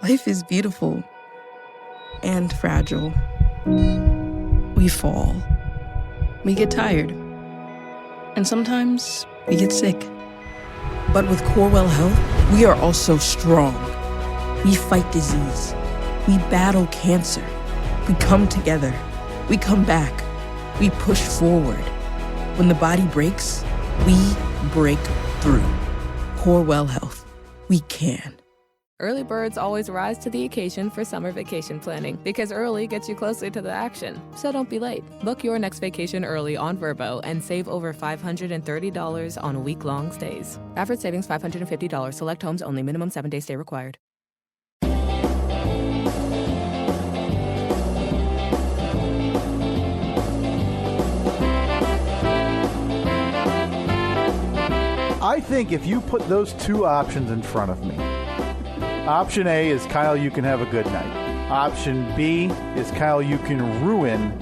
Life is beautiful and fragile. We fall. We get tired. And sometimes we get sick. But with Corewell Health, we are also strong. We fight disease. We battle cancer. We come together. We come back. We push forward. When the body breaks, we break through. Corewell Health. We can. Early birds always rise to the occasion for summer vacation planning because early gets you closer to the action. So don't be late. Book your next vacation early on Vrbo and save over $530 on week-long stays. Average savings $550. Select homes only. Minimum 7-day stay required. I think if you put those two options in front of me, option A is, Kyle, you can have a good night. Option B is, Kyle, you can ruin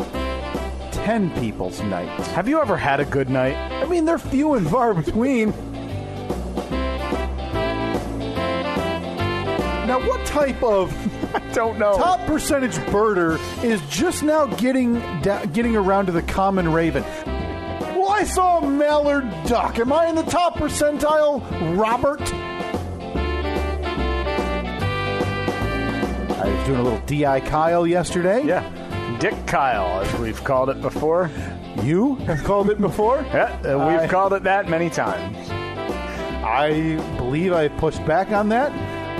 10 people's nights. Have you ever had a good night? I mean, they're few and far between. Now, what type of I don't know. top percentage birder is just now getting around to the common raven? Well, I saw a mallard duck. Am I in the top percentile, Robert? I was doing a little D.I. Kyle yesterday. Yeah. Dick Kyle, as we've called it before. You have called it before? Yeah, we've called it that many times. I believe I pushed back on that.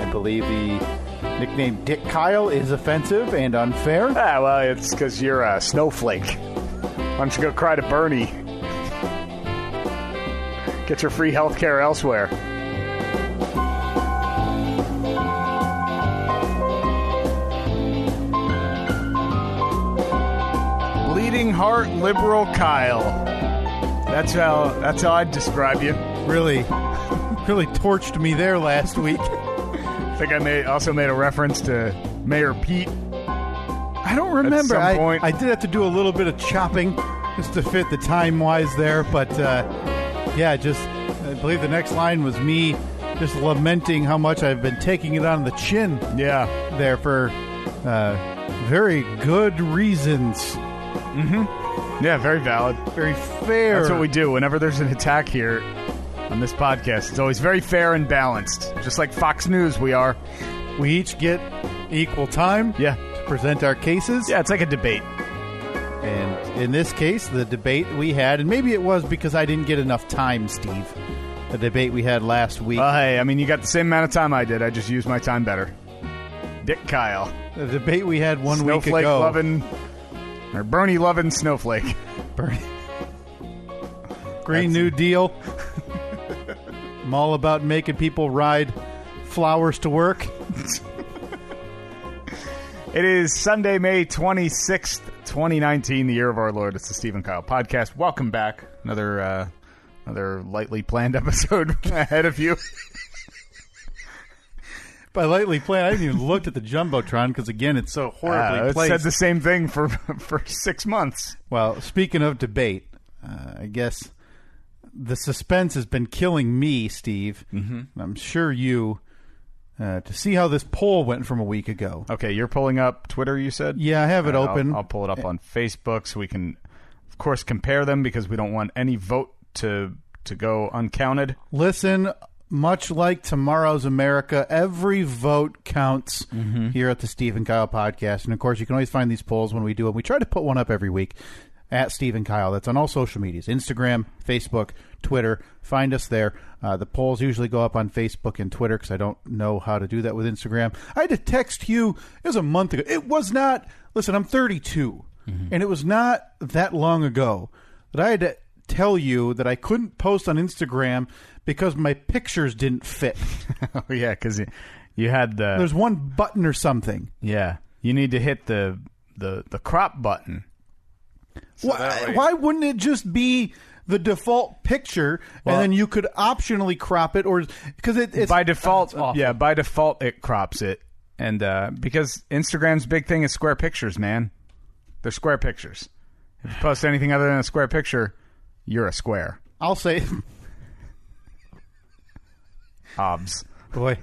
I believe the nickname Dick Kyle is offensive and unfair. Ah, well, it's because you're a snowflake. Why don't you go cry to Bernie? Get your free health care elsewhere. Bleeding heart liberal Kyle. That's how I'd describe you. Really torched me there last week. I think I also made a reference to Mayor Pete. I don't remember. At some point. I did have to do a little bit of chopping just to fit the time-wise there, but I believe the next line was me just lamenting how much I've been taking it on the chin. Yeah. There for very good reasons. Mm-hmm. Yeah, very valid. Very fair. That's what we do. Whenever there's an attack here on this podcast, it's always very fair and balanced. Just like Fox News, we are. We each get equal time to present our cases. Yeah, it's like a debate. And in this case, the debate we had, and maybe it was because I didn't get enough time, Steve, the debate we had last week. Hey, I mean, you got the same amount of time I did. I just used my time better. Dick Kyle. The debate we had one week Snowflake ago. loving, or Bernie loving Snowflake. Bernie. Green New Deal. I'm all about making people ride flowers to work. It is Sunday, May 26th, 2019, the year of our Lord. It's the Steve and Kyle podcast. Welcome back. Another lightly planned episode ahead of you. By lightly planned, I didn't even look at the Jumbotron because, again, it's so horribly It placed. said the same thing for 6 months. Well, speaking of debate, I guess the suspense has been killing me, Steve. Mm-hmm. I'm sure you... to see how this poll went from a week ago. Okay, you're pulling up Twitter, you said? Yeah, I have it open. I'll pull it up on Facebook so we can, of course, compare them because we don't want any vote to go uncounted. Listen, much like tomorrow's America, every vote counts here at the Steve and Kyle podcast. And, of course, you can always find these polls when we do it. We try to put one up every week at Steve and Kyle. That's on all social medias, Instagram, Facebook, Twitter. Find us there. The polls usually go up on Facebook and Twitter because I don't know how to do that with Instagram. I had to text you. It was a month ago. It was not. Listen, I'm 32, and it was not that long ago that I had to tell you that I couldn't post on Instagram because my pictures didn't fit. Oh, yeah, because you had the... There's one button or something. Yeah. You need to hit the crop button. So why wouldn't it just be the default picture, and then you could optionally crop it, or because it's by default? Awful. By default it crops it, and because Instagram's big thing is square pictures, man. They're square pictures. If you post anything other than a square picture, you're a square. I'll say, Obs. boy,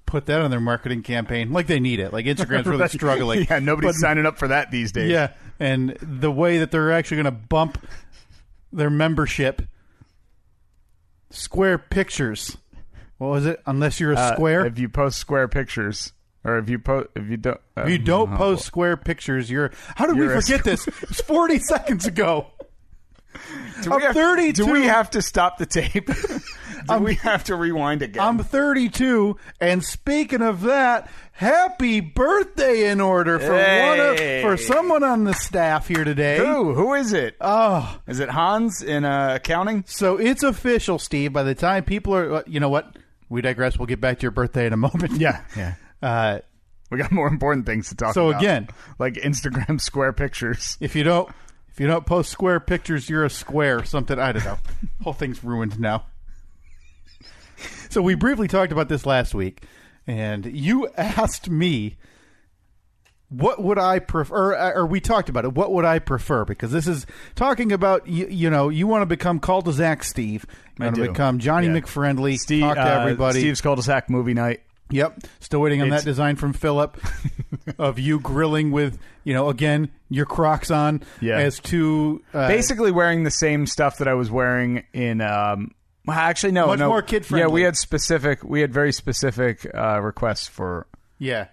put that on their marketing campaign. Like they need it. Like Instagram's really struggling. Yeah, nobody's signing up for that these days. Yeah, and the way that they're actually going to bump their membership, square pictures. What was it? Unless you're a square. If you post square pictures, or if you don't post square pictures, you're. How did we forget this? It was 40 seconds ago. I'm 32. Do we have to stop the tape? We have to rewind again? I'm 32, and speaking of that, happy birthday in order for someone on the staff here today. Who is it? Oh, is it Hans in accounting? So it's official, Steve. By the time people are, you know what? We digress. We'll get back to your birthday in a moment. Yeah. We got more important things to talk about. So again, like Instagram square pictures. If you don't post square pictures, you're a square. Something, I don't know. Whole thing's ruined now. So we briefly talked about this last week, and you asked me what would I prefer, or we talked about it. What would I prefer? Because this is talking about, you want to become cul-de-sac Steve. You want to become Johnny McFriendly. Steve, talk to everybody. Steve's cul-de-sac movie night. Yep. Still waiting on that design from Philip of you grilling with, again, your Crocs on as two... basically wearing the same stuff that I was wearing in... actually, no. Much more kid-friendly. Yeah, we had very specific requests for... Yeah.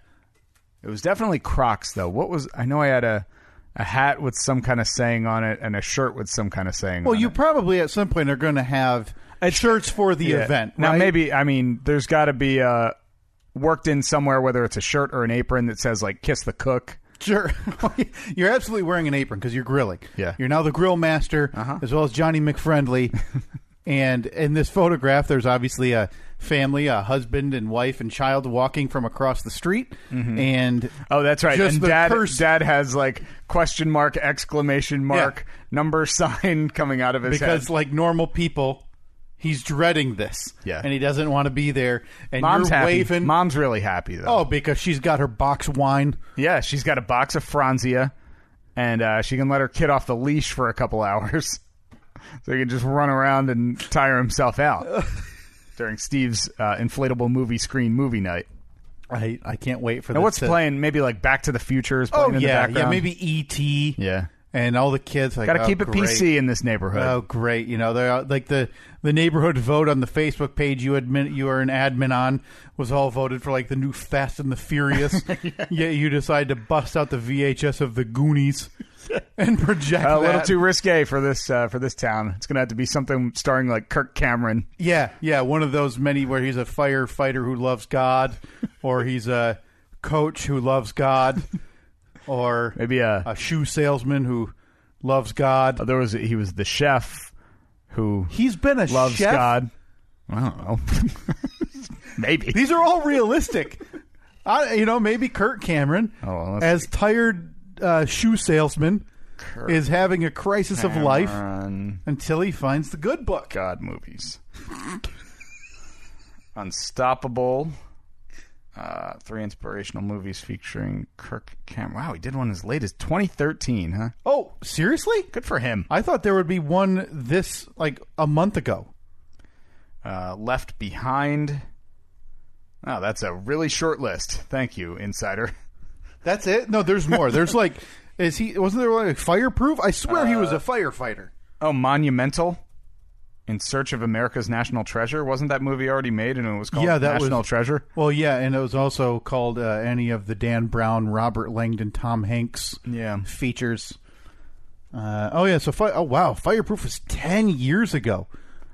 It was definitely Crocs, though. I know I had a hat with some kind of saying on it and a shirt with some kind of saying on it. Well, you probably at some point are going to have shirts for the event, right? Now, maybe, there's got to be... worked in somewhere, whether it's a shirt or an apron that says, like, kiss the cook. Sure. You're absolutely wearing an apron because you're grilling. Yeah. You're now the grill master, as well as Johnny McFriendly. And in this photograph, there's obviously a family, a husband and wife and child walking from across the street. Mm-hmm. And oh, that's right. Just and dad has, like, question mark, exclamation mark, number sign coming out of his head. Because, like normal people... He's dreading this, and he doesn't want to be there. And Mom's you're happy. waving. Mom's really happy, though. Oh, because she's got her box wine. Yeah, she's got a box of Franzia, and she can let her kid off the leash for a couple hours, so he can just run around and tire himself out during Steve's inflatable movie screen movie night. I can't wait for now this. What's playing? Maybe like Back to the Future is playing in the background. Yeah, maybe E.T. Yeah. And all the kids like, got to keep it PC in this neighborhood. Oh, great! They're like the neighborhood vote on the Facebook page you are an admin on was all voted for like the new Fast and the Furious. Yet you decide to bust out the VHS of the Goonies and project a little too risque for this town. It's gonna have to be something starring like Kirk Cameron. Yeah, one of those many where he's a firefighter who loves God, or he's a coach who loves God. Or maybe a shoe salesman who loves God. He was the chef who he's been a loves chef? God. I don't know. Maybe these are all realistic. Maybe Kurt Cameron, as tired shoe salesman, is having a crisis of life until he finds the good book. God movies. Unstoppable. 3 inspirational movies featuring Kirk Cameron. Wow, he did one as late as 2013, huh? Oh, seriously? Good for him. I thought there would be one like a month ago. Left Behind. Oh, that's a really short list. Thank you, Insider. That's it? No, there's more. There's like, wasn't there like Fireproof? I swear he was a firefighter. Oh, Monumental. In Search of America's National Treasure. Wasn't that movie already made and it was called National Treasure? Well, yeah, and it was also called any of the Dan Brown, Robert Langdon, Tom Hanks features. So Fireproof was 10 years ago.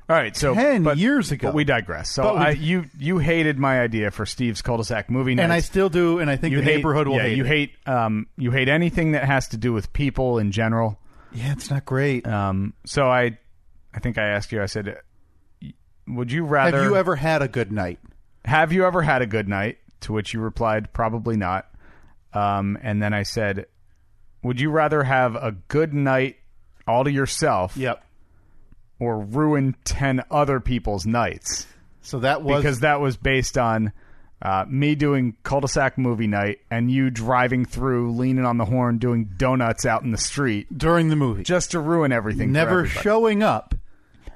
All right, so 10 years ago. But we digress. So you hated my idea for Steve's cul-de-sac movie nights. And I still do, and I think the neighborhood will hate it. You hate anything that has to do with people in general. Yeah, it's not great. So I think I asked you, I said, would you rather... Have you ever had a good night? Have you ever had a good night? To which you replied, probably not. And then I said, would you rather have a good night all to yourself? Yep. Or ruin 10 other people's nights? So that was... Because that was based on me doing cul-de-sac movie night and you driving through, leaning on the horn, doing donuts out in the street. During the movie. Just to ruin everything. Never showing up.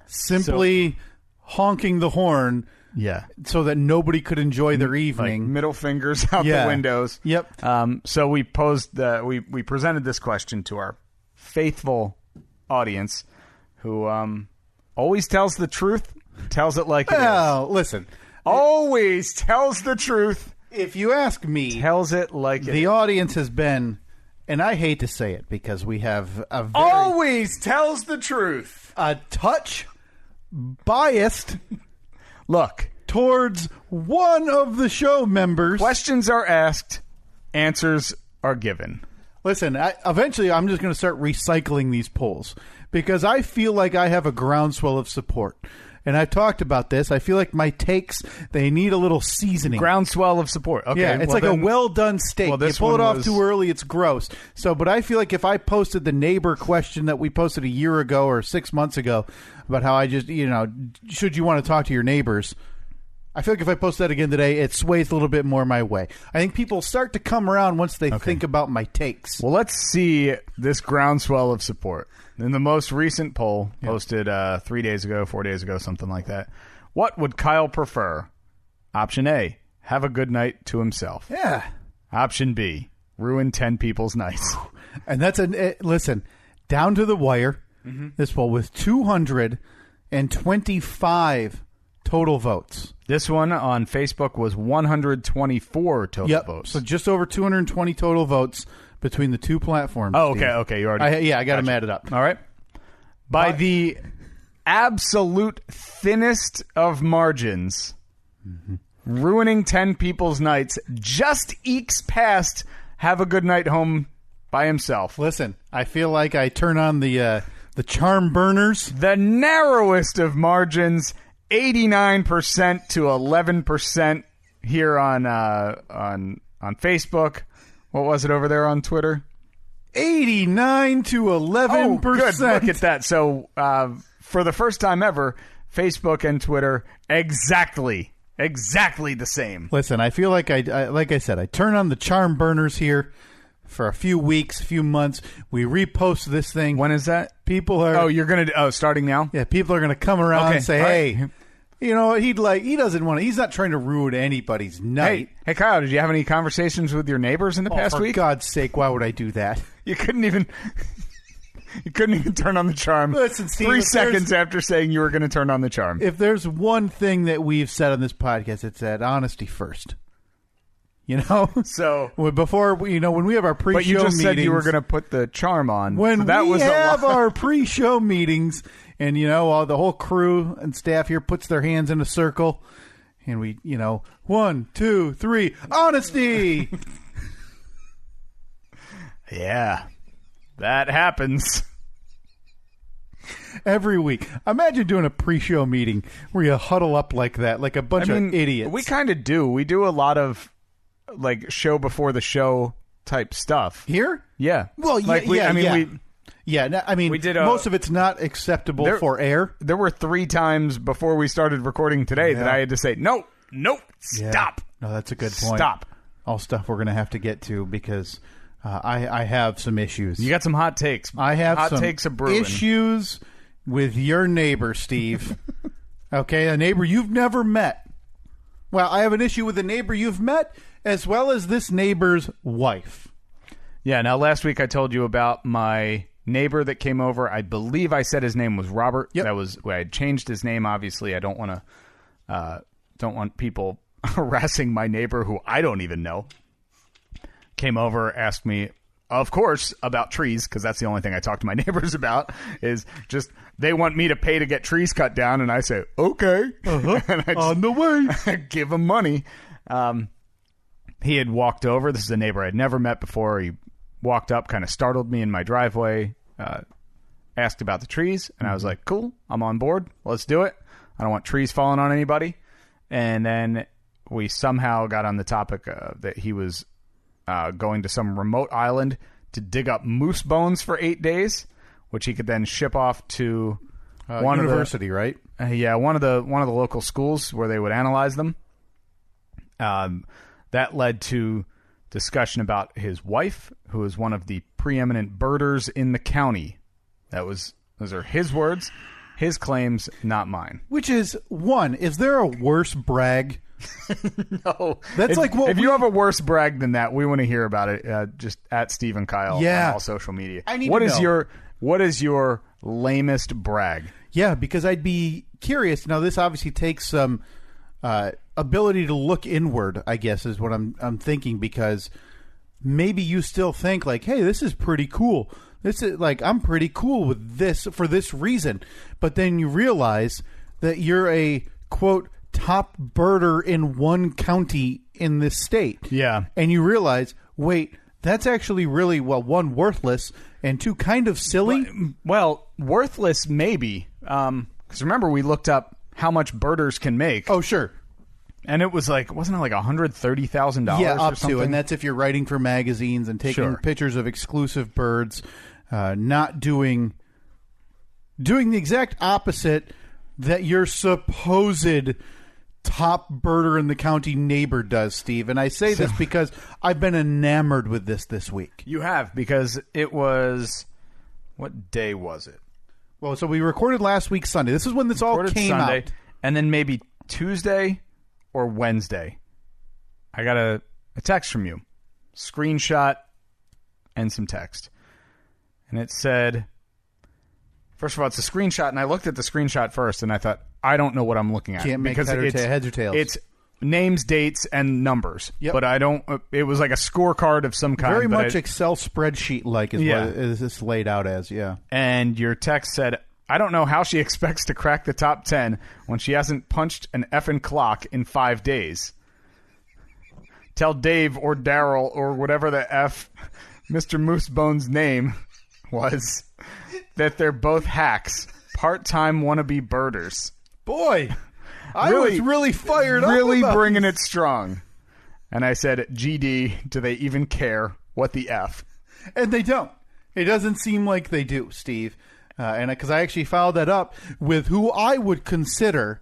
Simply honking the horn Yeah. so that nobody could enjoy their Like evening. middle fingers out Yeah. the windows. Yep. So we we presented this question to our faithful audience, who always tells the truth, tells it like it is. Well, listen, Always tells the truth, if you ask me, tells it like it the is. audience has been, and I hate to say it because we have a very, Always tells the truth. a touch biased Look, towards one of the show members. questions are asked, answers are given. Listen, eventually I'm just going to start recycling these polls because I feel like I have a groundswell of support. And I've talked about this. I feel like my takes, they need a little seasoning. Groundswell of support. Okay, Yeah, it's well like then- a well-done steak. well, You this pull it one off was- too early, it's gross. So, but I feel like if I posted the neighbor question that we posted a year ago or 6 months ago about how I just, should you want to talk to your neighbors, I feel like if I post that again today, it sways a little bit more my way. I think people start to come around once they think about my takes. Well, let's see this groundswell of support. In the most recent poll, posted 3 days ago, 4 days ago, something like that. What would Kyle prefer? Option A, have a good night to himself. Yeah. Option B, ruin 10 people's nights. And that's listen, down to the wire. This poll with 225 total votes. This one on Facebook was 124 total votes. So just over 220 total votes between the two platforms. Oh, Steve. okay. You already. I got them added up. All right. By the absolute thinnest of margins, ruining 10 people's nights just ekes past have a good night home by himself. Listen, I feel like I turn on the charm burners. The narrowest of margins, 89% to 11% here on Facebook. What was it over there on Twitter? 89 to 11%. Oh, good. Look at that. So, for the first time ever, Facebook and Twitter exactly the same. Listen, I feel like like I said, I turn on the charm burners here for a few weeks, a few months. We repost this thing. When is that? People are Starting now? Yeah, people are going to come around Okay, and say, all "Hey, right. he doesn't want to. He's not trying to ruin anybody's night." Hey, Kyle, did you have any conversations with your neighbors in the past for week? God's sake, why would I do that? You couldn't even turn on the charm. Listen, Steve, 3 if there's- seconds after saying you were going to turn on the charm. If there's one thing that we've said on this podcast, it's that honesty first. So, Before when we have our pre-show but you just meetings, said you were going to put the charm on. when so that we was a have lot. our pre-show meetings, and all the whole crew and staff here puts their hands in a circle, and we 1, 2, 3, honesty. Yeah, that happens. Every week. Imagine doing a pre-show meeting where you huddle up like that, like a bunch of idiots. We kind of do. We do a lot of like show before the show type stuff. Here? Yeah. Well, we did most of it's not acceptable for air. There were 3 times before we started recording today that I had to say, nope, Yeah. stop. No, that's a good point. Stop. All stuff we're going to have to get to because I have some issues. You got some hot takes. I have hot some takes of brewing. issues with your neighbor, Steve. Okay, a neighbor you've never met. Well, I have an issue with a neighbor you've met as well as this neighbor's wife. Yeah, now last week I told you about my neighbor that came over. I believe I said his name was Robert. Yep. I had changed his name, obviously. I don't want people harassing my neighbor who I don't even know. Came over, asked me, of course, about trees, because that's the only thing I talk to my neighbors about, is just they want me to pay to get trees cut down, and I say, okay. And I On the way. give him money. He had walked over. This is a neighbor I'd never met before. He walked up, kind of startled me in my driveway, asked about the trees, and I was like, cool, I'm on board. Let's do it. I don't want trees falling on anybody. And then we somehow got on the topic that he was going to some remote island to dig up moose bones for 8 days, which he could then ship off to one university, right? one of the local schools where they would analyze them. That led to discussion about his wife, who is one of the preeminent birders in the county. Those are his words. His claims, not mine. Which is, one, is there a worse brag? No. That's if you have a worse brag than that, we want to hear about it. Just at Stephen Kyle on all social media. I need to know. What is your lamest brag? Yeah, because I'd be curious. Now, this obviously takes some ability to look inward, I guess, is what I'm thinking, because maybe you still think like, hey, this is pretty cool. This is like, I'm pretty cool with this for this reason. But then you realize that you're a, quote, top birder in one county in this state. Yeah. And you realize, wait, that's actually really, well, one, worthless, and two, kind of silly. Well, worthless maybe. Because remember, we looked up how much birders can make. Oh, sure. And it was like, wasn't it like $130,000? Yeah, up or something? to. And that's if you're writing for magazines and taking pictures of exclusive birds, not doing the exact opposite that your supposed top birder in the county neighbor does, Steve. And I say this because I've been enamored with this week. You have, because it was, what day was it? Well, so we recorded last week Sunday. This is when this all came Sunday, out. And then maybe Tuesday or Wednesday, I got a text from you. Screenshot and some text. And it said, first of all, it's a screenshot, and I looked at the screenshot first, and I thought, I don't know what I'm looking at. Can't make heads or tails. It's names, dates, and numbers. Yep. But I don't, it was like a scorecard of some kind. Very much Excel spreadsheet-like is what is this laid out as, yeah. And your text said, I don't know how she expects to crack the top 10 when she hasn't punched an effing clock in 5 days. Tell Dave or Daryl or whatever the F Mr. Moosebone's name was that they're both hacks, part-time wannabe birders. Boy, I was really fired up. Really bringing it strong. And I said, GD, do they even care? What the F? And they don't. It doesn't seem like they do, Steve. And because I actually followed that up with who I would consider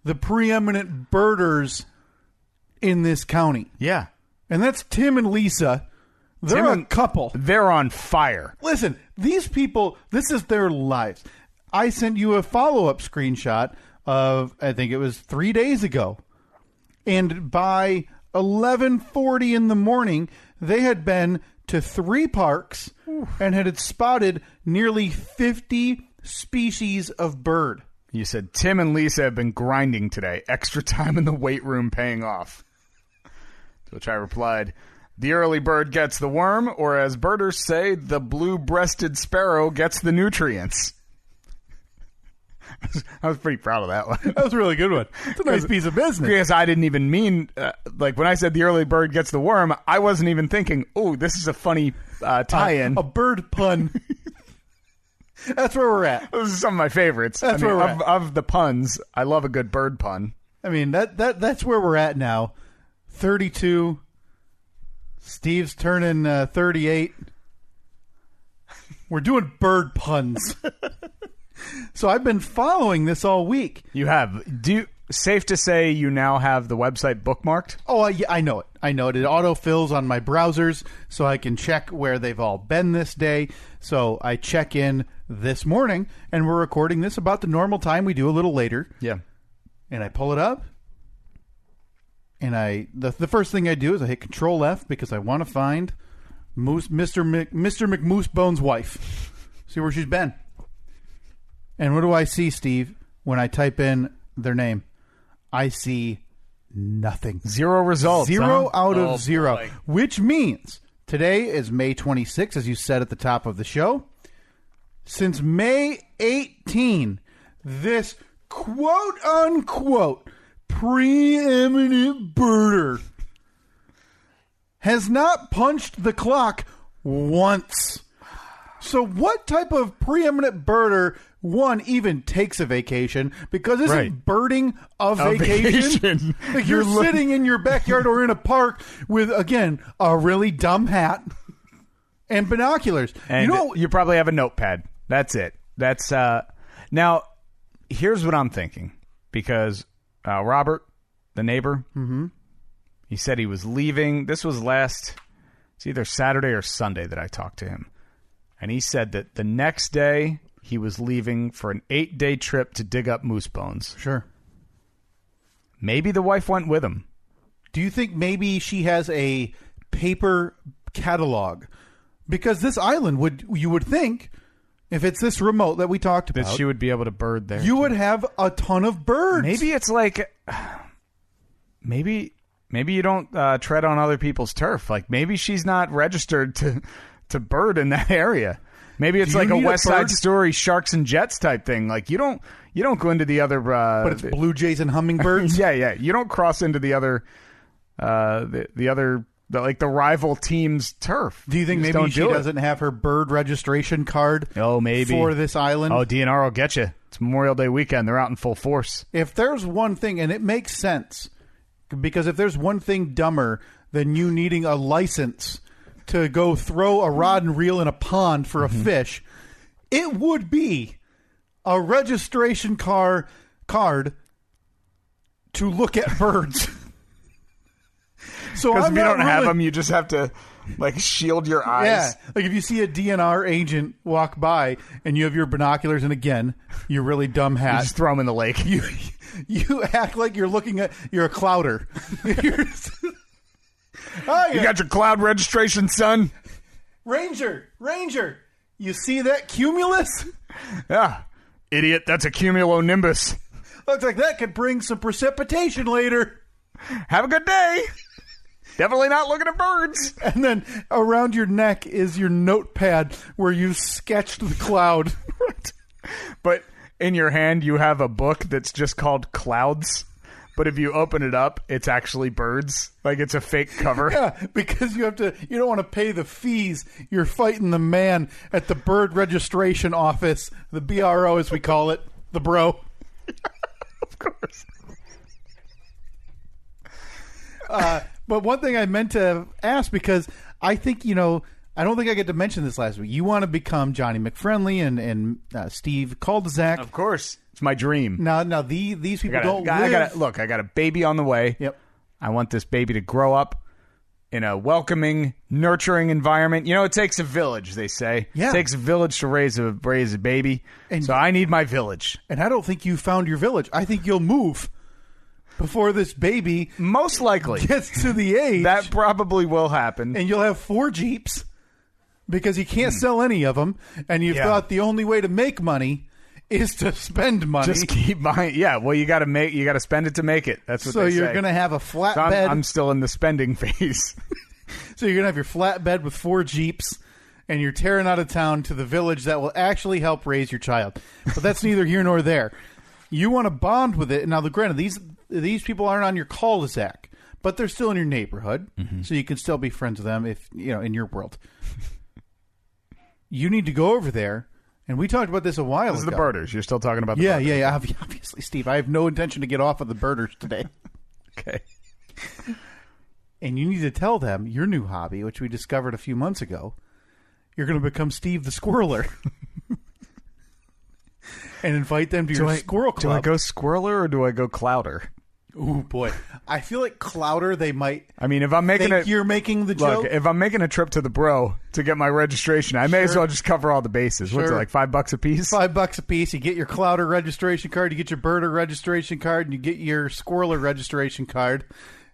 the preeminent birders in this county. Yeah. And that's Tim and Lisa. They're a couple. They're on fire. Listen, these people, this is their lives. I sent you a follow-up screenshot of, I think it was 3 days ago. And by 11:40 in the morning, they had been to 3 parks and had spotted nearly 50 species of bird. You said, Tim and Lisa have been grinding today. Extra time in the weight room paying off. To which I replied, the early bird gets the worm, or as birders say, the blue-breasted sparrow gets the nutrients. I was pretty proud of that one. That was a really good one. It's a nice piece of business. Because I didn't even mean, like when I said the early bird gets the worm, I wasn't even thinking, oh, this is a funny tie-in. A bird pun. That's where we're at. Those are some of my favorites. That's where we're at. Of the puns, I love a good bird pun. I mean, that's where we're at now. 32. Steve's turning 38. We're doing bird puns. So I've been following this all week. You have. Safe to say you now have the website bookmarked? Oh, yeah, I know it. I know it. It autofills on my browsers so I can check where they've all been this day. So I check in this morning, and we're recording this about the normal time. We do a little later. Yeah. And I pull it up, and the first thing I do is I hit Control F because I want to find Mr. McMoosebone's wife. See where she's been. And what do I see, Steve, when I type in their name? I see nothing. 0 results. 0 out of 0. Boy. Which means today is May 26, as you said at the top of the show. Since May 18, this quote-unquote preeminent birder has not punched the clock once. So what type of preeminent birder, one, even takes a vacation? Because isn't birding a vacation? Like you're sitting in your backyard or in a park with, again, a really dumb hat and binoculars. And you probably have a notepad. That's it. That's now, here's what I'm thinking. Because Robert, the neighbor, he said he was leaving. This was it's either Saturday or Sunday that I talked to him. And he said that the next day he was leaving for an 8-day trip to dig up moose bones. Sure. Maybe the wife went with him. Do you think maybe she has a paper catalog? Because this island you would think, if it's this remote that we talked about, That she would be able to bird there. you would have a ton of birds. Maybe it's like, maybe you don't tread on other people's turf. Like maybe she's not registered to bird in that area. Maybe it's Do you like a need a West Side bird? Story Sharks and Jets type thing. Like you don't go into the other. But it's blue jays and hummingbirds. yeah. You don't cross into the other, the rival team's turf. Do you think maybe she doesn't have her bird registration card? Oh, maybe for this island. Oh, DNR will get you. It's Memorial Day weekend. They're out in full force. If there's one thing, and it makes sense, because if there's one thing dumber than you needing a license to go throw a rod and reel in a pond for a fish, it would be a registration card to look at birds. So Because if you don't have really- them, you just have to like shield your eyes. Yeah, like if you see a DNR agent walk by and you have your binoculars, and again, you're really dumb You hat. just throw them in the lake. You act like you're a clouder. You got your cloud registration, son? Ranger. You see that cumulus? Yeah. Idiot, that's a cumulonimbus. Looks like that could bring some precipitation later. Have a good day. Definitely not looking at birds. And then around your neck is your notepad where you sketched the cloud. But in your hand, you have a book that's just called Clouds. But if you open it up, it's actually birds. Like it's a fake cover. Yeah, because you don't want to pay the fees. You're fighting the man at the bird registration office, the BRO as we call it, the bro. Of course. But one thing I meant to ask, because I think, I don't think I get to mention this last week. You want to become Johnny McFriendly and Steve Cul-de-sac. Of course. It's my dream. Now these people don't live. I got a baby on the way. Yep. I want this baby to grow up in a welcoming, nurturing environment. It takes a village, they say. Yeah. It takes a village to raise a baby. And- so I need my village. And I don't think you found your village. I think you'll move before this baby Most likely. gets to the age. That probably will happen. And you'll have 4 Jeeps because you can't sell any of them. And you've Yeah. thought the only way to make money is to spend money. Just keep buying. Yeah, well, you got to spend it to make it. That's what so they say. you're going to have a So flatbed. I'm still in the spending phase. So you're going to have your flatbed with 4 Jeeps, and you're tearing out of town to the village that will actually help raise your child. But that's neither here nor there. You want to bond with it. Now, granted, these people aren't on your cul-de-sac, but they're still in your neighborhood, so you can still be friends with them if in your world. You need to go over there, and we talked about this a while This is ago. the birders. You're still talking about the birders. Yeah. Obviously, Steve. I have no intention to get off of the birders today. Okay. And you need to tell them your new hobby, which we discovered a few months ago. You're going to become Steve the Squirreler. And invite them to your squirrel club. Do I go squirreler or do I go clouder? Ooh, boy. I feel like Clouder, they might I mean, if I'm making think you're making the joke. Look, if I'm making a trip to the bro to get my registration, I may as well just cover all the bases. What's it, Sure. like $5 a piece? $5 a piece. You get your Clouder registration card, you get your Birder registration card, and you get your Squirreler registration card.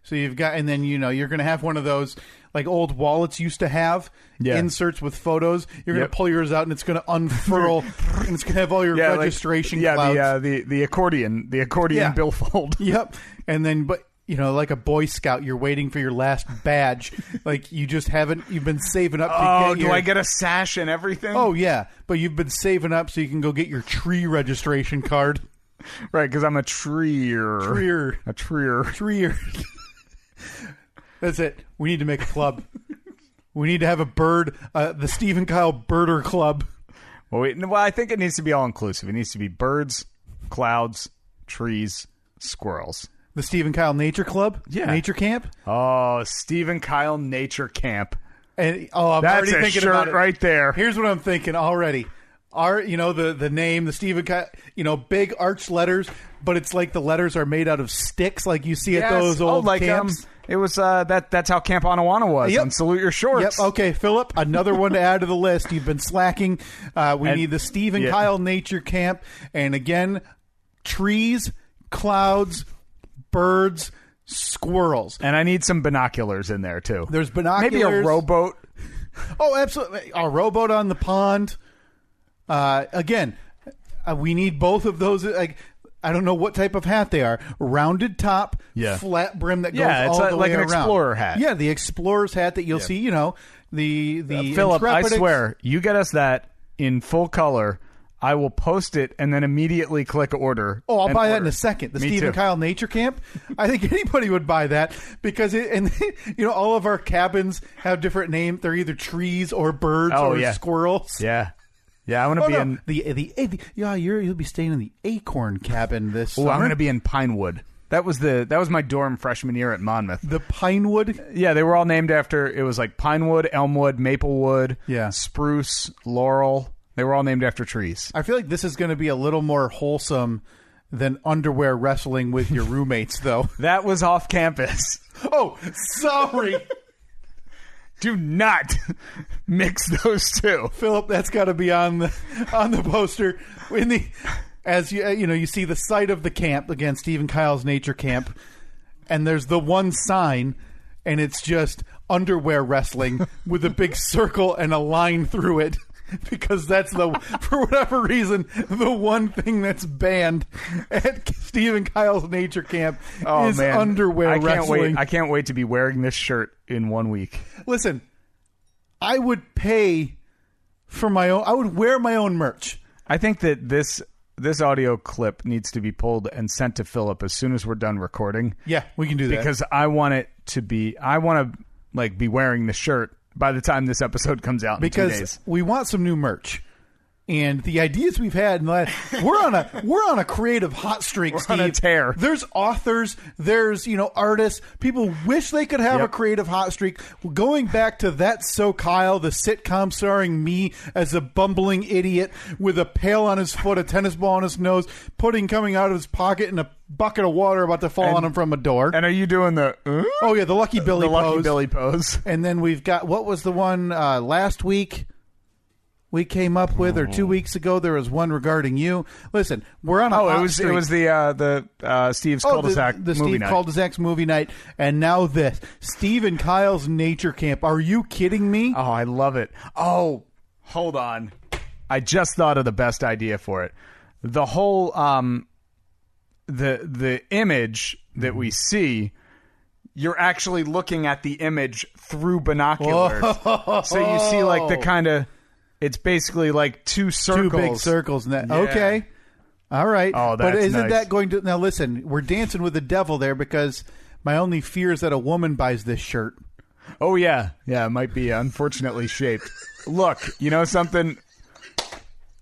So you've got, and then, you're going to have one of those, like old wallets used to have, Yeah. inserts with photos. You're going Yep. to pull yours out, and it's going to unfurl, and it's going to have all your registration clouds. the accordion Yeah. billfold. Yep. And then, but, like a Boy Scout, you're waiting for your last badge. Like, you've been saving up to Oh, get do I get a sash and everything? Oh, yeah. But you've been saving up so you can go get your tree registration card. right, because I'm a treer. A treer. Treer. That's it. We need to make a club. We need to have a bird, the Stephen Kyle Birder Club. Well, I think it needs to be all inclusive. It needs to be birds, clouds, trees, squirrels. The Stephen Kyle Nature Club? Yeah. Nature Camp? Oh, Stephen Kyle Nature Camp. And I'm That's already a thinking shirt about it. right there. Here's what I'm thinking already. the name, the Stephen Kyle, big arch letters, but it's like the letters are made out of sticks, like you see at those old camps. It was that's how Camp Anawana was on Salute Your Shorts. Yep. Okay, Philip, another one to add to the list. You've been slacking. We need the Stephen Kyle Nature Camp, and again, trees, clouds, birds, squirrels, and I need some binoculars in there too. There's binoculars, maybe a rowboat. Oh, absolutely, a rowboat on the pond. Again, we need both of those. I don't know what type of hat they are. Rounded top, flat brim that goes all the way around. Like an explorer hat. Yeah, the explorer's hat that you'll see, the Philip, I swear, you get us that in full color, I will post it and then immediately click order. Oh, I'll buy that in a second. The Stephen Kyle Nature Camp. I think anybody would buy that because all of our cabins have different names. They're either trees or birds or squirrels. Yeah. Yeah, I want to be in you'll be staying in the Acorn cabin this summer. I'm going to be in Pinewood. That was my dorm freshman year at Monmouth. The Pinewood? Yeah, they were all named after, it was like Pinewood, Elmwood, Maplewood, Spruce, Laurel. They were all named after trees. I feel like this is going to be a little more wholesome than underwear wrestling with your roommates, though. That was off campus. Oh, sorry. Do not mix those two, Philip. That's got to be on the poster. As you see the site of the camp, again, Stephen Kyle's Nature Camp, and there's the one sign, and it's just underwear wrestling with a big circle and a line through it, because that's for whatever reason the one thing that's banned at Stephen Kyle's Nature Camp is underwear wrestling. I can't wait to be wearing this shirt in 1 week. Listen, I would pay for my own. I would wear my own merch. I think that this audio clip needs to be pulled and sent to Philip as soon as we're done recording. Yeah, we can do that because I want to be wearing the shirt by the time this episode comes out in 2 days. Because we want some new merch. And the ideas we've had, we're on a creative hot streak, Steve. On a tear. There's authors, there's artists. People wish they could have a creative hot streak. Going back to That's So Kyle, the sitcom starring me as a bumbling idiot with a pail on his foot, a tennis ball on his nose, pudding coming out of his pocket, and a bucket of water about to fall on him from a door. And are you doing the? Oh yeah, the Lucky Billy pose. Lucky Billy pose. And then we've got, what was the one last week? We came up with, or 2 weeks ago, there was one regarding you. Listen, we're on a hot streak. It was the Steve's Cul-de-sac the movie Steve night. Cul-de-sac's movie night, and now this Stephen Kyle's Nature Camp. Are you kidding me? Oh, I love it. Oh, hold on, I just thought of the best idea for it. The whole the image that we see. You're actually looking at the image through binoculars, so you see like the kind of. It's basically like two circles. Two big circles. Okay. All right. Oh, that's But isn't nice. that going to... Now, listen, we're dancing with the devil there because my only fear is that a woman buys this shirt. Oh, yeah. Yeah, it might be unfortunately shaped. Look, you know something?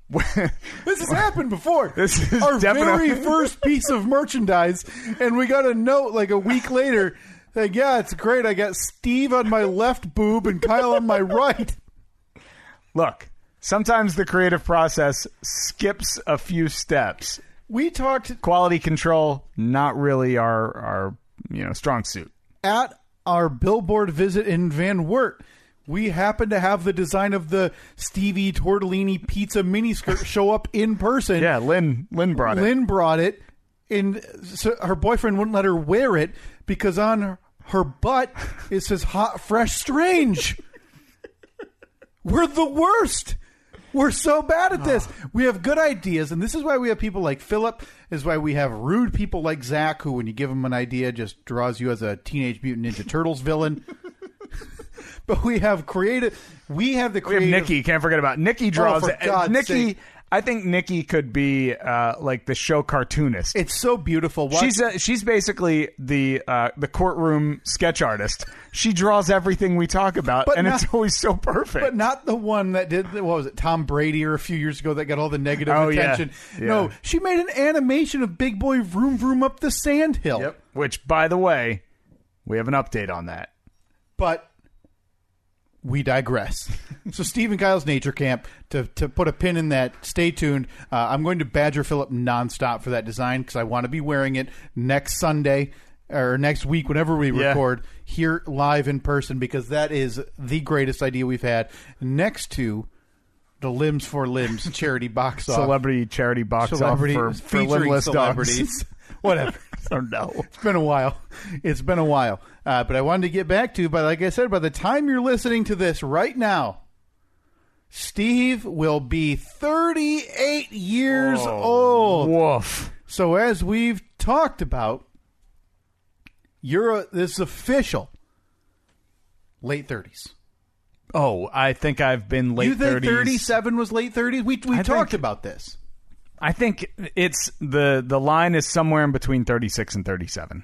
This has happened before. This is our definitely... very first piece of merchandise, and we got a note like a week later saying, yeah, it's great. I got Steve on my left boob and Kyle on my right. Look, sometimes the creative process skips a few steps. We talked quality control, not really our strong suit. At our billboard visit in Van Wert, we happened to have the design of the Stevie Tortellini pizza miniskirt show up in person. Yeah, Lynn brought it. Lynn brought it, and so her boyfriend wouldn't let her wear it because on her butt it says "Hot, Fresh, Strange." We're the worst. We're so bad at this. We have good ideas, and this is why we have people like Philip. This is why we have rude people like Zach, who, when you give him an idea, just draws you as a Teenage Mutant Ninja Turtles villain. But we have creative. We have Nikki. Can't forget about Nikki. Draws for God's Nikki. sake. I think Nikki could be like the show cartoonist. It's so beautiful. She's basically the courtroom sketch artist. She draws everything we talk about, and it's always so perfect. But not the one that did, what was it, Tom Brady or a few years ago that got all the negative attention. Yeah. No, she made an animation of Big Boy Vroom Vroom up the sandhill. Yep. Which, by the way, we have an update on that. But we digress. So Steve and Kyle's Nature Camp, to put a pin in that, stay tuned. I'm going to badger Philip nonstop for that design because I want to be wearing it next Sunday or next week whenever we record here live in person, because that is the greatest idea we've had, next to the Limbs for Limbs charity box off. Celebrity charity box off for limbless celebrities. Dogs. Whatever. Oh, no. It's been a while. But I wanted to get back to, but like I said, by the time you're listening to this right now, Steve will be 38 years old. Woof. So as we've talked about, this is official. Late 30s. Oh, I think I've been late 30s. You think 37 was late 30s? We talked about this. I think it's the line is somewhere in between 36 and 37.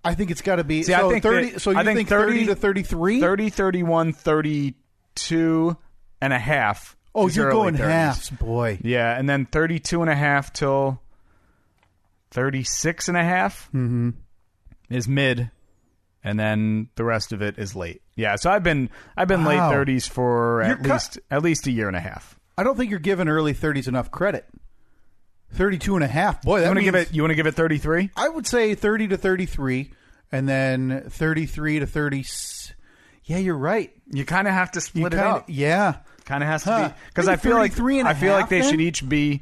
I think it's got to be. See, so I think 30. that, So you think 30 to 33? 30, 31, 32 and a half. Oh, you're going 30s. halves, boy. Yeah, and then 32 and a half till 36 and a half is mid, and then the rest of it is late. Yeah, so I've been late 30s for at least a year and a half. I don't think you're giving early 30s enough credit. 32 and a half. Boy, that you want to give it 33? I would say 30 to 33 and then 33 to 30. Yeah, you're right. You kind of have to split it up. Yeah. Kind of has to be, because I feel like they should each be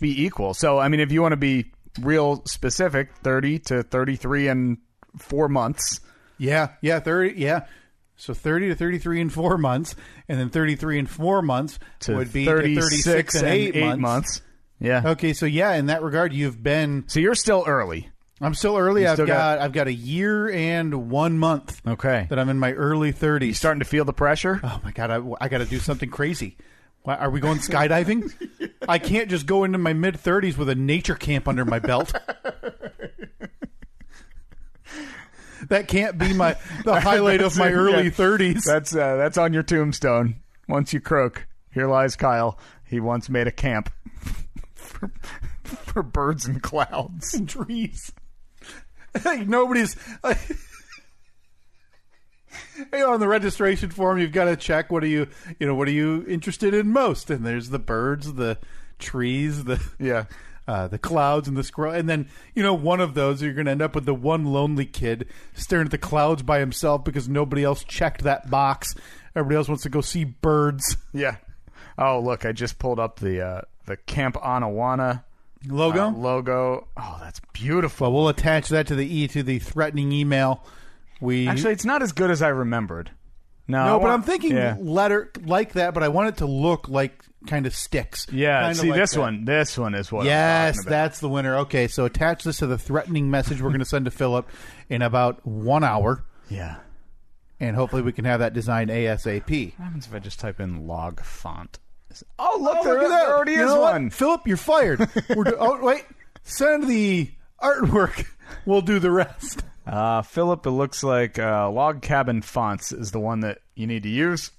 equal. So I mean, if you want to be real specific, 30 to 33 and 4 months. Yeah, 30. Yeah. So 30 to 33 in 4 months, and then 33 in 4 months would be 36 and 8 months. Yeah. Okay, so in that regard, you've been. So you're still early. I'm still early. I've got a year and 1 month. Okay. That I'm in my early 30s. You starting to feel the pressure? Oh my God! I got to do something crazy. Are we going skydiving? I can't just go into my mid 30s with a nature camp under my belt. That can't be the highlight of my early 30s. That's on your tombstone. Once you croak, here lies Kyle. He once made a camp for birds and clouds and trees. Hey, nobody's. Hey, on the registration form, you've got to check what are you interested in most, and there's the birds, the trees, the clouds, and the squirrel, and then one of those you're going to end up with the one lonely kid staring at the clouds by himself because nobody else checked that box. Everybody else wants to go see birds. Yeah. Oh, look, I just pulled up the Camp Anawana logo. Oh, that's beautiful. Well, we'll attach that to the threatening email. Actually, it's not as good as I remembered. No, but I'm thinking letter like that, but I want it to look like kind of sticks. Yeah, kinda see like this that. one. This one is what. Yes, I'm talking about. that's the winner. Okay, so attach this to the threatening message we're going to send to Philip in about 1 hour. Yeah. And hopefully we can have that designed ASAP. What happens if I just type in log font? Oh, look, there at that. already is one. Philip, you're fired. Wait. Send the artwork. We'll do the rest. Philip, it looks like Log Cabin Fonts is the one that you need to use.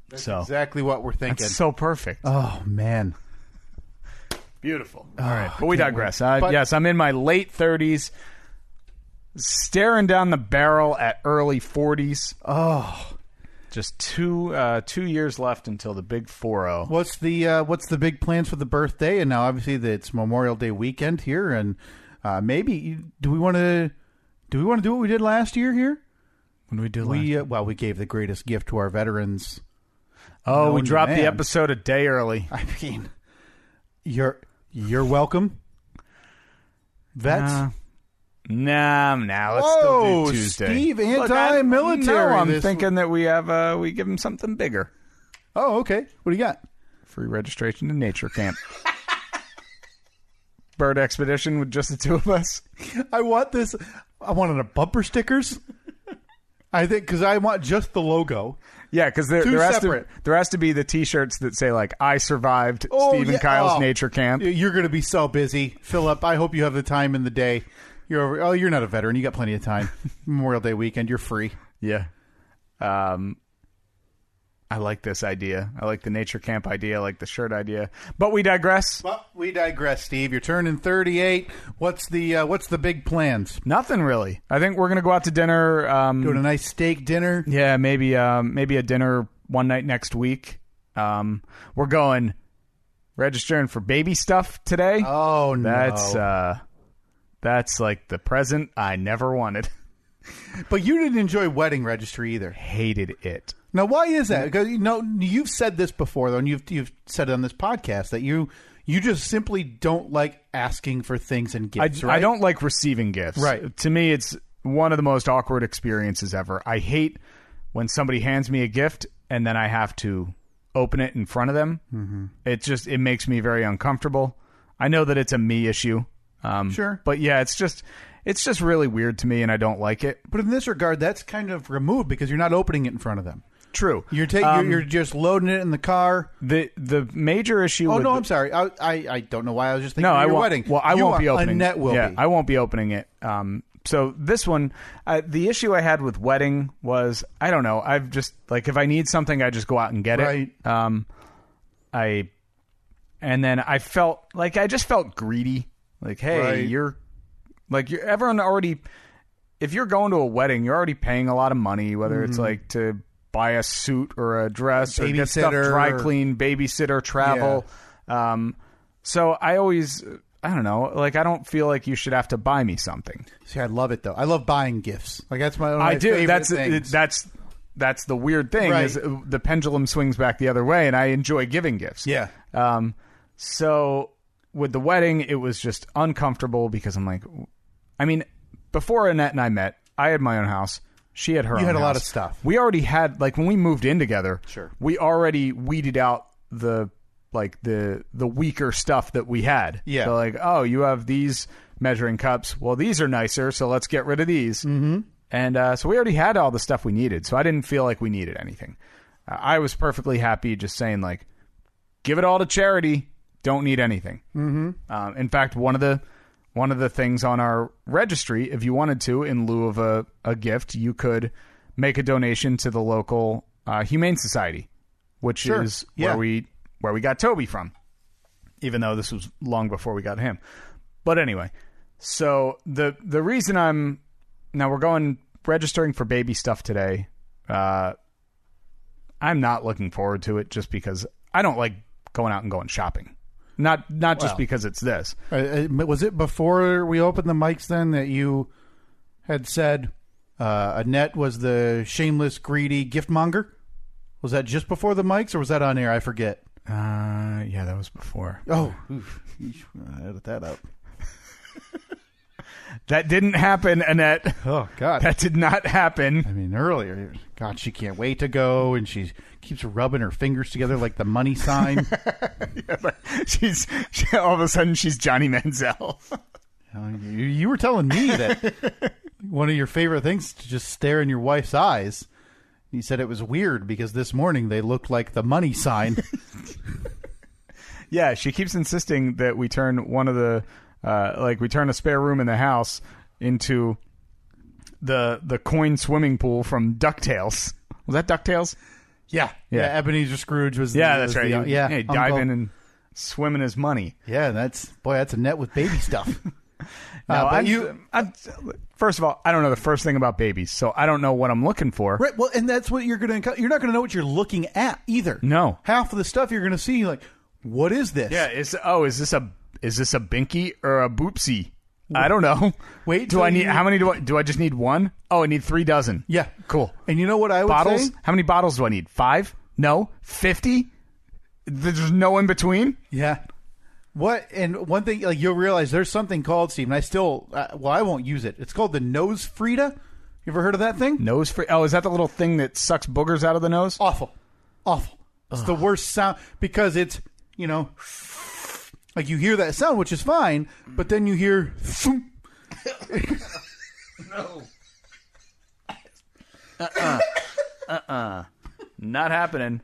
That's exactly what we're thinking. That's so perfect. Oh, man. Beautiful. All right. But we digress. Yes, I'm in my late 30s, staring down the barrel at early 40s. Oh. Just two years left until the big 4-0. What's the big plans for the birthday? And now obviously it's Memorial Day weekend here, and maybe do we want to do what we did last year here? What did we do last year? We gave the greatest gift to our veterans. Oh, we dropped the episode a day early. I mean, you're welcome. Vets. Let's still do Tuesday. Steve, anti-military. I'm thinking that we give him something bigger. Oh, okay. What do you got? Free registration to Nature Camp. Bird expedition with just the two of us. I want this. I want it on bumper stickers. I think because I want just the logo. Yeah, because there has to be the T-shirts that say like "I survived Steve and Kyle's Nature Camp." You're going to be so busy, Philip. I hope you have the time in the day. You're not a veteran. You got plenty of time. Memorial Day weekend, you're free. Yeah. I I like this idea. I like the nature camp idea. I like the shirt idea. But we digress. Well, we digress, Steve. You're turning 38. What's the big plans? Nothing really. I think we're gonna go out to dinner. Doing a nice steak dinner. Yeah, maybe a dinner one night next week. We're going registering for baby stuff today. Oh no, that's like the present I never wanted. But you didn't enjoy wedding registry either. Hated it. Now, why is that? Because you've said this before, though, and you've said it on this podcast that you just simply don't like asking for things and gifts. Right? I don't like receiving gifts. Right. To me, it's one of the most awkward experiences ever. I hate when somebody hands me a gift and then I have to open it in front of them. Mm-hmm. It makes me very uncomfortable. I know that it's a me issue. Sure. But yeah, it's just really weird to me, and I don't like it. But in this regard, that's kind of removed because you're not opening it in front of them. True. You're just loading it in the car. The major issue. Oh no, I'm sorry. I don't know why I was just thinking of your won't, wedding. Well, I won't be opening. Annette will be. I won't be opening it. So this one, the issue I had with wedding was I don't know. I've just like if I need something, I just go out and get it. Right. And then I felt like I just felt greedy. Like, hey, right. Everyone already. If you're going to a wedding, you're already paying a lot of money, whether it's like to buy a suit or a dress or get stuff dry clean, babysitter, travel. Yeah. So I always, I don't know, like I don't feel like you should have to buy me something. See, I love it though. I love buying gifts. Like that's one of my favorite things. That's the weird thing right. is the pendulum swings back the other way, and I enjoy giving gifts. Yeah. So with the wedding, it was just uncomfortable because I'm like, I mean, before Annette and I met, I had my own house. She had her own house. You had a lot of stuff. We already had, like, when we moved in together, sure. We already weeded out the weaker stuff that we had. Yeah. So, like, oh, you have these measuring cups. Well, these are nicer, so let's get rid of these. Mm-hmm. And so we already had all the stuff we needed, so I didn't feel like we needed anything. I was perfectly happy just saying, like, give it all to charity. Don't need anything. Mm-hmm. In fact, one of the things on our registry, if you wanted to, in lieu of a gift, you could make a donation to the local Humane Society, which sure. is where we got Toby from, even though this was long before we got him. But anyway, so the reason we're going registering for baby stuff today. I'm not looking forward to it just because I don't like going out and going shopping. Not just because it's this. Was it before we opened the mics then that you had said Annette was the shameless, greedy gift monger? Was that just before the mics or was that on air? I forget. Yeah, that was before. Oh, edit that out. That didn't happen, Annette. Oh, God. That did not happen. I mean, earlier, God, she can't wait to go, and she keeps rubbing her fingers together like the money sign. She all of a sudden, she's Johnny Manziel. You were telling me that one of your favorite things is to just stare in your wife's eyes. You said it was weird because this morning they looked like the money sign. Yeah, she keeps insisting that we turn one of the... we turn a spare room in the house into the coin swimming pool from DuckTales. Was that DuckTales? Yeah. Ebenezer Scrooge was. That's right. He dive in and swim in his money. Yeah, that's a net with baby stuff. First of all, I don't know the first thing about babies, so I don't know what I'm looking for. Right. Well, and that's what you're not going to know what you're looking at either. No. Half of the stuff you're going to see, like, what is this? Yeah. Is this a binky or a boopsie? I don't know. Wait, how many do I just need one? Oh, I need 3 dozen. Yeah. Cool. And you know what I would bottles? say? How many bottles do I need? 5? No? 50? There's no in between? Yeah. What? And one thing, like, you'll realize there's something called, Steve, and I still, I won't use it. It's called the nose Frida. You ever heard of that thing? Nose Frida? Oh, is that the little thing that sucks boogers out of the nose? Awful. It's the worst sound because it's, like you hear that sound, which is fine, but then you hear thump. No. Not happening.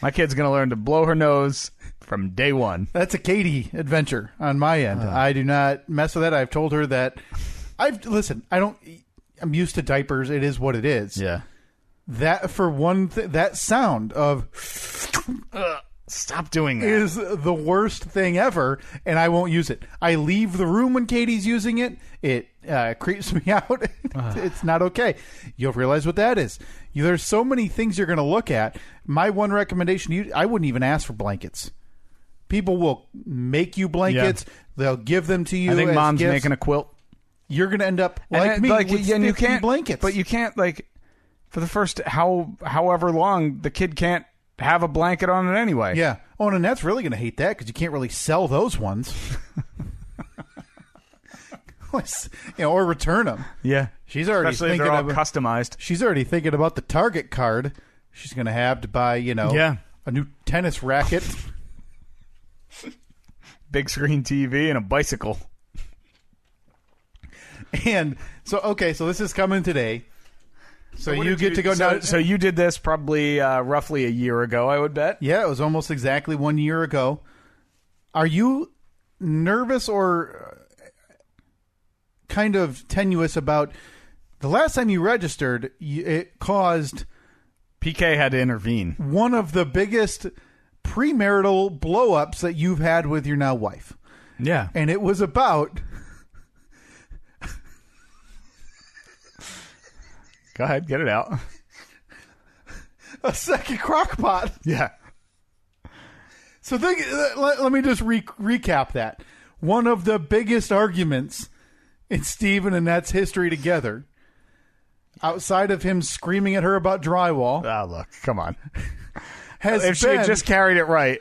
My kid's going to learn to blow her nose from day one. That's a Katie adventure on my end. I do not mess with that. I've told her that I'm used to diapers. It is what it is. Yeah. That for one that sound of Stop doing that. is the worst thing ever, and I won't use it. I leave the room when Katie's using it. It creeps me out. It's not okay. You'll realize what that is. There's so many things you're going to look at. My one recommendation, I wouldn't even ask for blankets. People will make you blankets. Yeah. They'll give them to you. I think as Mom's gifts. making a quilt. You're going to end up like me with 50 you can't, blankets. But you can't, like, for the first however long, the kid can't have a blanket on it anyway. Yeah. Oh, and Annette's really going to hate that because you can't really sell those ones. Or return them. Yeah. She's already Especially if thinking they're all of customized. She's already thinking about the Target card she's going to have to buy, a new tennis racket. Big screen TV and a bicycle. And so this is coming today. So you get to go down. So you did this probably roughly a year ago, I would bet. Yeah, it was almost exactly 1 year ago. Are you nervous or kind of tenuous about the last time you registered? It caused PK had to intervene. One of the biggest premarital blow-ups that you've had with your now wife. Yeah. And it was about... Go ahead, get it out. A second crock pot. Yeah. So let me just recap that. One of the biggest arguments in Steve and Annette's history together, outside of him screaming at her about drywall. Oh, look, come on. If she had just carried it right.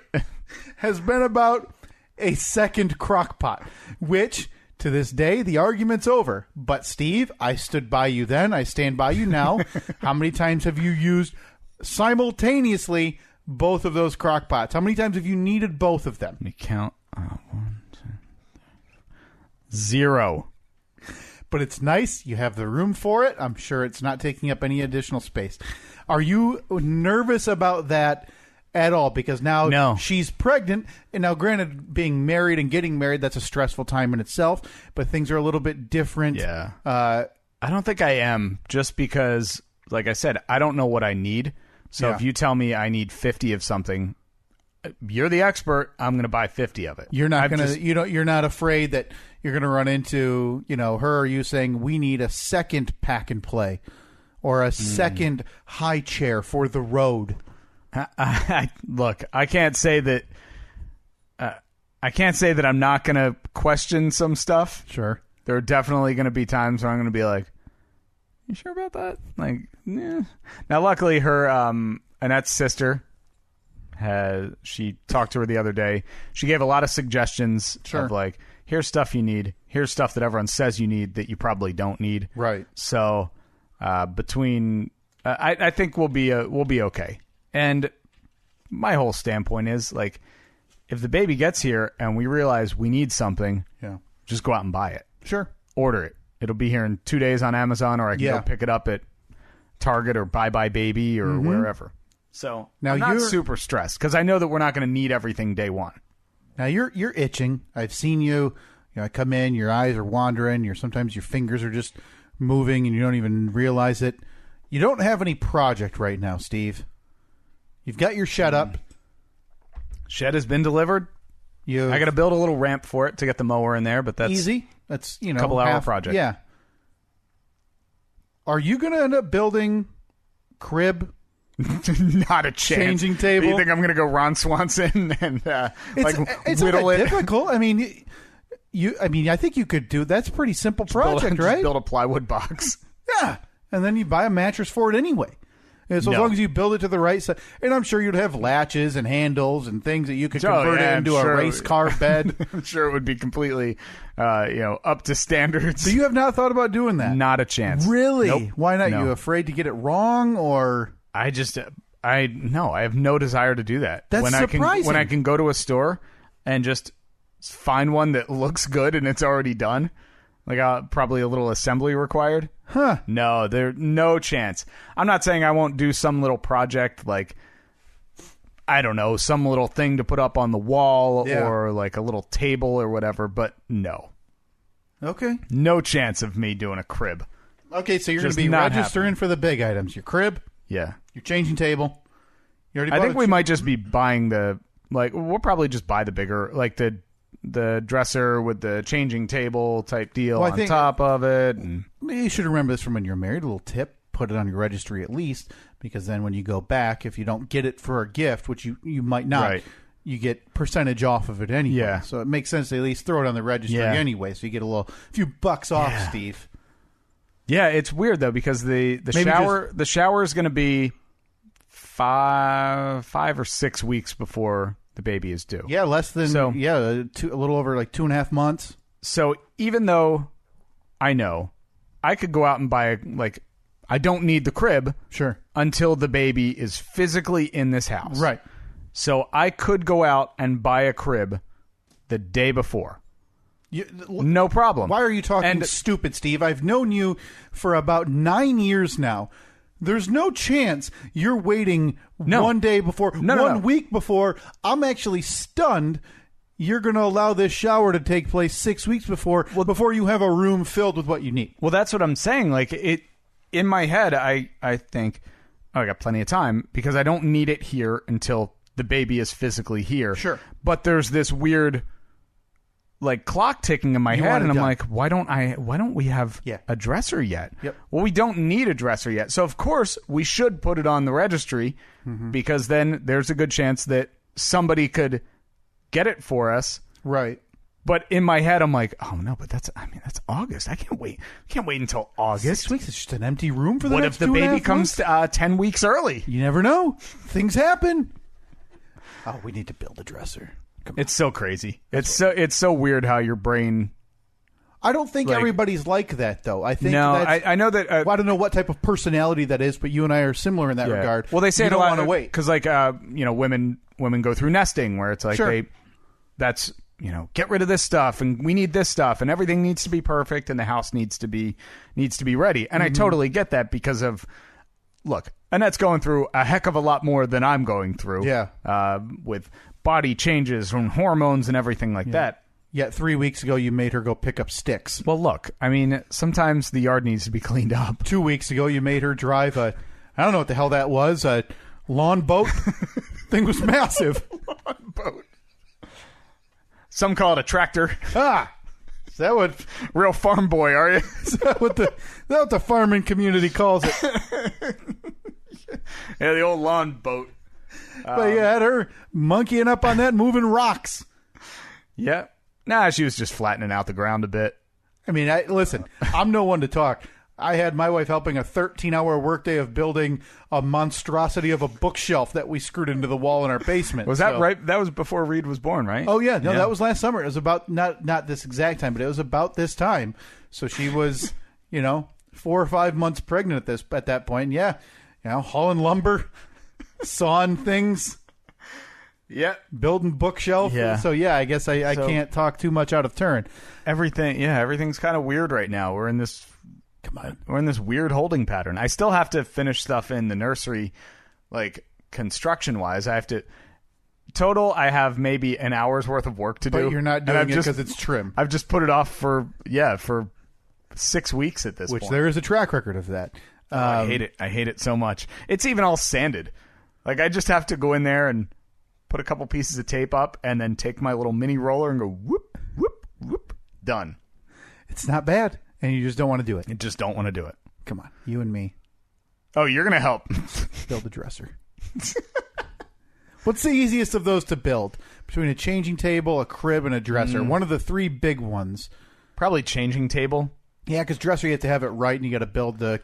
Has been about a second crock pot, which... To this day, the argument's over. But, Steve, I stood by you then. I stand by you now. How many times have you used simultaneously both of those crock pots? How many times have you needed both of them? Let me count. 1, 2, 3, 0. But it's nice. You have the room for it. I'm sure it's not taking up any additional space. Are you nervous about that at all? Because now she's pregnant, and now granted, being married and getting married, that's a stressful time in itself, but things are a little bit different. Yeah. I don't think I am, just because, like I said, I don't know what I need. So if you tell me I need 50 of something, you're the expert. I'm going to buy 50 of it. You're not going to, you're not afraid that you're going to run into, her or you saying, we need a second pack and play or a second high chair for the road. Look, I can't say that. I can't say that I'm not going to question some stuff. Sure, there are definitely going to be times where I'm going to be like, "You sure about that?" Like, yeah. Now, luckily, her Annette's sister she talked to her the other day. She gave a lot of suggestions of like, "Here's stuff you need. Here's stuff that everyone says you need that you probably don't need." Right. So, between, I think we'll be okay. And my whole standpoint is, like, if the baby gets here and we realize we need something, just go out and buy it. Sure. Order it. It'll be here in 2 days on Amazon, or I can go pick it up at Target or Buy Buy Baby or wherever. So now I'm not super stressed because I know that we're not going to need everything day one. Now you're itching. I've seen you. I come in, your eyes are wandering. Sometimes your fingers are just moving and you don't even realize it. You don't have any project right now, Steve. You've got your shed up. Shed has been delivered. I got to build a little ramp for it to get the mower in there, but that's easy. That's a couple hour project. Yeah. Are you going to end up building crib? Not a chance. Changing table. You think I'm going to go Ron Swanson and it's whittle not it? Difficult. I mean, I think you could do. That's a pretty simple project, right? Just build a plywood box. Yeah, and then you buy a mattress for it anyway. And so as long as you build it to the right side, and I'm sure you'd have latches and handles and things that you could convert it into a race car bed. I'm sure it would be completely, up to standards. So you have not thought about doing that? Not a chance. Really? Nope. Why not? No. You afraid to get it wrong, or I have no desire to do that. That's surprising. When I can go to a store and just find one that looks good and it's already done. Like probably a little assembly required. Huh. No, there's no chance. I'm not saying I won't do some little project like, I don't know, some little thing to put up on the wall or like a little table or whatever, but no. Okay. No chance of me doing a crib. Okay, so you're going to be registering for the big items. Your crib? Yeah. Your changing table. You already I bought think we might just be buying we'll probably just buy the bigger, like the dresser with the changing table type deal Well, I on think- top of it. And You should remember this from when you're married. A little tip: put it on your registry at least, because then when you go back, if you don't get it for a gift, which you might not, Right. you get percentage off of it anyway. Yeah. So it makes sense to at least throw it on the registry Yeah. anyway, so you get a few bucks off, Yeah. Steve. yeah, it's weird though because the Maybe shower is going to be 5 or 6 weeks before the baby is due. Yeah, less than So- a little over like 2.5 months. So even though I know I could go out and buy I don't need the crib Sure. until the baby is physically in this house. Right. So I could go out and buy a crib the day before. No problem. Why are you talking And- stupid, Steve? I've known you for about 9 years now. There's no chance you're waiting No. one day before, No. week before. I'm actually stunned you're going to allow this shower to take place 6 weeks before you have a room filled with what you need. Well, that's what I'm saying. Like in my head, I think, I got plenty of time because I don't need it here until the baby is physically here. Sure. But there's this weird clock ticking in my You head, want it and I'm done. like, why don't we have Yeah. a dresser yet? Yep. Well, we don't need a dresser yet. So of course we should put it on the registry because then there's a good chance that somebody could get it for us. Right. But in my head, I'm like, oh no, but that's August. I can't wait. Until August. 6 weeks, it's just an empty room for the What next if the 2.5 baby comes months? 10 weeks early? You never know. Things happen. Oh, we need to build a dresser. Come on. It's so crazy. It's so weird how your brain. I don't think everybody's like that, though. I think that's, I know that. well, I don't know what type of personality that is, but you and I are similar in that yeah. regard. Well, they say you it don't a lot want to wait because, women go through nesting where it's like Sure. that's get rid of this stuff and we need this stuff and everything needs to be perfect and the house needs to be ready. And I totally get that because of look, Annette's going through a heck of a lot more than I'm going through. Yeah. With body changes and hormones and everything like that. Yet 3 weeks ago, you made her go pick up sticks. Well, look, I mean, sometimes the yard needs to be cleaned up. 2 weeks ago, you made her drive I don't know what the hell that was, a lawn boat. Thing was massive. Lawn boat. Some call it a tractor. Is that what Real farm boy, are you? is that what the farming community calls it? Yeah, the old lawn boat. But you had her monkeying up on that, moving rocks. Yeah. Nah, she was just flattening out the ground a bit. I mean, listen, I'm no one to talk. I had my wife helping a 13-hour workday of building a monstrosity of a bookshelf that we screwed into the wall in our basement. Was that right? That was before Reed was born, right? Oh, yeah. No, that was last summer. It was about, not this exact time, but it was about this time. So she was, 4 or 5 months pregnant at that point. And yeah, hauling lumber, sawing things. Yeah. Building bookshelf. Yeah. So, yeah, I guess I can't talk too much out of turn. Everything's kind of weird right now. We're in this weird holding pattern. I still have to finish stuff in the nursery, construction-wise. I have to... Total, I have maybe an hour's worth of work to do. But you're not doing it because it's trim. I've just put it off for 6 weeks at this point. Which there is a track record of that. I hate it. I hate it so much. It's even all sanded. I just have to go in there and put a couple pieces of tape up and then take my little mini roller and go whoop, whoop, whoop. Done. It's not bad, and you just don't want to do it. I just don't want to do it. Come on, you and me. Oh, you're going to help. Build a dresser. What's the easiest of those to build? Between a changing table, a crib, and a dresser. One of the three big ones. Probably changing table. Yeah, because dresser, you have to have it right, and you got to build the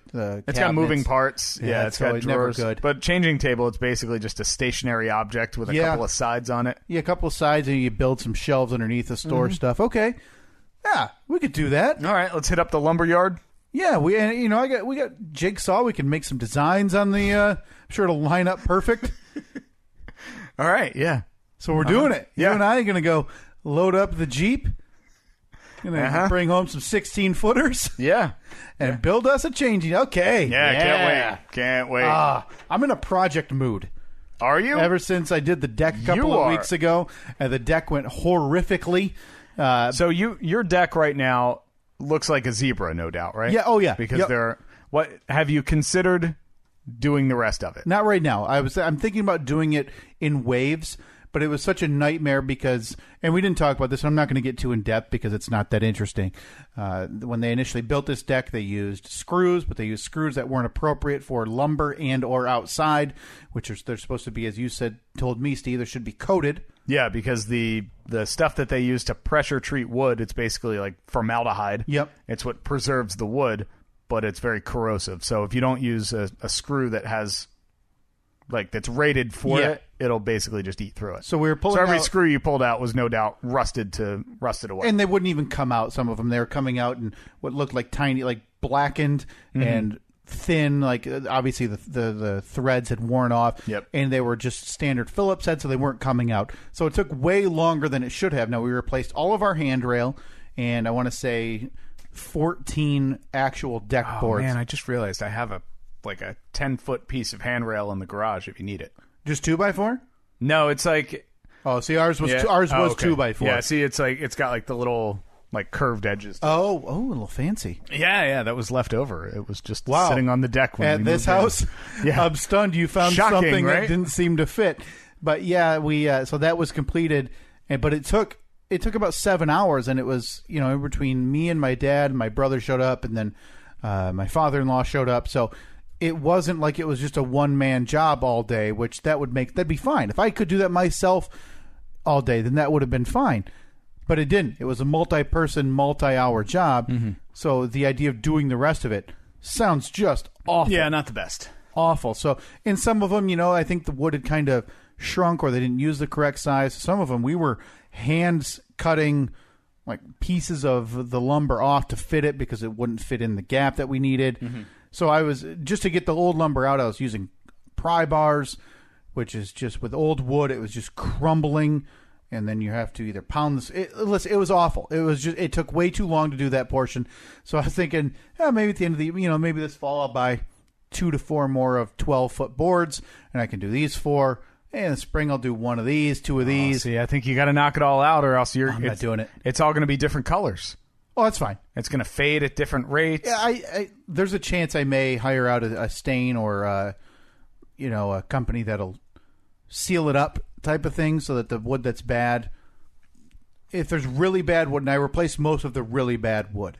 It's got moving parts. Yeah, it's so got it's never drawers. good. But changing table, it's basically just a stationary object with a couple of sides on it. Yeah, a couple of sides, and you build some shelves underneath to store stuff. Okay. Yeah, we could do that. All right, let's hit up the lumber yard. Yeah, we got jigsaw. We can make some designs on the. I'm sure it'll line up perfect. All right, yeah. So we're doing it. Yeah. You and I are going to go load up the Jeep. Going to bring home some 16-footers. Yeah. And build us a changing. Okay. Yeah, can't wait. I'm in a project mood. Are you? Ever since I did the deck a couple of weeks ago, and the deck went horrifically. So your deck right now looks like a zebra, no doubt, right? Yeah, oh yeah. Because what have you considered doing the rest of it. Not right now. I'm thinking about doing it in waves, but it was such a nightmare because, and we didn't talk about this, I'm not going to get too in depth because it's not that interesting. When they initially built this deck, they used screws, but they used screws that weren't appropriate for lumber and or outside, they're supposed to be, as you told me, Steve, they should be coated. Yeah, because the stuff that they use to pressure treat wood, it's basically like formaldehyde. Yep. It's what preserves the wood, but it's very corrosive. So if you don't use a screw that has, like, that's rated for it, it'll basically just eat through it. So we were pulling every out, screw you pulled out was no doubt rusted away. and they wouldn't even come out. Some of them, they were coming out in what looked like tiny, like blackened and thin. Like obviously the threads had worn off. Yep. And they were just standard Phillips head, so they weren't coming out. So it took way longer than it should have. Now we replaced all of our handrail, and I want to say 14 actual deck boards. Man, I just realized I have a 10-foot piece of handrail in the garage if you need it. Just 2x4? No, it's like... Oh, see, ours was 2x4. Yeah, see, it's got like the little curved edges. Oh, a little fancy. Yeah, that was left over. It was just Wow. sitting on the deck when At we this moved in. house. Yeah. I'm stunned. You found Shocking, something right? that didn't seem to fit. But yeah, we so that was completed, but it took about 7 hours, and it was in between me and my dad. My brother showed up, and then my father-in-law showed up. So it wasn't like it was just a one-man job all day, which that'd be fine. If I could do that myself all day, then that would have been fine. But it didn't. It was a multi-person, multi-hour job. Mm-hmm. So the idea of doing the rest of it sounds just awful. Yeah, not the best. Awful. So in some of them, I think the wood had kind of shrunk or they didn't use the correct size. Some of them we were hands cutting like pieces of the lumber off to fit it because it wouldn't fit in the gap that we needed. Mm-hmm. So I was, just to get the old lumber out, I was using pry bars, which is just with old wood, it was just crumbling. And then you have to either pound this. Listen, it was awful. It took way too long to do that portion. So I was thinking, maybe at the end of the, maybe this fall I'll buy 2 to 4 more of 12-foot boards, and I can do these 4. And in the spring I'll do 1 of these, 2 of these. See, I think you got to knock it all out, or else I'm not doing it. It's all going to be different colors. Oh, that's fine. It's going to fade at different rates. Yeah, I there's a chance I may hire out a stain or a company that'll seal it up type of thing, so that the wood that's bad, if there's really bad wood, and I replaced most of the really bad wood.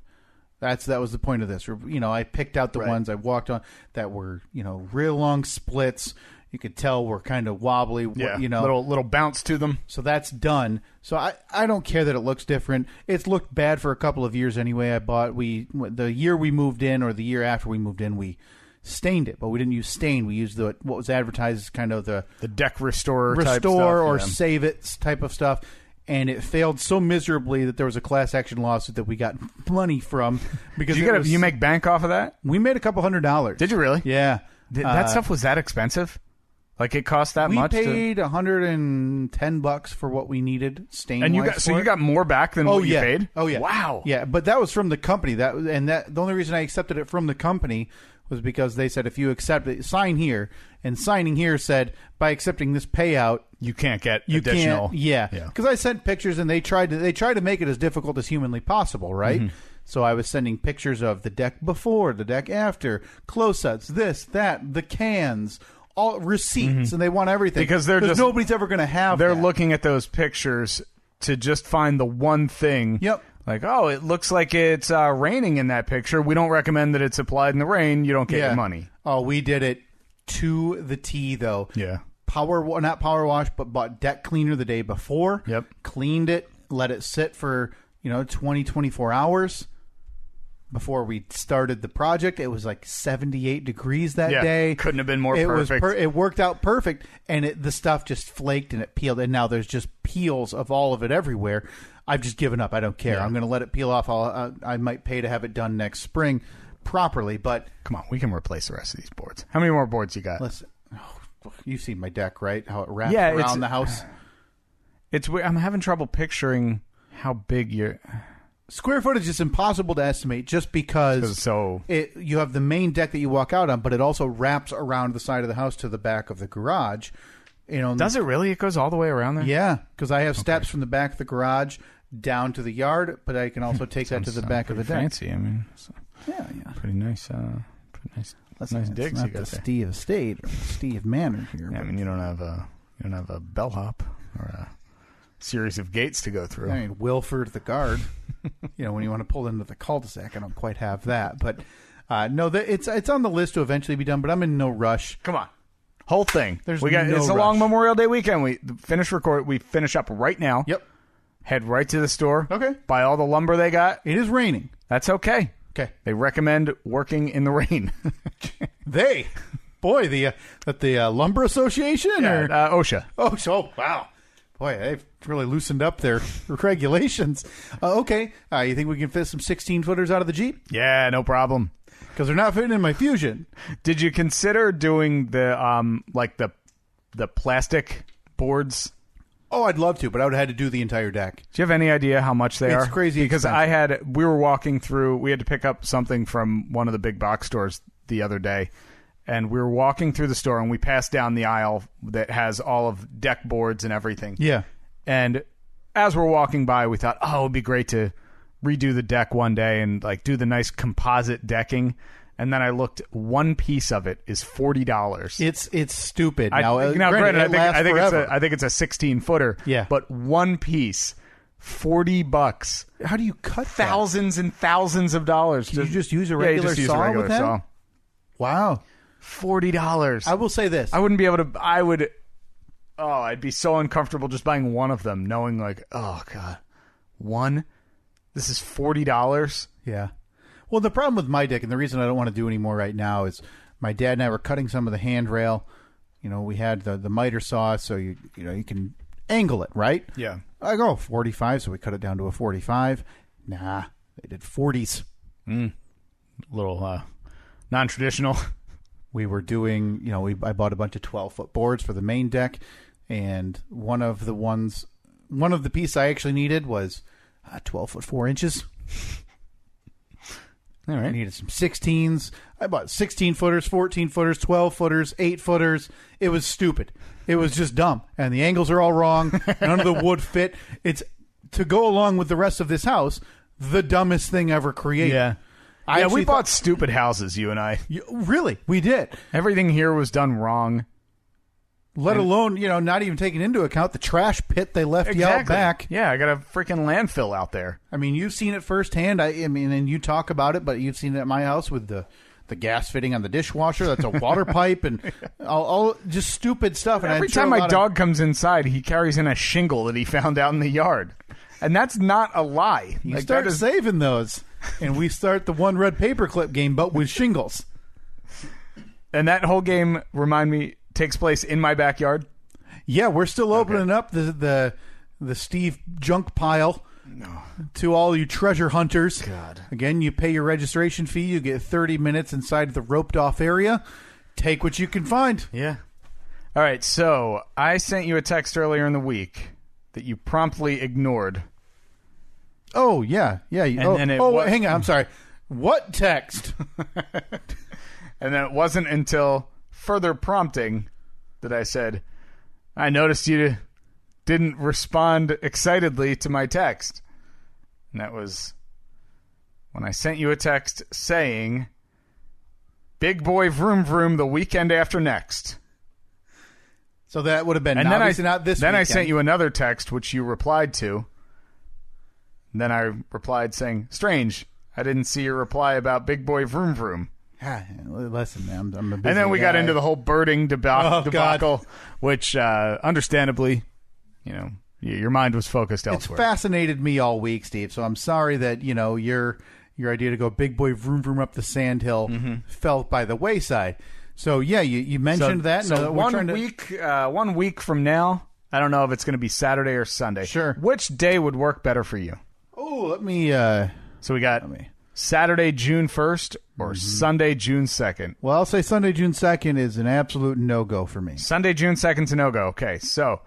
That was the point of this. I picked out the ones I walked on that were real long splits. You could tell were kind of wobbly. Yeah, little bounce to them. So that's done. So I don't care that it looks different. It's looked bad for a couple of years anyway. The year we moved in or the year after we moved in, we stained it, but we didn't use stain. We used what was advertised as kind of the deck restore type stuff, or save it type of stuff. And it failed so miserably that there was a class action lawsuit that we got money from because you make bank off of that. We made a couple $100. Did you really? Yeah. That stuff was that expensive? Like it cost that much? We paid $110 for what we needed. And you got more back than what you paid? Oh yeah. Wow. Yeah, but that was from the company. The only reason I accepted it from the company was because they said if you accept it, sign here. And signing here said by accepting this payout, you can't get additional. Because I sent pictures and they tried to make it as difficult as humanly possible, right? Mm-hmm. So I was sending pictures of the deck before, the deck after, close-ups, this, that, the cans, all receipts, and they want everything because nobody's ever going to have. They're looking at those pictures to just find the one thing. Yep. Like, it looks like it's raining in that picture. We don't recommend that it's applied in the rain. You don't get your money. Oh, we did it to the T, though. Yeah. Not power wash, but bought deck cleaner the day before. Yep. Cleaned it, let it sit for 20, 24 hours. Before we started the project, it was like 78 degrees that day. Couldn't have been more perfect. It worked out perfect, and the stuff just flaked and it peeled, and now there's just peels of all of it everywhere. I've just given up. I don't care. Yeah. I'm going to let it peel off. I might pay to have it done next spring properly, but... Come on, we can replace the rest of these boards. How many more boards you got? Listen, you've seen my deck, right? How it wraps around the house. I'm having trouble picturing how big your... Square footage is impossible to estimate just because you have the main deck that you walk out on, but it also wraps around the side of the house to the back of the garage. Does it really? It goes all the way around there? Yeah, because I have steps from the back of the garage down to the yard, but I can also take that to the back of the deck. Fancy, I mean. Yeah. Pretty nice. That's nice it's digs not you got the there. Steve Estate or Steve Manor here. Yeah, I mean, you don't have a bellhop or a series of gates to go through. I mean, Wilford the guard. When you want to pull into the cul-de-sac, I don't quite have that. But no, it's on the list to eventually be done. But I'm in no rush. Come on, whole thing. There's it's a no long rush. Memorial Day weekend. We finish up right now. Yep. Head right to the store. Okay. Buy all the lumber they got. It is raining. That's okay. Okay. They recommend working in the rain. The Lumber Association or OSHA. Oh, wow. Boy, they've really loosened up their regulations. Okay. You think we can fit some 16-footers out of the Jeep? Yeah, no problem. Because they're not fitting in my Fusion. Did you consider doing the the plastic boards? Oh, I'd love to, but I would have had to do the entire deck. Do you have any idea how much they are? It's crazy because expensive. we were walking through. We had to pick up something from one of the big box stores the other day, and we were walking through the store, and we passed down the aisle that has all of deck boards and everything. Yeah. And as we're walking by, we thought, oh, it would be great to redo the deck one day and like do the nice composite decking. And then I looked, one piece of it is $40. It's stupid. Granted, I think it's a 16-footer. Yeah. But one piece, $40. How do you cut Thousands and thousands of dollars. Can you just use a you regular just use saw a regular with that? saw. Wow. $40. I will say this. I wouldn't be able to. I'd be so uncomfortable just buying one of them, knowing like, oh god, one. This is $40. Yeah. Well, the problem with my deck, and the reason I don't want to do any more right now, is my dad and I were cutting some of the handrail. We had the miter saw, so you can angle it, right? Yeah. I go 45, so we cut it down to a 45. Nah, they did 40s. A little non-traditional. We were doing, I bought a bunch of 12-foot boards for the main deck, and one of the pieces I actually needed was 12 foot 4 inches. All right. I needed some 16s. I bought 16-footers, 14-footers, 12-footers, 8-footers. It was stupid. It was just dumb. And the angles are all wrong. None of the wood fit. It's, to go along with the rest of this house, the dumbest thing ever created. Yeah. We bought stupid houses, you and I. Really? We did. Everything here was done wrong. Let alone, not even taking into account the trash pit they left you out back. Yeah, I got a freaking landfill out there. I mean, you've seen it firsthand. I mean, and you talk about it, but you've seen it at my house with the gas fitting on the dishwasher. That's a water pipe and all just stupid stuff. And Every I'm sure time a my lot dog comes inside, he carries in a shingle that he found out in the yard. And that's not a lie. You start saving those, and we start the one red paperclip game, but with shingles. And that whole game, remind me, takes place in my backyard. Yeah, we're still opening up the Steve junk pile to all you treasure hunters. God. Again, you pay your registration fee. You get 30 minutes inside the roped off area. Take what you can find. Yeah. All right, so I sent you a text earlier in the week that you promptly ignored. Oh, yeah. Yeah. And then hang on. I'm sorry. What text? And then it wasn't until further prompting that I said, I noticed you didn't respond excitedly to my text. And that was when I sent you a text saying, big boy vroom vroom the weekend after next. So that would have been and obviously not this Then weekend. I sent you another text, which you replied to. And then I replied saying, strange, I didn't see your reply about big boy vroom vroom. Listen, man, I'm a busy And then we got guy. into the whole birding debacle, which, understandably, your mind was focused elsewhere. It's fascinated me all week, Steve. So I'm sorry that your idea to go big boy vroom vroom up the sandhill fell by the wayside. So yeah, you mentioned that. So 1 week from now, I don't know if it's going to be Saturday or Sunday. Sure. Which day would work better for you? Oh, let me. So we got Saturday, June 1st or Sunday, June 2nd. Well, I'll say Sunday, June 2nd is an absolute no-go for me. Sunday, June 2nd's a no-go. Okay, so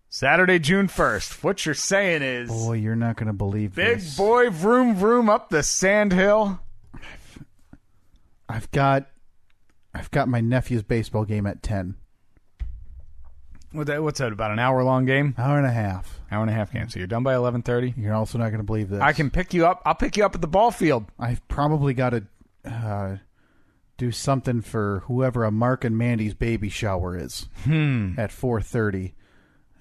Saturday, June 1st. What you're saying is... Boy, you're not going to believe big this. boy vroom vroom up the sandhill. I've got my nephew's baseball game at 10. What's that, about an hour-long game? Hour and a half. Hour and a half game. So you're done by 11:30? You're also not going to believe this. I can pick you up. I'll pick you up at the ball field. I've probably got to do something for whoever a Mark and Mandy's baby shower is at 4:30.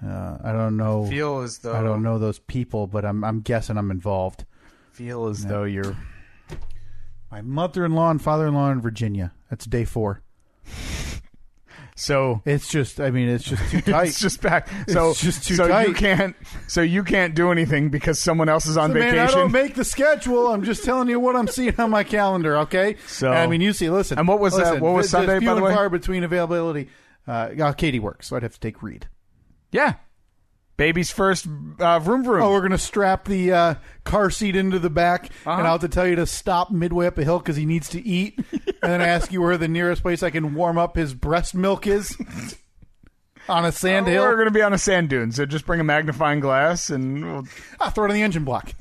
I don't know. Feel as though I don't know those people, but I'm guessing I'm involved. Feel as though you're my mother-in-law and father-in-law in Virginia. That's day 4. So it's just too tight. It's just back. So it's just too tight. You can't do anything because someone else is on vacation. Man, I don't make the schedule. I'm just telling you what I'm seeing on my calendar. Okay. So I mean, you see. Listen. And what was that? What was Sunday? Few By the way, and far between availability. Katie works, so I'd have to take Reed. Yeah. Baby's first vroom vroom. Oh, we're going to strap the car seat into the back, and I'll have to tell you to stop midway up a hill because he needs to eat, and then ask you where the nearest place I can warm up his breast milk is on a sand hill. We're going to be on a sand dune, so just bring a magnifying glass, and I'll throw it on the engine block.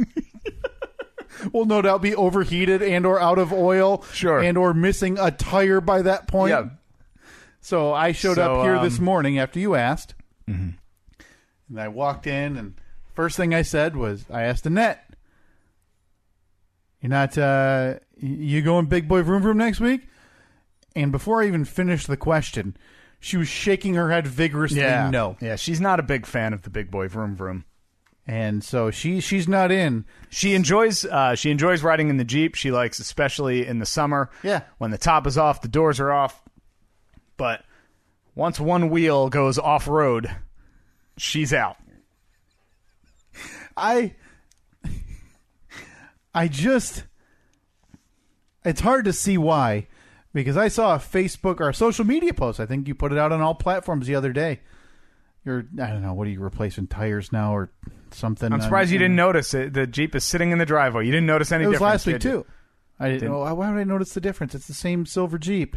We'll no doubt be overheated and or out of oil, sure, and or missing a tire by that point. Yeah. So I showed up here this morning after you asked. Mm-hmm. And I walked in, and first thing I said was, I asked Annette, "You're not, you going big boy vroom vroom next week?" And before I even finished the question, she was shaking her head vigorously, no. Yeah, she's not a big fan of the big boy vroom vroom. And so she's not in. She enjoys riding in the Jeep. She likes, especially in the summer, when the top is off, the doors are off. But once one wheel goes off-road, she's out. It's hard to see why, because I saw a Facebook or a social media post. I think you put it out on all platforms the other day. I don't know, what are you replacing tires now or something? I'm surprised you didn't notice it. The Jeep is sitting in the driveway. You didn't notice any difference. It was last week too. I didn't. Why would I notice the difference? It's the same silver Jeep.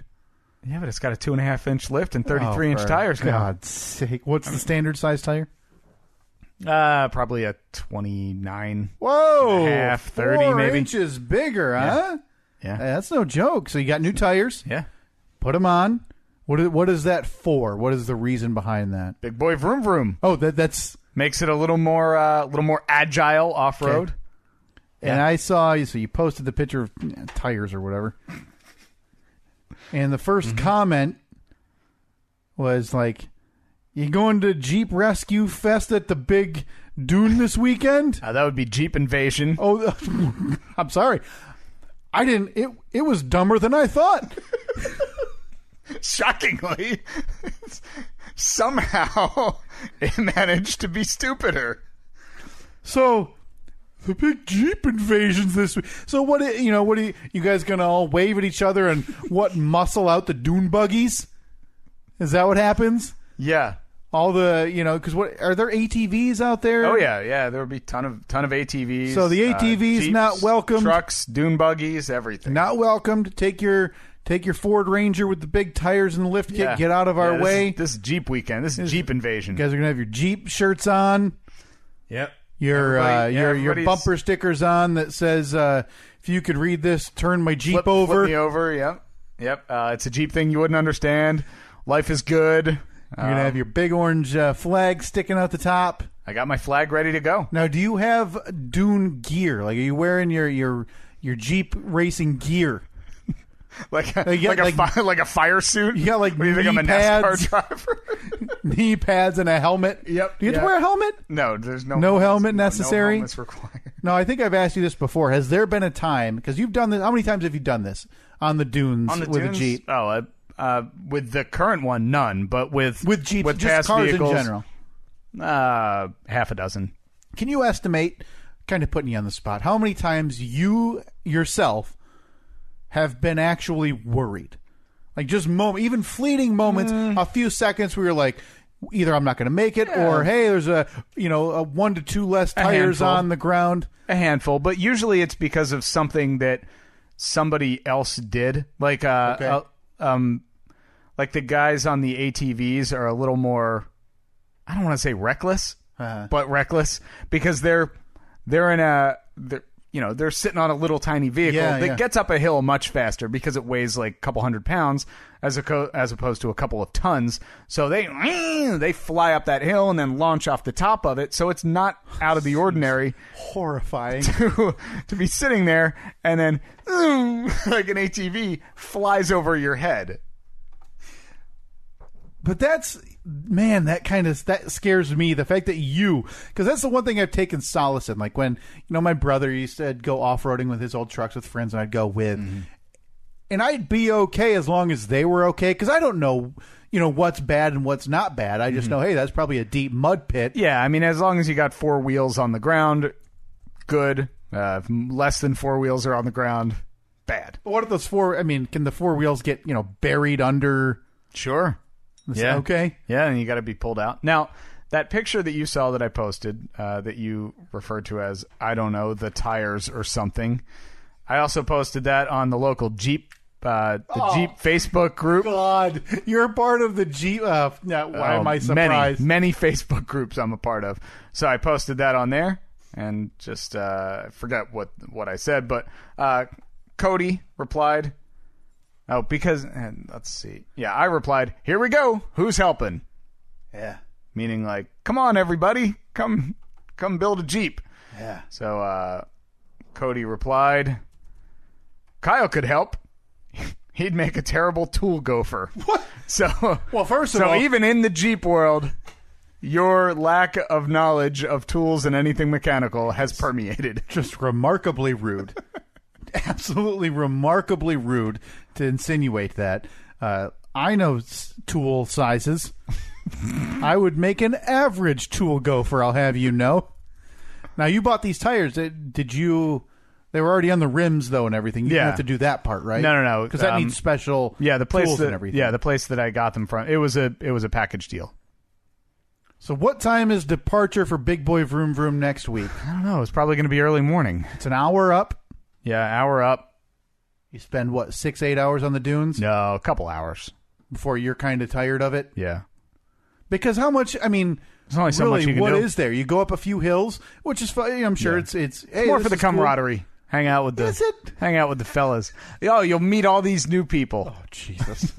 Yeah, but it's got a 2.5-inch lift and 33-inch tires. God's sake! What's the standard size tire? Probably a 29. Whoa, half 30 4 maybe. inches bigger, huh? Yeah, that's no joke. So you got new tires. Yeah, put them on. What is that for? What is the reason behind that? Big boy vroom vroom. Oh, that's makes it a little more agile off road. Okay. And I saw you. So you posted the picture of tires or whatever. And the first comment was like, "You going to Jeep Rescue Fest at the Big Dune this weekend?" That would be Jeep Invasion. Oh, I'm sorry. I didn't. It was dumber than I thought. Shockingly, somehow it managed to be stupider. So, the big Jeep invasions this week. So what do you guys gonna all wave at each other and muscle out the dune buggies? Is that what happens? Yeah. All the, because are there ATVs out there? Oh yeah, there would be ton of ATVs. So the ATVs Jeeps, not welcome. Trucks, dune buggies, everything. Not welcomed. Take your Ford Ranger with the big tires and the lift kit. Get out of our way. This is Jeep weekend. This is Jeep invasion. You guys are gonna have your Jeep shirts on. Yep. Your bumper stickers on that says, "If you could read this, turn my Jeep over." Flip me over. Yep. It's a Jeep thing you wouldn't understand. Life is good. You're gonna have your big orange flag sticking out the top. I got my flag ready to go. Now, do you have dune gear? Like, are you wearing your Jeep racing gear? like a fire suit? You got like what do you think I'm a NASCAR driver? Knee pads and a helmet. Yep. Do you have to wear a helmet? No, there's no helmet necessary. No helmet's required. No, I think I've asked you this before. Has there been a time, because you've done this? How many times have you done this on the dunes with a Jeep? Oh, with the current one, none. But with Jeeps, with just past cars vehicles, in general, half a dozen. Can you estimate? Kind of putting you on the spot. How many times you yourself have been actually worried? Like just even fleeting moments, a few seconds where you're like, either I'm not going to make it, or hey, there's a 1 to 2 less tires on the ground. A handful, but usually it's because of something that somebody else did. Like like the guys on the ATVs are a little more, I don't want to say reckless, but reckless because they're in they're sitting on a little tiny vehicle that gets up a hill much faster because it weighs like a couple 100 pounds as opposed to a couple of tons. So they fly up that hill and then launch off the top of it. So it's not out of the ordinary. Horrifying. To be sitting there and then like an ATV flies over your head. But that scares me. The fact that because that's the one thing I've taken solace in. Like when, my brother used to go off-roading with his old trucks with friends and I'd go with. Mm-hmm. And I'd be okay as long as they were okay. Because I don't know, what's bad and what's not bad. I just know, hey, that's probably a deep mud pit. Yeah, I mean, as long as you got 4 wheels on the ground, good. Less than 4 wheels are on the ground, bad. But what if those 4, can the 4 wheels get, buried under? Sure. Yeah. Okay. Yeah, and you got to be pulled out. Now, that picture that you saw that I posted, that you referred to as, I don't know, the tires or something. I also posted that on the local Jeep, Jeep Facebook group. God, you're a part of the Jeep. Why am I surprised? Many Facebook groups I'm a part of. So I posted that on there, and just forget what I said, but Cody replied. Oh, because, let's see. Yeah, I replied, here we go. Who's helping? Yeah. Meaning like, come on, everybody. Come build a Jeep. Yeah. So Cody replied, Kyle could help. He'd make a terrible tool gopher. What? Well, first of all. So even in the Jeep world, your lack of knowledge of tools and anything mechanical has permeated. Just remarkably rude. Absolutely remarkably rude to insinuate that. I know tool sizes. I would make an average tool gopher, I'll have you know. Now, you bought these tires. Did you... They were already on the rims, though, and everything. You didn't have to do that part, right? No. Because that needs special tools and everything. Yeah, the place that I got them from, it was a package deal. So what time is departure for Big Boy Vroom Vroom next week? I don't know. It's probably going to be early morning. It's an hour up. Yeah, hour up. You spend, 6-8 hours on the dunes? No, a couple hours. Before you're kind of tired of it? Yeah. Because how much, there's only so much you can what do. is there? You go up a few hills, which is fun. I'm sure it's hey, more for the camaraderie. Cool. Hang out with the fellas. Oh, you'll meet all these new people. Oh, Jesus.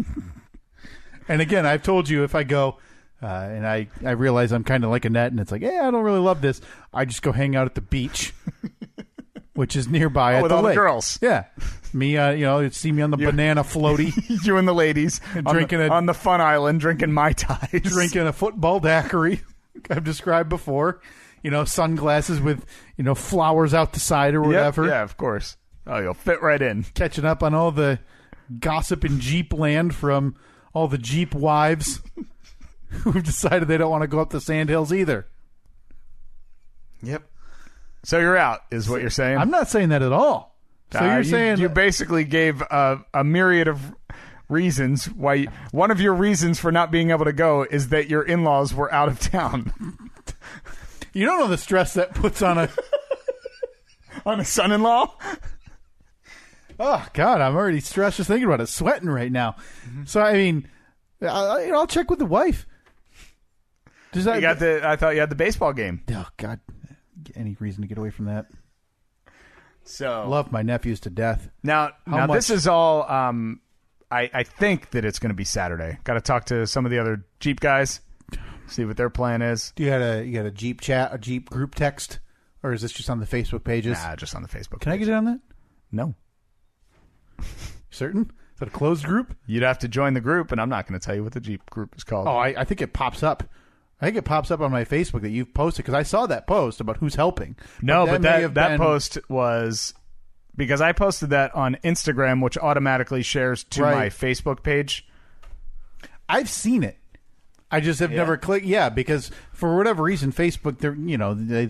And again, I've told you if I go and I realize I'm kind of like Annette and it's like, hey, I don't really love this. I just go hang out at the beach, which is nearby at with the all lake. The girls. Yeah. Me, you'd see me on the banana floaty. You and the ladies drinking on the fun island, drinking Mai Tais. Drinking a football daiquiri I've described before. Sunglasses with, flowers out the side or whatever. Yeah, of course. Oh, you'll fit right in. Catching up on all the gossip in Jeep land from all the Jeep wives who've decided they don't want to go up the sandhills either. Yep. So you're out, is what you're saying? I'm not saying that at all. So you're saying... You basically gave a myriad of reasons why... One of your reasons for not being able to go is that your in-laws were out of town. You don't know the stress that puts on a... on a son-in-law? Oh, God, I'm already stressed just thinking about it. Sweating right now. Mm-hmm. So, I'll check with the wife. I thought you had the baseball game. Oh, God. Any reason to get away from that? So love my nephews to death. Now this is all... I think that it's going to be Saturday. Got to talk to some of the other Jeep guys. See what their plan is. Do you got a Jeep chat, a Jeep group text, or is this just on the Facebook pages? Nah, just on the Facebook. Can I get in on that? No. Certain? Is that a closed group? You'd have to join the group, and I'm not going to tell you what the Jeep group is called. Oh, I think it pops up. I think it pops up on my Facebook that you've posted because I saw that post about who's helping. No, but that post was because I posted that on Instagram, which automatically shares to my Facebook page. I've seen it. I just have never clicked. Yeah, because for whatever reason, Facebook, they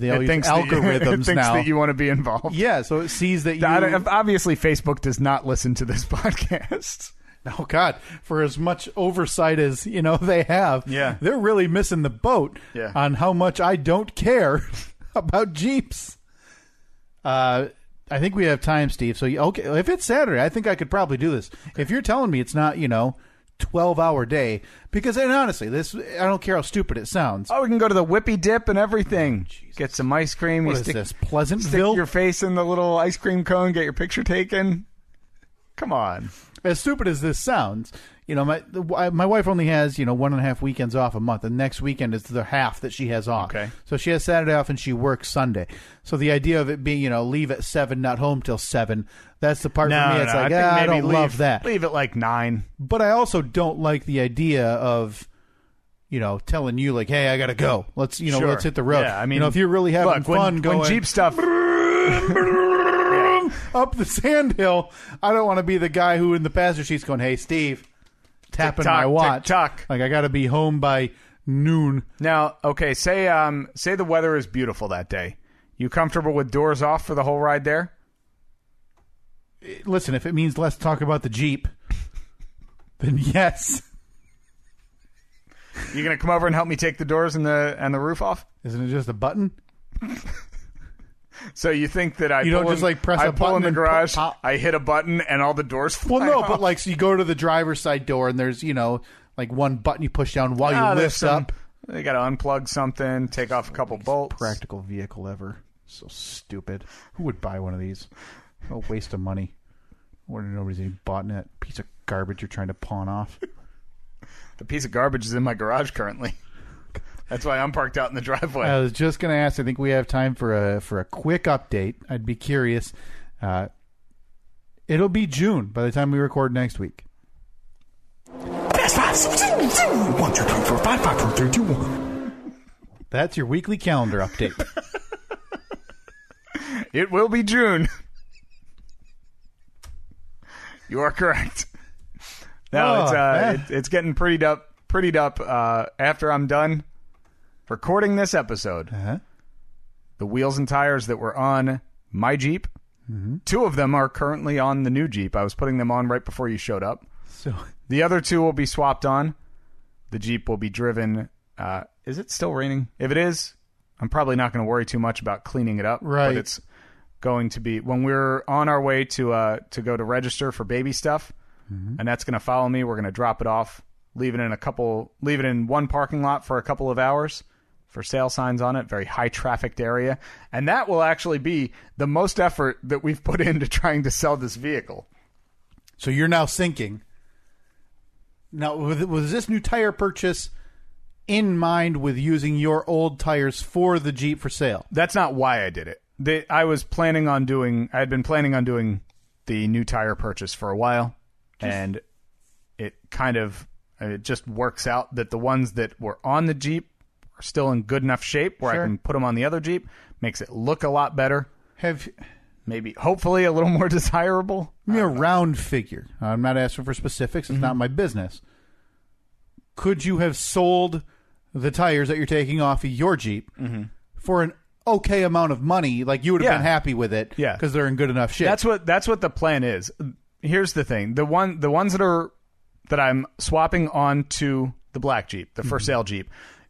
all use algorithms it thinks now. That you want to be involved. Yeah, so it sees that you... Obviously, Facebook does not listen to this podcast. Oh, God. For as much oversight as, they have, they're really missing the boat on how much I don't care about Jeeps. I think we have time, Steve. So, okay, if it's Saturday, I think I could probably do this. If you're telling me it's not, 12-hour day because, and honestly, I don't care how stupid it sounds. Oh, we can go to the Whippy Dip and everything. Get some ice cream. What is this, Pleasantville? Stick your face in the little ice cream cone, get your picture taken. Come on. As stupid as this sounds, my wife only has 1.5 weekends off a month. The next weekend is the half that she has off. Okay. So she has Saturday off and she works Sunday. So the idea of it being leave at 7, not home till 7. That's the part for me. It's like I don't love that. Leave it like 9. But I also don't like the idea of telling you like, hey, I gotta go. Let's Sure. let's hit the road. Yeah, I mean, if you're really having fun going when Jeep stuff. up the sandhill, I don't want to be the guy who in the passenger seat's going, hey, Steve, tapping my watch. Tick-tock. Like I got to be home by noon. Now, okay, say the weather is beautiful that day. You comfortable with doors off for the whole ride there? Listen, if it means less talk about the Jeep, then yes. You gonna come over and help me take the doors and the roof off? Isn't it just a button? So you think that you don't just like press a button in the and garage, pop? I hit a button and all the doors fly Well, no, off? but like so you go to the driver's side door and there's like one button you push down while you lift up. They got to unplug something, take off a couple bolts. Practical vehicle ever. So stupid. Who would buy one of these? A waste of money. Wonder nobody's even bought that piece of garbage you're trying to pawn off. The piece of garbage is in my garage currently. That's why I'm parked out in the driveway. I was just going to ask. I think we have time for a quick update. I'd be curious. It'll be June by the time we record next week. Fast 5, 1, 2, 3, 4, 5, 5, 4, 3, 2, 1. That's your weekly calendar update. It will be June. You are correct. No, it's getting prettied up after I'm done recording this episode. Uh-huh. The wheels and tires that were on my Jeep, 2 of them are currently on the new Jeep. I was putting them on right before you showed up. So The other 2 will be swapped on. The Jeep will be driven. Is it still raining? If it is, I'm probably not going to worry too much about cleaning it up. Right. But it's going to be when we're on our way to go to register for baby stuff, and that's going to follow me. We're going to drop it off, leave it in one parking lot for a couple of hours for sale signs on it. Very high trafficked area, and that will actually be the most effort that we've put into trying to sell this vehicle. So you're now thinking. Now, was this new tire purchase in mind with using your old tires for the Jeep for sale? That's not why I did it. I had been planning on doing the new tire purchase for a while, and it just works out that the ones that were on the Jeep are still in good enough shape where Sure. I can put them on the other Jeep. Makes it look a lot better. Maybe Hopefully a little more desirable. give me a round figure. I'm not asking for specifics. It's not my business. Could you have sold the tires that you're taking off of your Jeep for an okay amount of money? Like you would have been happy with it, because they're in good enough shape. That's what the plan is. Here's the thing: the ones that I'm swapping onto the black Jeep, the for sale Jeep,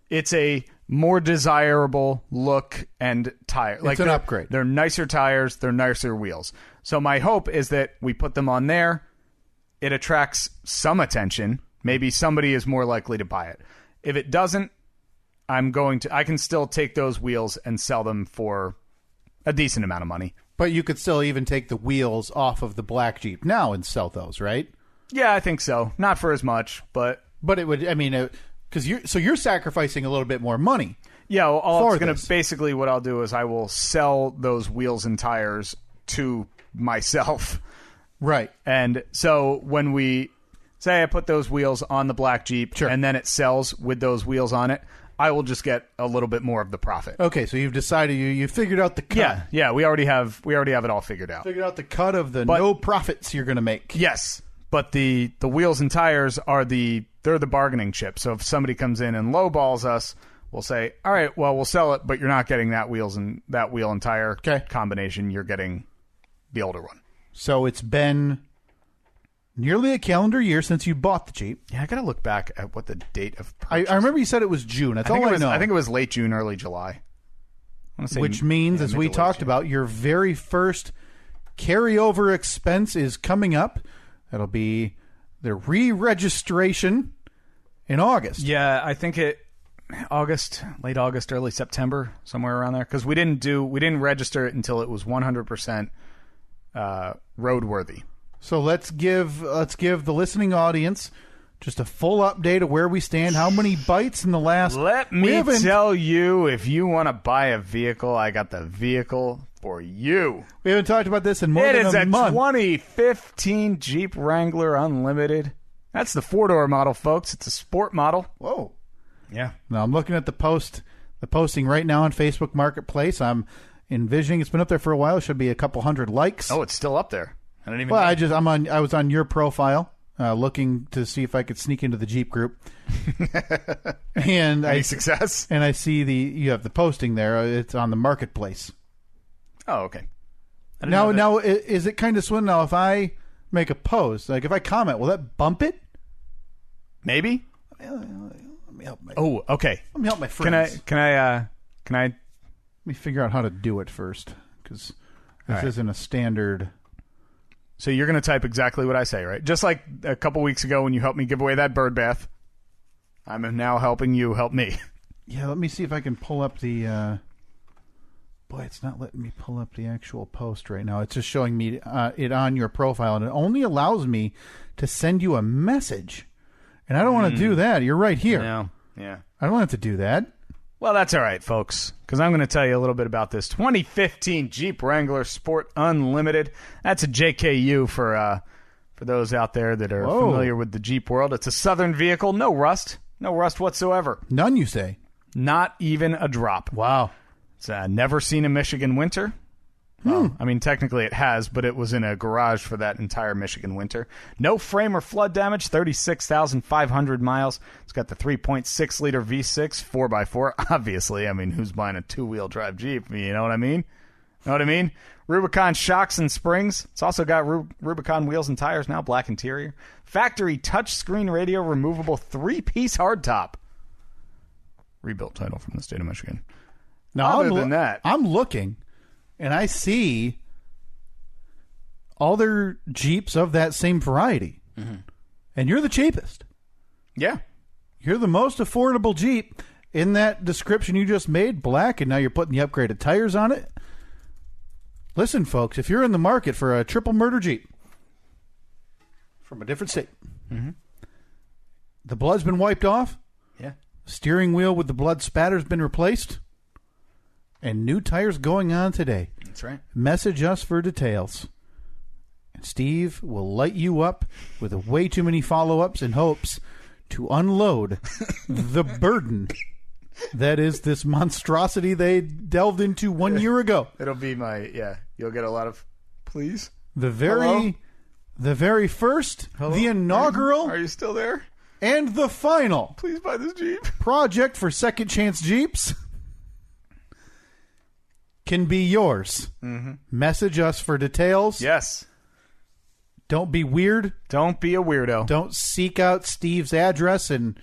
it's a more desirable look and tire. It's an upgrade. They're nicer tires. They're nicer wheels. So my hope is that we put them on there. It attracts some attention. Maybe somebody is more likely to buy it. If it doesn't, I can still take those wheels and sell them for a decent amount of money. But you could still even take the wheels off of the black Jeep now and sell those, right? Yeah, I think so. Not for as much, but it would. I mean, because you're sacrificing a little bit more money. Yeah, basically what I'll do is I will sell those wheels and tires to myself. Right. And so when we say I put those wheels on the black Jeep, Sure. and then it sells with those wheels on it, I will just get a little bit more of the profit. Okay, so you've decided you figured out the cut. Yeah, we already have it all figured out. Figured out the cut of the no profits you're going to make. Yes, but the wheels and tires they're the bargaining chip. So if somebody comes in and lowballs us, we'll say, all right, well, we'll sell it, but you're not getting that wheel and tire combination. You're getting the older one. So it's been nearly a calendar year since you bought the Jeep. Yeah, I got to look back at what the date of purchase. I remember you said it was June. That's all I know. I think it was late June, early July. Which means, as we talked about, your very first carryover expense is coming up. That'll be their re-registration in August. Yeah, I think late August, early September, somewhere around there. Because we didn't register it until it was 100% roadworthy. So let's give the listening audience just a full update of where we stand. How many bites in the last? Let me tell you, if you want to buy a vehicle, I got the vehicle for you. We haven't talked about this in more than a month. It is a 2015 Jeep Wrangler Unlimited. That's the 4-door model, folks. It's a sport model. Whoa. Yeah. Now I'm looking at the posting right now on Facebook Marketplace. I'm envisioning it's been up there for a while. It should be a couple hundred likes. Oh, it's still up there. I don't even Well, know. I was on your profile looking to see if I could sneak into the Jeep group. And Any success? And I see you have the posting there. It's on the Marketplace. Oh, okay. Now, is it kind of swim now if I make a post? Like if I comment, will that bump it? Maybe. Let me help my. Oh, okay. Let me help my friends. Can I? Let me figure out how to do it first, because this isn't a standard. So you're going to type exactly what I say, right? Just like a couple weeks ago when you helped me give away that bird bath. I'm now helping you help me. Yeah, let me see if I can pull up the. Boy, it's not letting me pull up the actual post right now. It's just showing me it on your profile, and it only allows me to send you a message. And I don't want to do that. You're right here. No. Yeah. I don't want to do that. Well, that's all right, folks, because I'm going to tell you a little bit about this 2015 Jeep Wrangler Sport Unlimited. That's a JKU for those out there that are familiar with the Jeep world. It's a Southern vehicle, no rust whatsoever. None, you say? Not even a drop. Wow. It's never seen a Michigan winter. Well, I mean, technically it has, but it was in a garage for that entire Michigan winter. No frame or flood damage, 36,500 miles. It's got the 3.6-liter V6, 4x4. Obviously, I mean, who's buying a two-wheel drive Jeep? You know what I mean? Rubicon shocks and springs. It's also got Rubicon wheels and tires now, black interior. Factory touchscreen radio, removable 3-piece hardtop. Rebuilt title from the state of Michigan. Now, Other than that, I'm looking, and I see other Jeeps of that same variety. Mm-hmm. And you're the cheapest. Yeah. You're the most affordable Jeep in that description you just made, black, and now you're putting the upgraded tires on it. Listen, folks, if you're in the market for a triple murder Jeep from a different state, the blood's been wiped off. Yeah. Steering wheel with the blood spatter's been replaced. And new tires going on today. That's right. Message us for details. And Steve will light you up with way too many follow-ups and hopes to unload the burden that is this monstrosity they delved into 1 year ago. It'll be you'll get a lot of please. The very first, the inaugural. Are you still there? And the final. Please buy this Jeep. Project for Second Chance Jeeps can be yours. Mm-hmm. Message us for details. Yes. Don't be weird. Don't be a weirdo. Don't seek out Steve's address and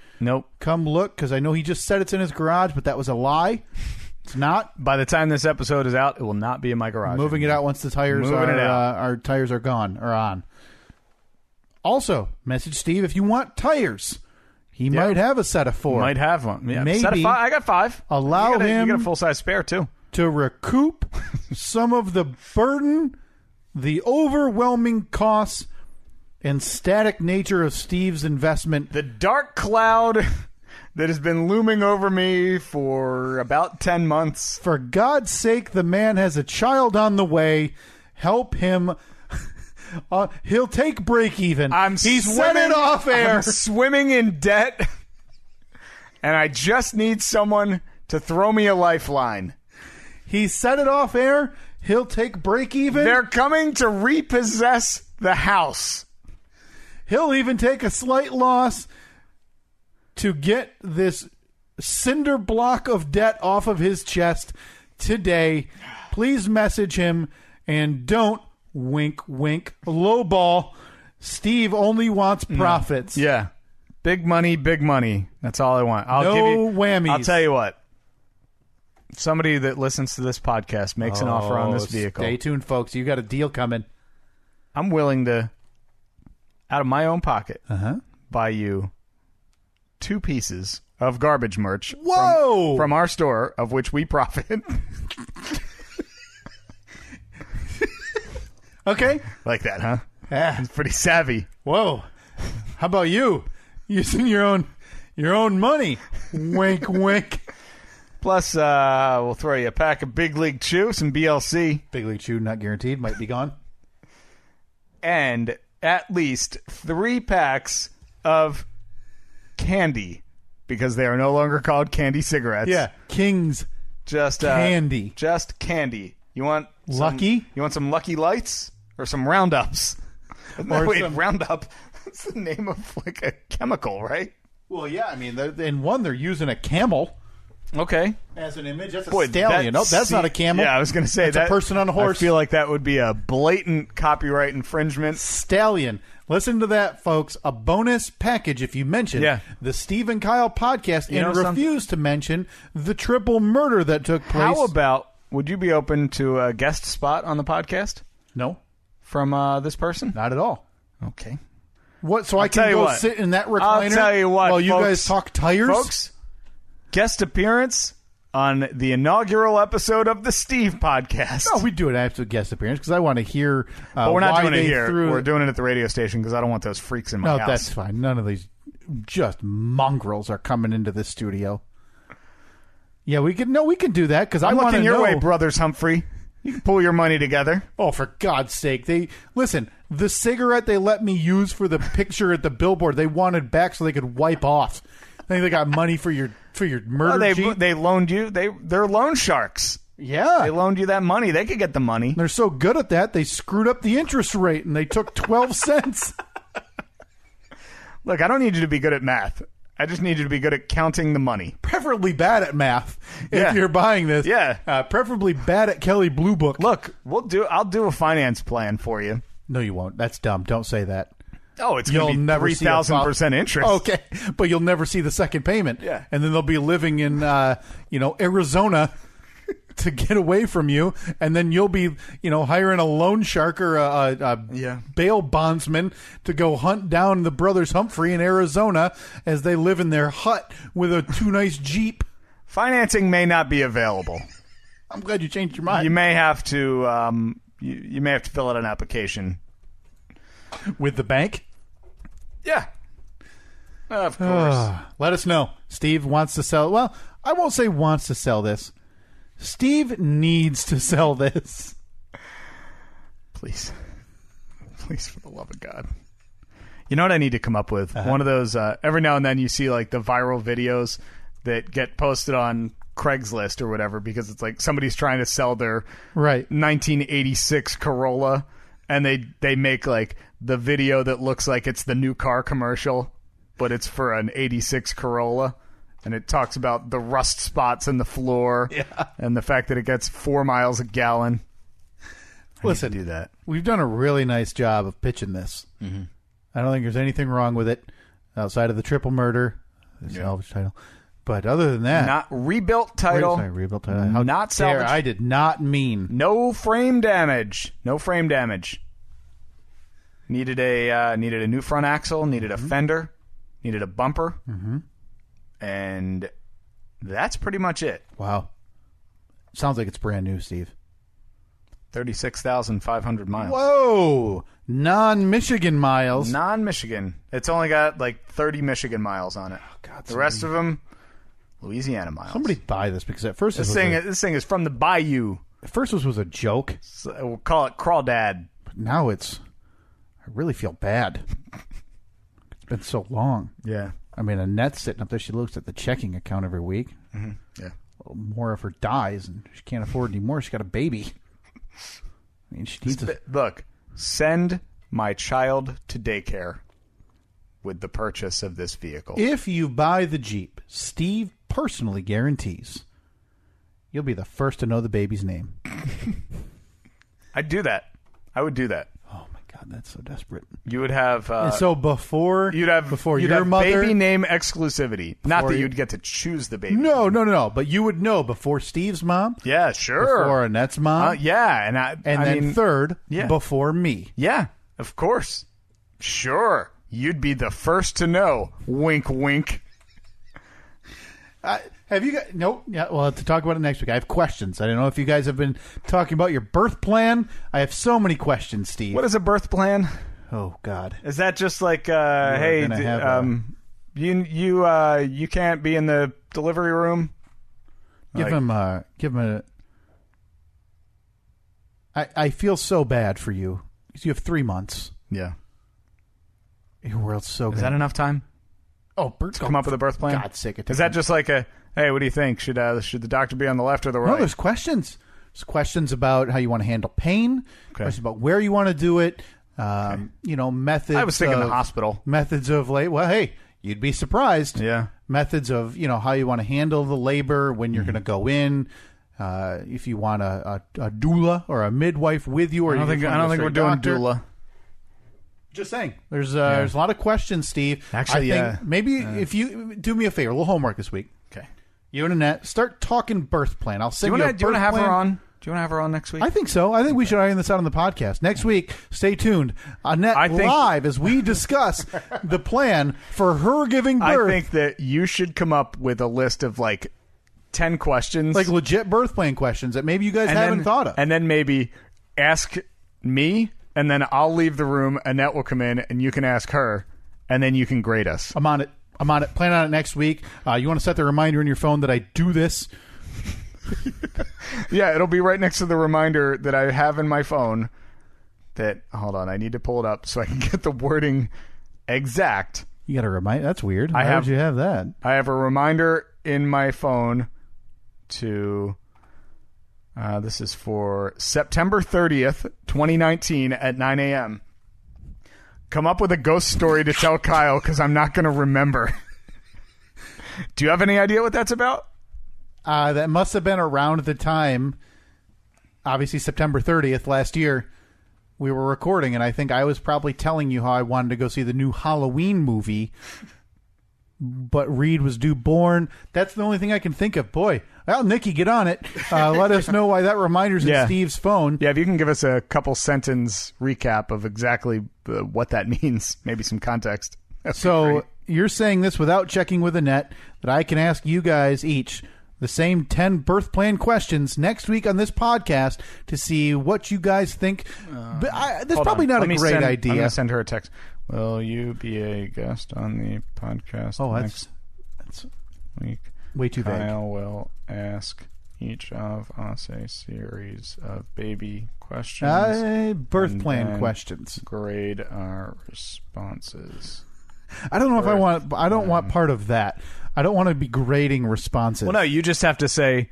come look, because I know he just said it's in his garage, but that was a lie. It's not. By the time this episode is out, it will not be in my garage. Moving it out once the tires our tires are gone or on. Also, message Steve if you want tires. He might have a set of 4. Might have one. Yeah. Maybe. Set of 5. I got 5. Allow him. You got a full-size spare, too. To recoup some of the burden, the overwhelming costs, and static nature of Steve's investment. The dark cloud that has been looming over me for about 10 months. For God's sake, the man has a child on the way. Help him. He'll take break even. He said it off air. I'm swimming in debt, and I just need someone to throw me a lifeline. He said it off air. He'll take break even. They're coming to repossess the house. He'll even take a slight loss to get this cinder block of debt off of his chest today. Please message him, and don't wink, wink, lowball. Steve only wants profits. Yeah. Big money, big money. That's all I want. No whammies. I'll tell you what. Somebody that listens to this podcast makes an offer on this vehicle. Stay tuned, folks. You got a deal coming. I'm willing to out of my own pocket, Uh-huh. buy you 2 pieces of garbage merch Whoa! from our store, of which we profit. Okay. Like that, huh? Yeah. It's pretty savvy. Whoa. How about you? Using your own money. Wink, wink. Plus, we'll throw you a pack of Big League Chew, some BLC, Big League Chew, not guaranteed. Might be gone. and at least 3 packs of candy, because they are no longer called candy cigarettes. Yeah. King's Just candy. Just candy. You want Lucky? You want some Lucky Lights or some Roundups? Or Wait, some- Roundup. That's the name of like a chemical, right? Well, yeah. I mean, in one, they're using a camel Okay. as an image. That's a Boy, stallion. No, that's not a camel. Yeah, I was going to say That's that a person on a horse. I feel like that would be a blatant copyright infringement. Stallion. Listen to that, folks. A bonus package if you mention the Steve and Kyle podcast You know and something? refuse to mention the triple murder that took place. How about, would you be open to a guest spot on the podcast No, from this person? not at all. Okay. What? So I tell can you go what. sit in that recliner I'll tell you what, while you folks. guys talk tires? Folks, guest appearance on the inaugural episode of the Steve podcast. No, we do an absolute guest appearance because I want to hear But we're not why doing it they here. threw- We're doing it at the radio station because I don't want those freaks in my No, house. that's fine. None of these just mongrels are coming into this studio. Yeah, we can do that because I I'm want to looking your know. way, brothers Humphrey. You can pull your money together. Oh, for God's sake! The cigarette they let me use for the picture at the billboard. They wanted back so they could wipe off. I think they got money for your murder. Jeep. They loaned you. They're loan sharks. Yeah, They loaned you that money. They could get the money. they're so good at that. They screwed up the interest rate and they took 12 cents. Look, I don't need you to be good at math. I just need you to be good at counting the money. Preferably bad at math if Yeah. you're buying this. Yeah. Preferably bad at Kelly Blue Book. Look, I'll do a finance plan for you. No, you won't. That's dumb. Don't say that. Oh, it's You'll going to be never see a 3,000% interest. Okay, but you'll never see the second payment. Yeah. And then they'll be living in, Arizona to get away from you, and then you'll be, hiring a loan shark or a bail bondsman to go hunt down the brothers Humphrey in Arizona as they live in their hut with a too nice Jeep. Financing may not be available. I'm glad you changed your mind. You may have to you may have to fill out an application. With the bank? Yeah. Of course. Let us know. Steve wants to sell. Well, I won't say wants to sell this. Steve needs to sell this. Please. Please, for the love of God. You know what I need to come up with? One of those, every now and then you see like the viral videos that get posted on Craigslist or whatever because it's like somebody's trying to sell their Right. 1986 Corolla and they make like the video that looks like it's the new car commercial, but it's for an 86 Corolla. And it talks about the rust spots in the floor and the fact that it gets 4 miles a gallon. Listen, do that. We've done a really nice job of pitching this. Mm-hmm. I don't think there's anything wrong with it outside of the triple murder, the salvage title. But other than that, Not rebuilt title. rebuilt title. How Not dare salvage. I did not mean. No frame damage. No frame damage. Needed a new front axle. Needed a fender. Needed a bumper. Mm-hmm. And that's pretty much it. Wow. Sounds like it's brand new, Steve. 36,500 miles. Whoa! Non-Michigan miles. Non-Michigan. It's only got like 30 Michigan miles on it. God, the rest of them, Louisiana miles. Somebody buy this because at first This thing is from the Bayou. at first this was a joke. So we'll call it Crawdad. But now I really feel bad. It's been so long. Yeah. I mean, Annette's sitting up there. She looks at the checking account every week. Mm-hmm. Yeah. A little more of her dies, and she can't afford any more. She's got a baby. I mean, she needs Look, send my child to daycare with the purchase of this vehicle. If you buy the Jeep, Steve personally guarantees you'll be the first to know the baby's name. I'd do that. I would do that. Oh my God, that's so desperate. You would have. And so before you'd have your mother, baby name exclusivity. Not that you- you'd get to choose the baby. No. But you would know before Steve's mom, Yeah, sure. before Annette's mom, Yeah, and and I then mean, third yeah. before me. Yeah, of course. Sure. You'd be the first to know. Wink, wink. Have you got... Nope. Yeah, we'll have to talk about it next week. I have questions. I don't know if you guys have been talking about your birth plan. I have so many questions, Steve. What is a birth plan? Oh, God. Is that just like, hey, you can't be in the delivery room? Give him a... I feel so bad for you. You have 3 months. Yeah. Your world's so good. Is that enough time? Oh, come up with a birth plan? God's sake. Is that just like a, hey, what do you think? Should the doctor be on the left or the right? No, there's questions. There's questions about how you want to handle pain. Okay. Questions about where you want to do it. Methods. I was thinking the hospital. Methods of well, hey, you'd be surprised. Yeah. Methods of, how you want to handle the labor, when you're going to go in. If you want a doula or a midwife with you, or I don't think we're doing doula. Just saying. There's a lot of questions, Steve. Actually, I think maybe if you do me a favor, a little homework this week. Okay. You and Annette start talking birth plan. I'll send you a birth plan. Do you want to have her on? Do you want to have her on next week? I think so. I think we should iron this out on the podcast. Next week, stay tuned. Annette live as we discuss the plan for her giving birth. I think that you should come up with a list of 10 questions. Like legit birth plan questions that maybe you guys haven't thought of. And then maybe ask me, and then I'll leave the room. Annette will come in, and you can ask her, and then you can grade us. I'm on it. Plan on it next week. You want to set the reminder in your phone that I do this? Yeah, it'll be right next to the reminder that I have in my phone. Hold on, I need to pull it up so I can get the wording exact. You got to remind. That's weird. Why would you have that? I have a reminder in my phone to... this is for September 30th, 2019 at 9 a.m. Come up with a ghost story to tell Kyle, because I'm not going to remember. Do you have any idea what that's about? That must have been around the time, obviously September 30th last year, we were recording, and I think I was probably telling you how I wanted to go see the new Halloween movie, but Reed was due born. That's the only thing I can think of. Boy, well, Nikki, get on it. Let us know why that reminder's in Steve's phone. Yeah, if you can give us a couple sentence recap of exactly what that means, maybe some context. So you're saying this without checking with Annette, that I can ask you guys each the same 10 birth plan questions next week on this podcast to see what you guys think. That's probably not a great idea. I'm going to send her a text. Will you be a guest on the podcast next week? Way too vague. Kyle will ask each of us a series of baby questions. Birth plan questions. Grade our responses. I don't know if I want... I don't want part of that. I don't want to be grading responses. Well, no, you just have to say...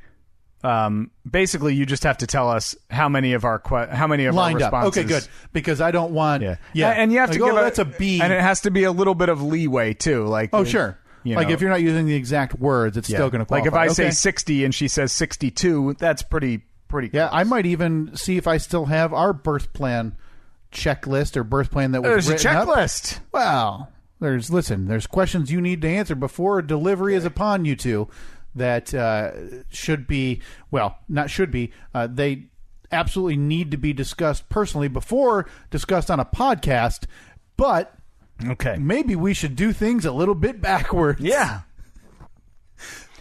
basically, you just have to tell us how many of our lined our responses. Up. Okay, good. Because I don't want... Yeah. And you have to give that's a B. And it has to be a little bit of leeway, too. Sure. If you're not using the exact words, it's still going to qualify. Like if I say 60 and she says 62, that's pretty close. Yeah, I might even see if I still have our birth plan checklist or birth plan that was There's a checklist. Up. Well, there's questions you need to answer before delivery is upon you two that should be, not should be, they absolutely need to be discussed personally before discussed on a podcast, but okay, maybe we should do things a little bit backwards. Yeah.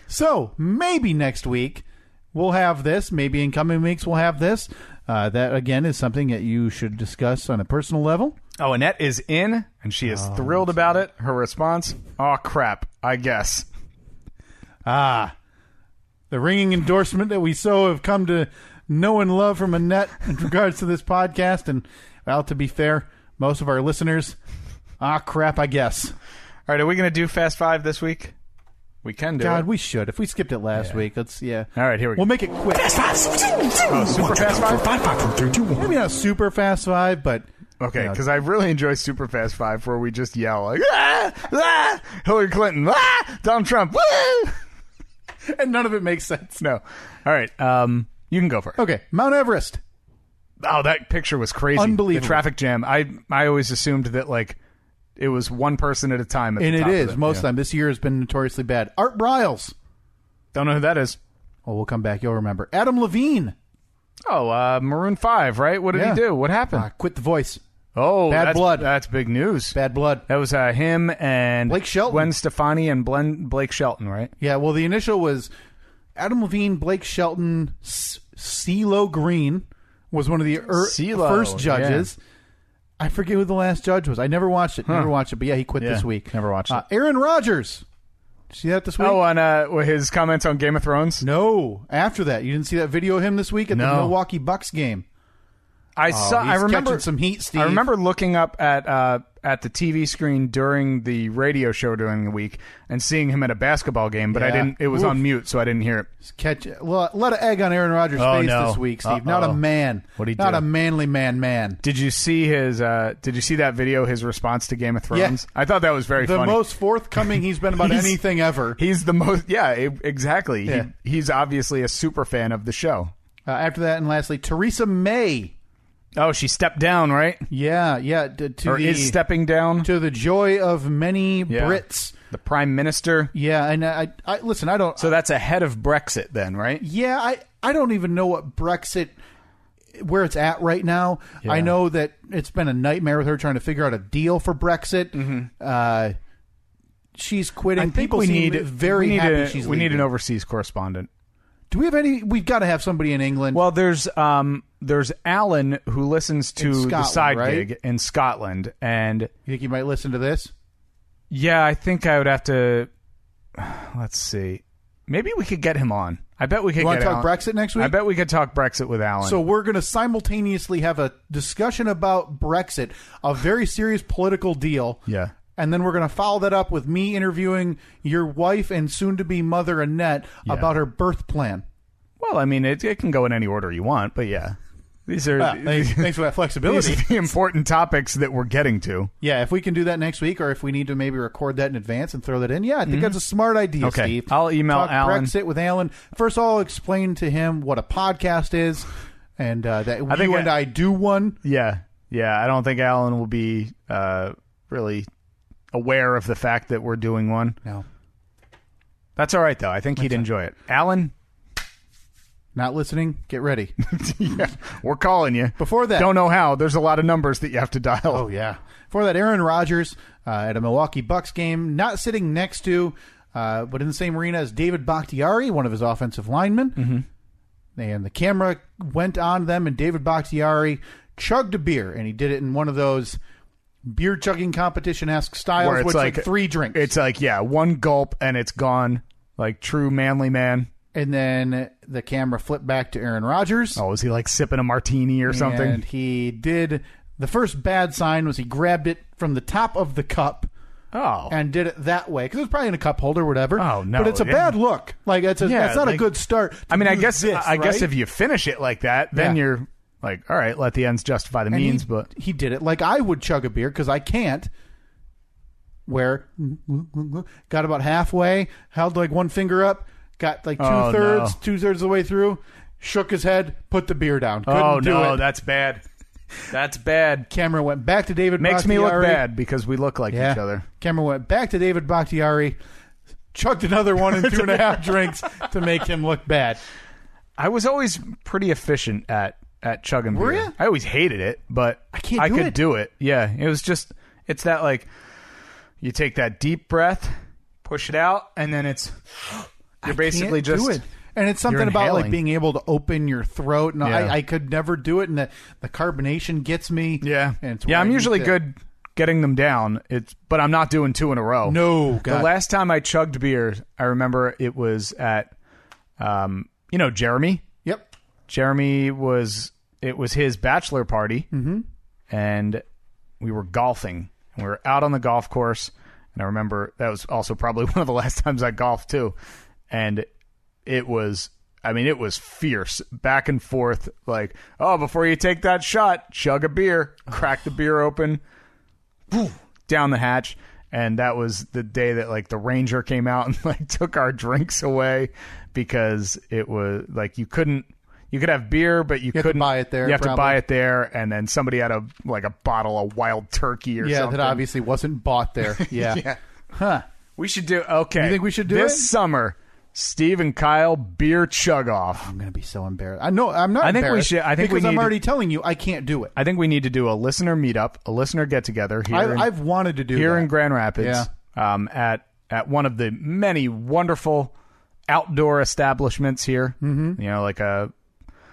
So maybe next week we'll have this. Maybe in coming weeks we'll have this. That, again, is something that you should discuss on a personal level. Oh, Annette is in, and she is thrilled about it. Her response, oh, crap, I guess. The ringing endorsement that we so have come to know and love from Annette in regards to this podcast. And, well, to be fair, most of our listeners, crap, I guess. All right, are we going to do Fast Five this week? We can do it. God, we should. If we skipped it last week, let's, All right, here we go. We'll make it quick. Fast Five. Super Fast Five? 5, 5, 4, 3, 2, 1. Maybe not super fast five, but... Okay, because I really enjoy Super Fast Five, where we just yell, like, Hillary Clinton, Donald Trump, woo! And none of it makes sense. No. All right, you can go first. Okay, Mount Everest. Oh, that picture was crazy. Unbelievable. The traffic jam. I always assumed that, like, it was one person at a time at and the top it is, of it. most of the time. This year has been notoriously bad. Art Briles. Don't know who that is. Oh, we'll come back. You'll remember. Adam Levine. Oh, Maroon 5, right? What did he do? What happened? Quit the Voice. Oh, Bad Blood. That's big news. Bad Blood. That was him and Blake Shelton. Gwen Stefani and Blake Shelton, right? Yeah, well, the initial was Adam Levine, Blake Shelton, CeeLo Green was one of the first judges. Yeah. I forget who the last judge was. I never watched it. But yeah, he quit this week. Never watched it. Aaron Rodgers. Did you see that this week? Oh, on his comments on Game of Thrones? No. After that. You didn't see that video of him this week at the Milwaukee Bucks game? I remember catching some heat, Steve. I remember looking up at the TV screen during the radio show during the week and seeing him at a basketball game, but I didn't. It was on mute, so I didn't hear it. Let an egg on Aaron Rodgers' face this week, Steve. Not a man. What'd he do? Not a manly man. Did you see his? Did you see that video? His response to Game of Thrones. Yeah. I thought that was very funny. The most forthcoming he's been about anything ever. He's the most. Yeah, exactly. Yeah. He's obviously a super fan of the show. After that, and lastly, Theresa May. Oh, she stepped down, right? Yeah. Is stepping down to the joy of many Brits. The Prime Minister. Yeah, and I listen. I don't. So that's ahead of Brexit, then, right? Yeah, I don't even know what Brexit, where it's at right now. Yeah. I know that it's been a nightmare with her trying to figure out a deal for Brexit. Mm-hmm. She's quitting. I think People seem very happy she's leaving. We need an overseas correspondent. Do we have any? We've got to have somebody in England. Well, there's Alan who listens to the side gig in Scotland, and you think he might listen to this? Yeah, I think I would have to. Let's see. Maybe we could get him on. I bet we could. You want to talk Brexit next week? I bet we could talk Brexit with Alan. So we're going to simultaneously have a discussion about Brexit, a very serious political deal. Yeah. And then we're going to follow that up with me interviewing your wife and soon-to-be mother, Annette, about her birth plan. Well, I mean, it can go in any order you want, but yeah. These are thanks for that flexibility. These are the important topics that we're getting to. Yeah, if we can do that next week, or if we need to maybe record that in advance and throw that in, I think that's a smart idea, okay. Steve. I'll email Talk Alan. Brexit with Alan. First, I'll explain to him what a podcast is, and that I do one. Yeah. I don't think Alan will be really aware of the fact that we're doing one. No. That's all right, though. I think he'd enjoy it. Alan? Not listening? Get ready. Yeah, we're calling you. Before that... Don't know how. There's a lot of numbers that you have to dial. Oh, yeah. Before that, Aaron Rodgers at a Milwaukee Bucks game, not sitting next to, but in the same arena as David Bakhtiari, one of his offensive linemen. Mm-hmm. And the camera went on them, and David Bakhtiari chugged a beer, and he did it in one of those beer chugging competition-esque styles, where it's like 3 drinks. It's like, one gulp, and it's gone. Like true manly man. And then the camera flipped back to Aaron Rodgers. Oh, was he like sipping a martini or something? And he did. The first bad sign was he grabbed it from the top of the cup. Oh. And did it that way. Because it was probably in a cup holder or whatever. Oh, no. But it's a bad look. Like, that's not a good start. I mean, I guess if you finish it like that, then you're like, all right, let the ends justify the means. But he did it like I would chug a beer, because I can't. Where got about halfway, held like one finger up, got like two-thirds of the way through, shook his head, put the beer down. Couldn't do it. That's bad. That's bad. Camera went back to David Makes Bakhtiari. me look bad because we look like each other. Camera went back to David Bakhtiari, chugged another one and 2.5 drinks to make him look bad. I was always pretty efficient at chugging beer. Were you? I always hated it, but I could do it. Yeah, it was just, it's that like, you take that deep breath, push it out, and then you're basically just do it. And it's something about like being able to open your throat. And I could never do it, and the carbonation gets me. Yeah, and I'm usually good getting them down. But I'm not doing 2 in a row. No, God. The last time I chugged beer, I remember it was at, Jeremy. Yep, Jeremy it was his bachelor party, and we were golfing. We were out on the golf course, and I remember that was also probably one of the last times I golfed too. And it was fierce, back and forth, like, oh, before you take that shot, chug a beer, crack the beer open, down the hatch. And that was the day that like the ranger came out and like took our drinks away, because it was like you could have beer, but you couldn't buy it there. You have to buy it there, and then somebody had a bottle of wild turkey or something. Yeah, that obviously wasn't bought there. Yeah. Yeah. Huh. We should do, okay. You think we should do this summer, Steve and Kyle beer chug off. I'm going to be so embarrassed. I know I'm not. I think we embarrassed should. I think because we need I'm already telling you I can't do it. I think we need to do a listener meetup, a listener get together here. I've wanted to do here that. in Grand Rapids. Yeah. At one of the many wonderful outdoor establishments here. Mm-hmm. You know,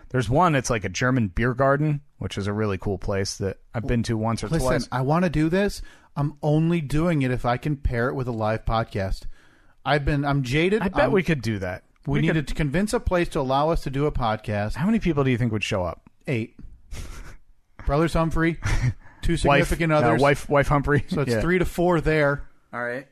there's one. It's like a German beer garden, which is a really cool place that I've been to once or twice. Listen, I want to do this. I'm only doing it if I can pair it with a live podcast. I'm jaded. I bet we could do that. We needed to convince a place to allow us to do a podcast. How many people do you think would show up? 8. Brothers Humphrey, 2 significant others. Wife Humphrey. So it's 3 to 4 there. All right.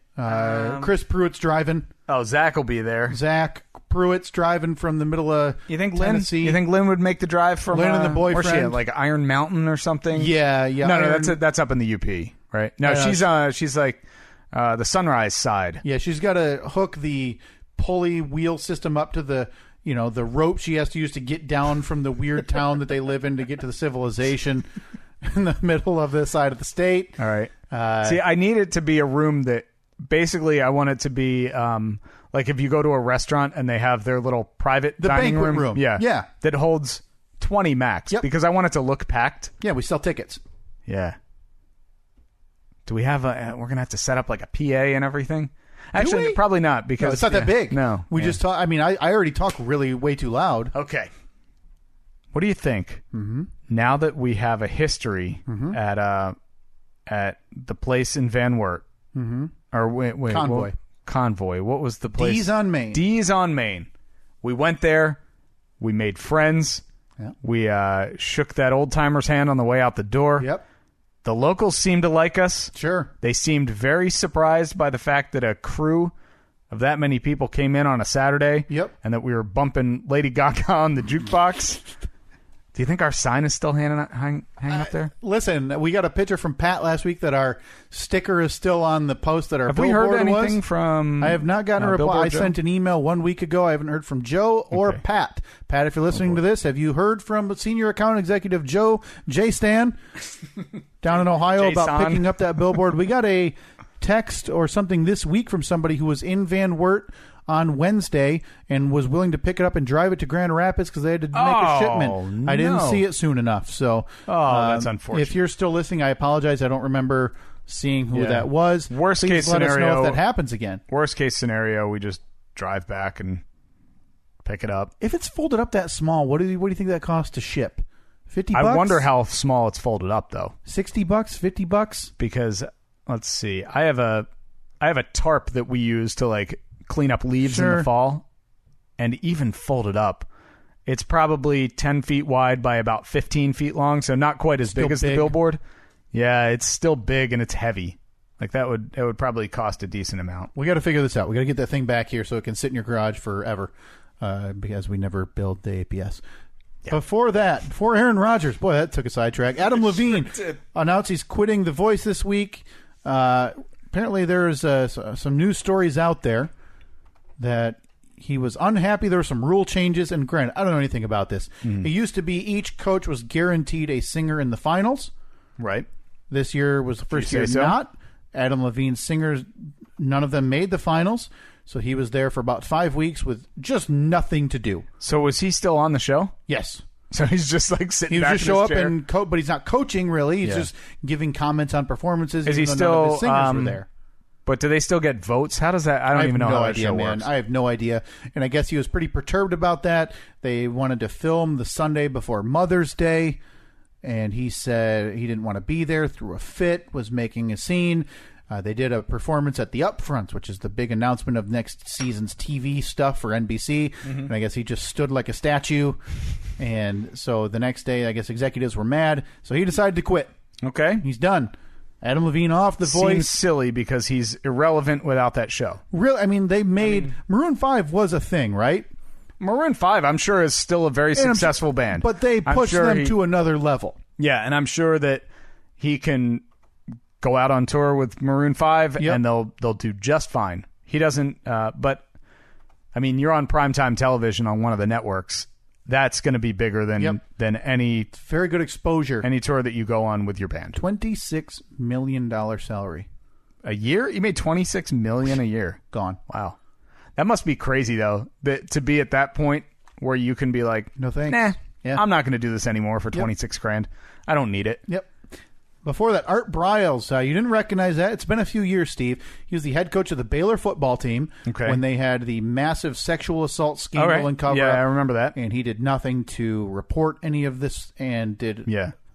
Chris Pruitt's driving. Oh, Zach will be there. Zach Pruitt's driving from the middle of Tennessee. You think Lynn would make the drive from Lynn and the boyfriend? Where's she at, like Iron Mountain or something? Yeah. No, that's up in the UP, right? No, she's like the Sunrise side. Yeah, she's got to hook the pulley wheel system up to the rope she has to use to get down from the weird town that they live in to get to the civilization in the middle of the side of the state. All right. See, I need it to be a room that basically I want it to be like if you go to a restaurant and they have their little private dining banquet room. Yeah. That holds 20 max because I want it to look packed. Yeah, we sell tickets. Yeah. Do we have we're going to have to set up like a PA and everything? Actually, probably not because no, it's not that big. No. We just talk. I mean, I already talk really way too loud. Okay. What do you think? Mm-hmm. Now that we have a history at the place in Van Wert, or wait, Convoy. What was the place? D's on Main. D's on Main. We went there. We made friends. Yeah. We shook that old timer's hand on the way out the door. Yep. The locals seemed to like us. Sure. They seemed very surprised by the fact that a crew of that many people came in on a Saturday. Yep. And that we were bumping Lady Gaga on the jukebox. Do you think our sign is still hanging up there? Listen, we got a picture from Pat last week that our sticker is still on the post that our Have we billboard heard anything was. from... I have not gotten a reply. I Joe? sent an email 1 week ago. I haven't heard from Joe or Pat. Pat, if you're listening to this, have you heard from Senior Account Executive Joe J. Stan down in Ohio about picking up that billboard? We got a text or something this week from somebody who was in Van Wert on Wednesday and was willing to pick it up and drive it to Grand Rapids because they had to make a shipment. No. I didn't see it soon enough. So, that's unfortunate. If you're still listening, I apologize. I don't remember seeing who that was. Worst Please case let scenario, us know if that happens again. Worst case scenario, we just drive back and pick it up. If it's folded up that small, what do you think that costs to ship? $50? I wonder how small it's folded up though. $60, $50? Because let's see, I have a tarp that we use to like clean up leaves in the fall, and even folded up, it's probably 10 feet wide by about 15 feet long, so not quite as big as the billboard. Yeah, it's still big and it's heavy. Like it would probably cost a decent amount. We got to figure this out. We got to get that thing back here so it can sit in your garage forever, because we never build the APS. Yeah. Before Aaron Rodgers, boy, that took a sidetrack. Adam Levine announced he's quitting The Voice this week. Apparently, there's some news stories out there that he was unhappy. There were some rule changes, and granted, I don't know anything about this. It used to be each coach was guaranteed a singer in the finals. Right. This year was the first year not. Adam Levine's singers, none of them made the finals, so he was there for about 5 weeks with just nothing to do. So was he still on the show? Yes. So he's just like sitting back in his chair. He would just show chair. up and but he's not coaching really. He's just giving comments on performances. Is he none still of his singers were there? But do they still get votes? How does that? I don't even know how that show works. I have no idea. And I guess he was pretty perturbed about that. They wanted to film the Sunday before Mother's Day, and he said he didn't want to be there, threw a fit, was making a scene. They did a performance at the Upfronts, which is the big announcement of next season's TV stuff for NBC. And I guess he just stood like a statue. And so the next day, I guess executives were mad. So he decided to quit. Okay. He's done. Adam Levine off The Voice. Seems silly because he's irrelevant without that show. Really? I mean, Maroon 5 was a thing, right? Maroon 5, I'm sure, is still a very successful band. But they pushed them to another level. Yeah, and I'm sure that he can go out on tour with Maroon 5 and they'll do just fine. He doesn't, but, I mean, you're on primetime television on one of the networks. That's going to be bigger than any... Very good exposure. Any tour that you go on with your band. $26 million salary. A year? You made $26 million a year. Gone. Wow. That must be crazy, though, to be at that point where you can be like, No thanks. nah, Yeah. I'm not going to do this anymore for $26,000. I don't need it. Yep. Before that, Art Briles. You didn't recognize that. It's been a few years, Steve. He was the head coach of the Baylor football team when they had the massive sexual assault scandal and cover-up. Yeah, I remember that. And he did nothing to report any of this and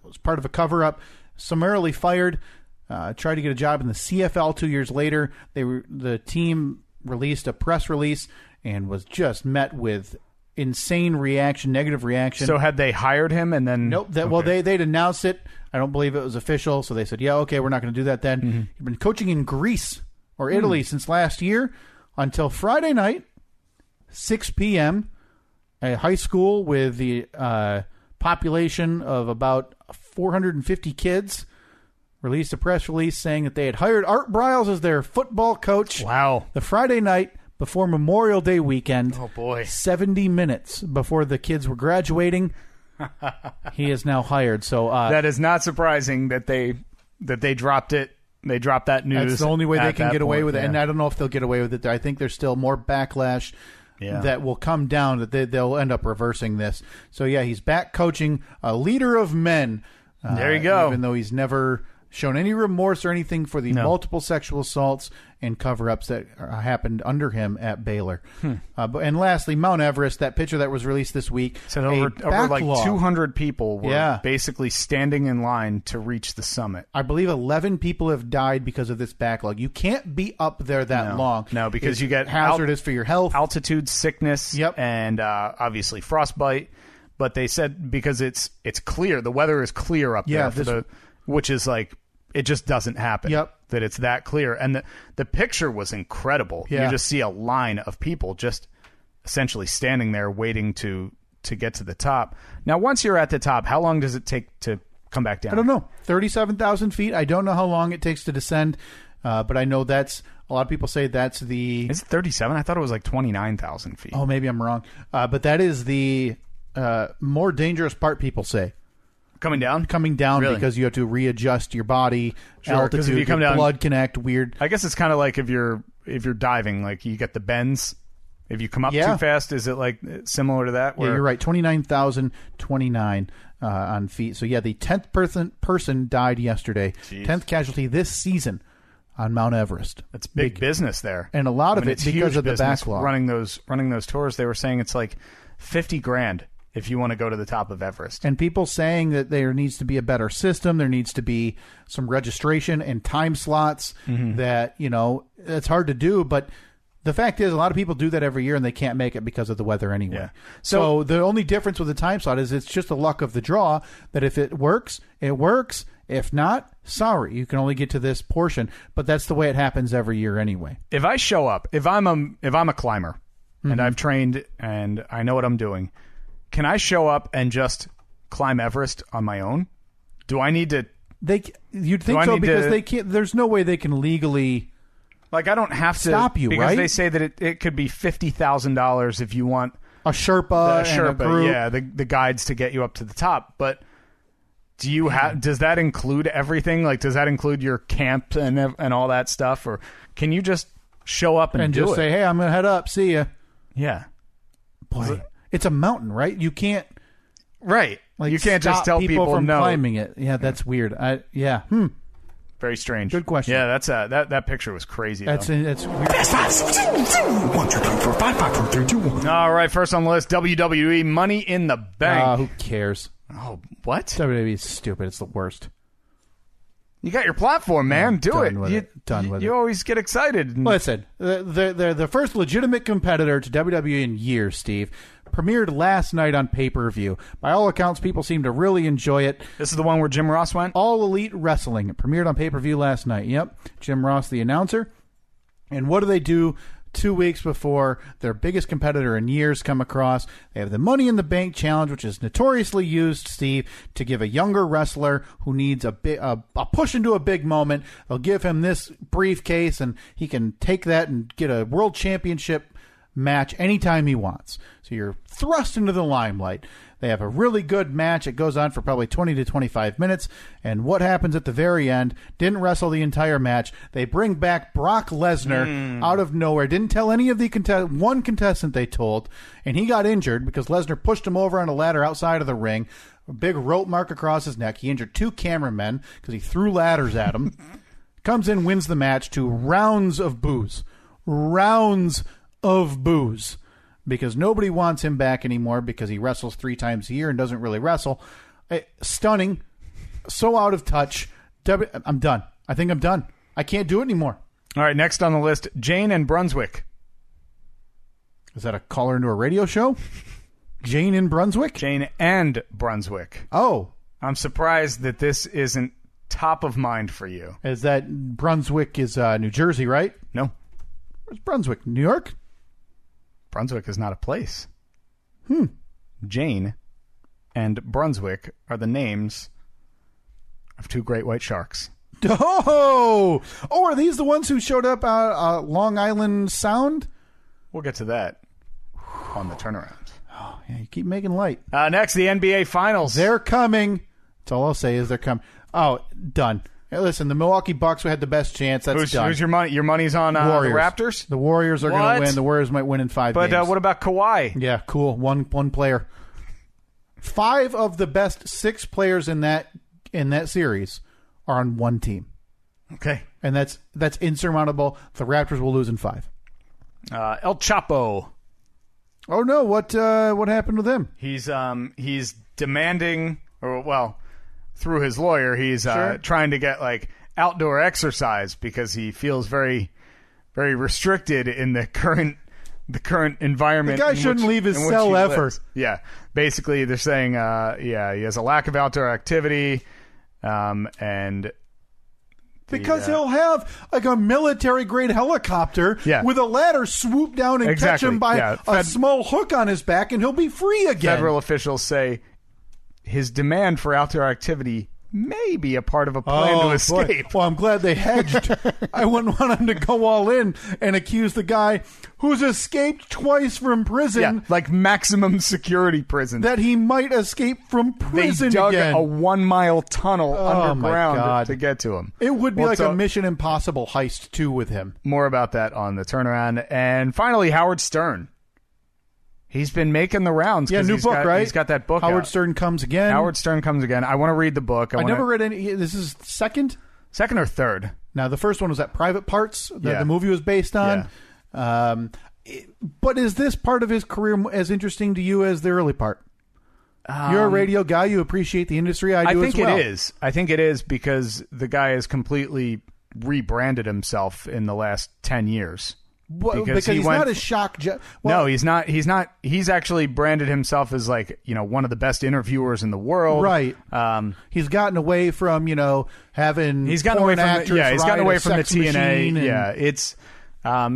was part of a cover-up. Summarily fired. Tried to get a job in the CFL 2 years later. The team released a press release and was just met with insane reaction, negative reaction. So had they hired him and then... Nope. Well, they'd announced it. I don't believe it was official, so they said, yeah, okay, we're not going to do that then. Mm-hmm. He'd been coaching in Greece or Italy since last year until Friday night, 6 p.m., a high school with the population of about 450 kids released a press release saying that they had hired Art Briles as their football coach. Wow. The Friday night before Memorial Day weekend. Oh, boy. 70 minutes before the kids were graduating. He is now hired. So that is not surprising that they dropped it. They dropped that news. That's the only way they can get away with it. Yeah. And I don't know if they'll get away with it. I think there's still more backlash that will come down, that they'll end up reversing this. So, yeah, he's back coaching, a leader of men. There you go. Even though he's never shown any remorse or anything for the multiple sexual assaults and cover-ups that happened under him at Baylor. And lastly, Mount Everest, that picture that was released this week. Said over like 200 people were basically standing in line to reach the summit. I believe 11 people have died because of this backlog. You can't be up there that long. No, because you get hazardous for your health. Altitude sickness and obviously frostbite. But they said because it's clear, the weather is clear up there, which is like, it just doesn't happen. That it's that clear. And the picture was incredible. You just see a line of people just essentially standing there waiting to get to the top. Now, once you're at the top, how long does it take to come back down? I don't know. 37,000 feet. I don't know how long it takes to descend, but I know that's, a lot of people say that's the... Is it 37? I thought it was like 29,000 feet. Oh, maybe I'm wrong. But that is the more dangerous part, people say. Coming down really? Because you have to readjust your body, altitude, if you come down, blood can act weird. I guess it's kind of like if you're diving, like you get the bends. If you come up too fast, is it like similar to that? Yeah, you're right. 29,029 on feet. So yeah, the 10th person died yesterday. 10th casualty this season on Mount Everest. That's big business there, and a lot of it because of the backlog. Running those tours, they were saying it's like $50,000. If you want to go to the top of Everest. And people saying that there needs to be a better system, there needs to be some registration and time slots that, it's hard to do. But the fact is, a lot of people do that every year and they can't make it because of the weather anyway. Yeah. So the only difference with the time slot is it's just the luck of the draw that if it works, it works. If not, sorry, you can only get to this portion. But that's the way it happens every year anyway. If I show up, if I'm a climber and I've trained and I know what I'm doing, can I show up and just climb Everest on my own? Do I need to? You'd think so because they can't. There's no way they can legally. Like I don't have to stop you, because right? They say that it could be $50,000 if you want a Sherpa, and a group. the guides to get you up to the top. But do you have? Does that include everything? Like, does that include your camp and all that stuff, or can you just show up and do just it? say, "Hey, I'm gonna head up. See ya." Yeah, boy. It's a mountain, right? You can't, you can't just tell people from no. climbing it. Yeah, that's weird. Very strange. Good question. Yeah, that's that picture was crazy. That's weird. Fast 5, 1, 2, 3, 4, 5, 5, 4, 3, 2, 1. All right, first on the list, WWE Money in the Bank. Who cares? Oh, what? WWE is stupid. It's the worst. You got your platform, man. Do it. Done with it. You always get excited. Listen, they're the first legitimate competitor to WWE in years, Steve. Premiered last night on pay-per-view. By all accounts, people seem to really enjoy it. This is the one where Jim Ross went? All Elite Wrestling. It premiered on pay-per-view last night. Yep. Jim Ross, the announcer. And what do 2 weeks before their biggest competitor in years come across? They have the Money in the Bank Challenge, which is notoriously used, Steve, to give a younger wrestler who needs a push into a big moment. They'll give him this briefcase, and he can take that and get a world championship match anytime he wants. So you're thrust into the limelight. They have a really good match. It goes on for probably 20 to 25 minutes. And what happens at the very end? Didn't wrestle the entire match. They bring back Brock Lesnar out of nowhere. Didn't tell any of the one contestant they told. And he got injured because Lesnar pushed him over on a ladder outside of the ring. A big rope mark across his neck. He injured 2 cameramen because he threw ladders at him. Comes in, wins the match to rounds of boos. Rounds of boos. Because nobody wants him back anymore because he wrestles 3 times a year and doesn't really wrestle. Stunning. So out of touch. I'm done. I think I'm done. I can't do it anymore. All right, next on the list, Jane and Brunswick. Is that a caller into a radio show? Jane in Brunswick? Jane and Brunswick. Oh. I'm surprised that this isn't top of mind for you. Is that Brunswick is New Jersey, right? No. Where's Brunswick? New York? Brunswick is not a place. Jane and Brunswick are the names of 2 great white sharks. Oh, are these the ones who showed up Long Island Sound? We'll get to that on the turnaround. Oh, yeah, you keep making light. Next, the NBA Finals. They're coming. That's all I'll say is they're coming. Oh, done. Hey, listen, the Milwaukee Bucks had the best chance. That's done. Who's your money? Your money's on the Raptors? The Warriors are going to win. The Warriors might win in 5 games. But what about Kawhi? Yeah, cool. One player. 5 of the best 6 players in that series are on one team. Okay. And that's insurmountable. The Raptors will lose in 5. El Chapo. Oh no! What happened with him? He's demanding, through his lawyer, he's trying to get outdoor exercise because he feels very, very restricted in the current environment. The guy shouldn't leave his cell ever. Yeah, basically they're saying, he has a lack of outdoor activity, and. Because he'll have a military-grade helicopter with a ladder swoop down and catch him by a small hook on his back, and he'll be free again. Federal officials say his demand for outdoor activity may be a part of a plan to escape. Boy. Well, I'm glad they hedged. I wouldn't want him to go all in and accuse the guy who's escaped twice from prison. Yeah, maximum security prison. That he might escape from prison again. They dug again. a 1-mile tunnel underground to get to him. It would be a Mission Impossible heist 2 with him. More about that on the turnaround. And finally, Howard Stern. He's been making the rounds. Yeah, new book, right? He's got that book Howard out. Stern Comes Again. Howard Stern Comes Again. I want to read the book. I never read any. This is second? Second or third. Now, the first one was at Private Parts that the movie was based on. Yeah. But is this part of his career as interesting to you as the early part? You're a radio guy. You appreciate the industry. I do as well. I think it is because the guy has completely rebranded himself in the last 10 years. Because he's not a shock. No, he's not. He's actually branded himself as one of the best interviewers in the world. Right. He's gotten away from having. He's gotten away from He's gotten away from the TNA. Yeah, it's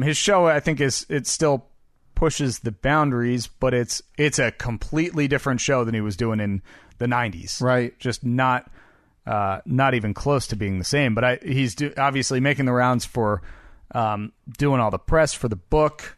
his show. I think it still pushes the boundaries, but it's a completely different show than he was doing in the 90s. Right. Just not even close to being the same. But he's obviously making the rounds for. Doing all the press for the book.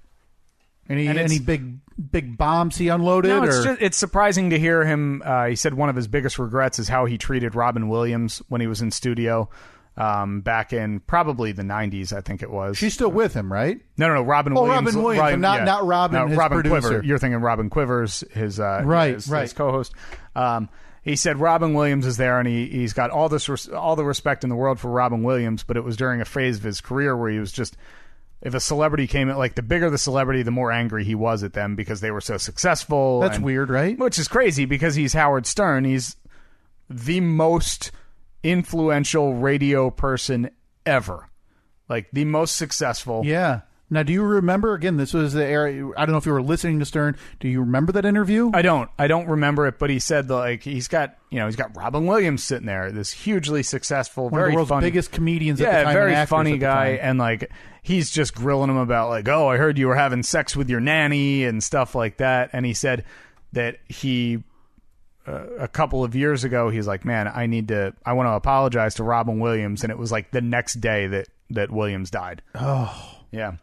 Any big bombs he unloaded? No, it's surprising to hear him. He said one of his biggest regrets is how he treated Robin Williams when he was in studio back in probably the 90s, I think it was. She's still with him, right? No, Robin Williams. Robin Williams, not Robin, his Robin producer. Quiver. You're thinking Robin Quivers, his his co-host. He said Robin Williams is there, and he's got all the respect in the world for Robin Williams, but it was during a phase of his career where he was just, if a celebrity came in, the bigger the celebrity, the more angry he was at them because they were so successful. That's weird, right? Which is crazy because he's Howard Stern. He's the most influential radio person ever. The most successul. Yeah. Now, do you remember, again, this was the era, I don't know if you were listening to Stern, do you remember that interview? I don't remember it, but he said, he's got Robin Williams sitting there, this hugely successful, one very of the world's funny, biggest comedians at the time. Very funny guy, and he's just grilling him about I heard you were having sex with your nanny and stuff like that, and he said that he, a couple of years ago, he's like, man, I want to apologize to Robin Williams, and it was the next day that Williams died. Oh. Yeah.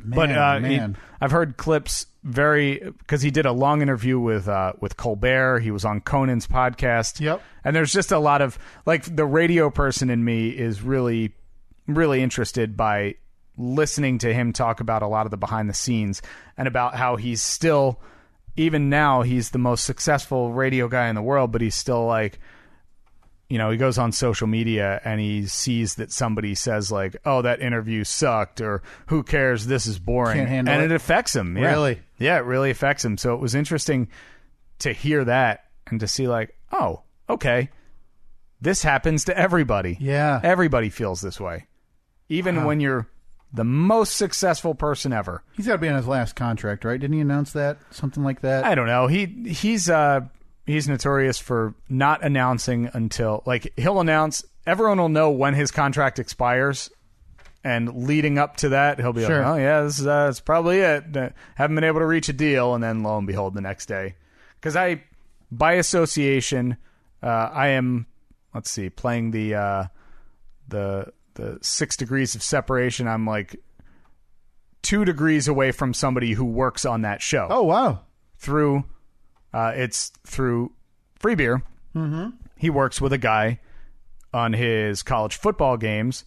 Man. I've heard clips because he did a long interview with Colbert. He was on Conan's podcast. Yep. And there's just a lot of, like, the radio person in me is really, really interested by listening to him talk about a lot of the behind the scenes and about how he's still, even now, he's the most successful radio guy in the world, but he's still like, he goes on social media and he sees that somebody says like, oh, that interview sucked, or who cares, this is boring. Can't handle and it. it affects him. Yeah. Really? Yeah, it really affects him. So it was interesting to hear that and to see like, oh, okay, this happens to everybody. Yeah. Everybody feels this way. Even when you're the most successful person ever. He's got to be on his last contract, right? Didn't he announce that? Something like that? I don't know. He's notorious for not announcing until, like, he'll announce, everyone will know when his contract expires, and leading up to that, he'll be Sure. like, oh yeah, this is that's probably it. Haven't been able to reach a deal, and then lo and behold, the next day. Because by association, I am, playing the 6 degrees of separation. I'm like 2 degrees away from somebody who works on that show. Oh, wow. It's through Free Beer. Mm-hmm. He works with a guy on his college football games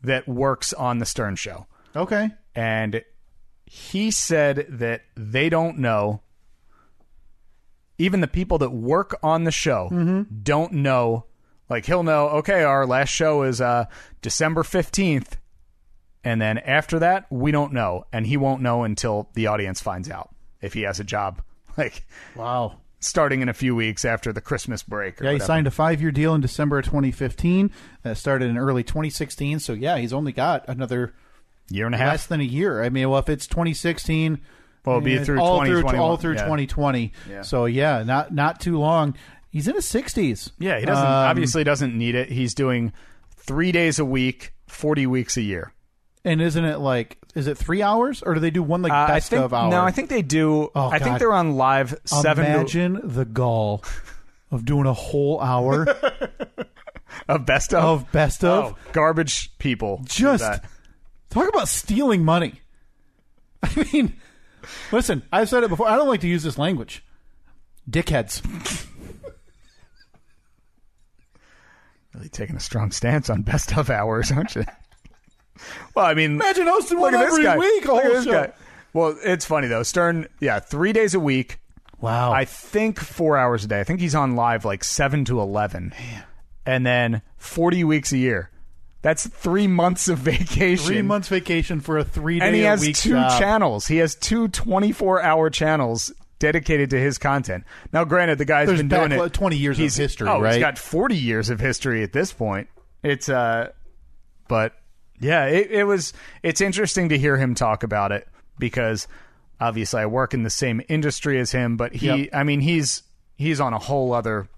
that works on the Stern Show. Okay. And he said that they don't know, even the people that work on the show don't know. Like, he'll know, okay, our last show is December 15th. And then after that, we don't know. And he won't know until the audience finds out if he has a job. Like, wow. Starting in a few weeks after the Christmas break. Or Yeah, he whatever. signed a 5-year deal in December of 2015. That started in early 2016. So, yeah, he's only got another year and a half. Less than a year. I mean, well, if it's 2016, well, it'll be through all 2021. all through Yeah. 2020. Yeah. So, yeah, not too long. He's in his 60s. Yeah, he doesn't obviously doesn't need it. He's doing 3 days a week, 40 weeks a year. And isn't it like, is it 3 hours, or do they do one like best of hour? No, I think they do. Oh, I think God. they're on live 7 Imagine the gall of doing a whole hour of best of. of best of. Oh, garbage people. do Just that. talk about stealing money. I mean, listen, I've said it before. I don't like to use this language. Dickheads. Really taking a strong stance on best of hours, aren't you? Well, I mean, Imagine hosting one look at this every guy. week. A Look at whole this show. guy. Well, it's funny though. Stern, 3 days a week. Wow. I think 4 hours a day. I think he's on live like 7 to 11. Man. And then 40 weeks a year. That's 3 months of vacation. 3 months vacation for a 3-day And he has week 2 job. channels. He has 2 24-hour channels dedicated to his content. Now, granted, the guy's There's been doing back- it 20 years of history, He's right? got 40 years of history at this point. It's but yeah, it's interesting to hear him talk about it, because obviously I work in the same industry as him, but Yep. I mean, he's on a whole other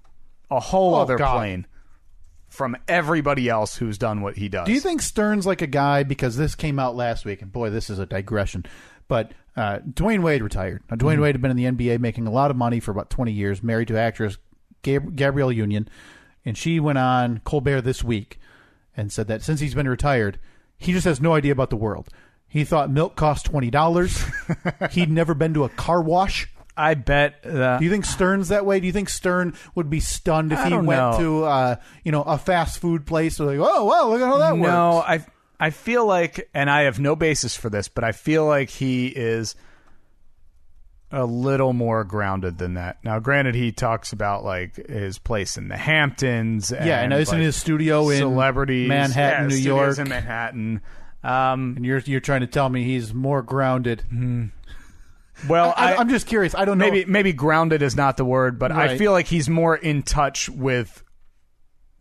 other God. plane from everybody else who's done what he does. Do you think Stern's like a guy, because this came out last week, and boy, this is a digression, but Dwayne Wade retired. Now, Dwayne Wade had been in the NBA making a lot of money for about 20 years, married to actress Gabrielle Union, and she went on Colbert this week and said that since he's been retired, he just has no idea about the world. He thought milk cost $20. He'd never been to a car wash. I bet that. Do you think Stern's that way? Do you think Stern would be stunned if I he don't went know. to a fast food place? Like, oh, well, look at how that works. No, I feel like, and I have no basis for this, but I feel like he is a little more grounded than that. Now, granted, he talks about like his place in the Hamptons. And it's in his studio in celebrities, Manhattan, New studios York. in Manhattan. And you're trying to tell me he's more grounded. Well, I'm just curious. I don't know. maybe grounded is not the word, but I Right. feel like he's more in touch with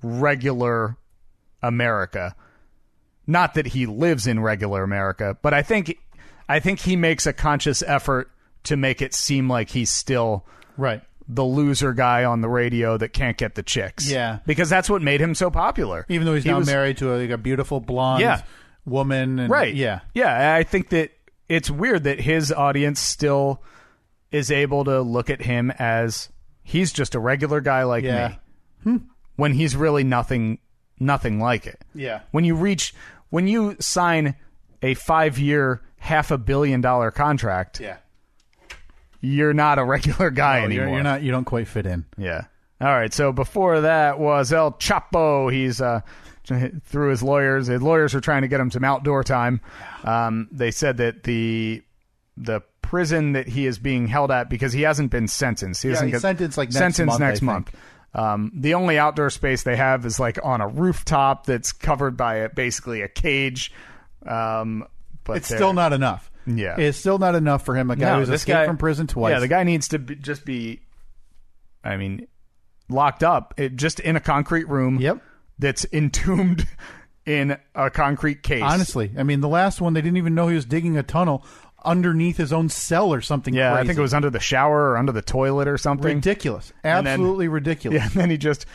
regular America. Not that he lives in regular America, but I think he makes a conscious effort to make it seem like he's still Right. the loser guy on the radio that can't get the chicks. Yeah. Because that's what made him so popular. Even though he's He now was- married to a beautiful blonde Yeah. woman. And, Right. Yeah. Yeah, I think that it's weird that his audience still is able to look at him as he's just a regular guy like Yeah. me. When he's really nothing like it. Yeah. When you sign a 5-year $500 million contract, Yeah. you're not a regular guy No, anymore. you're not. You don't quite fit in. Yeah. All right. So before that was El Chapo. He's through his lawyers. His lawyers are trying to get him some outdoor time. They said that the prison that he is being held at, because he hasn't been sentenced. He doesn't he's get sentenced like next sentenced month, next I month. The only outdoor space they have is like on a rooftop that's covered by basically a cage. But It's still not enough. Yeah. It's still not enough for him. A guy who's escaped from prison twice. Yeah, the guy needs to just be, locked up just in a concrete room. Yep. That's entombed in a concrete case. Honestly, I mean, the last one, they didn't even know he was digging a tunnel underneath his own cell or something Yeah, crazy. I think it was under the shower or under the toilet or something. ridiculous. And then- Absolutely ridiculous. Yeah, and then he just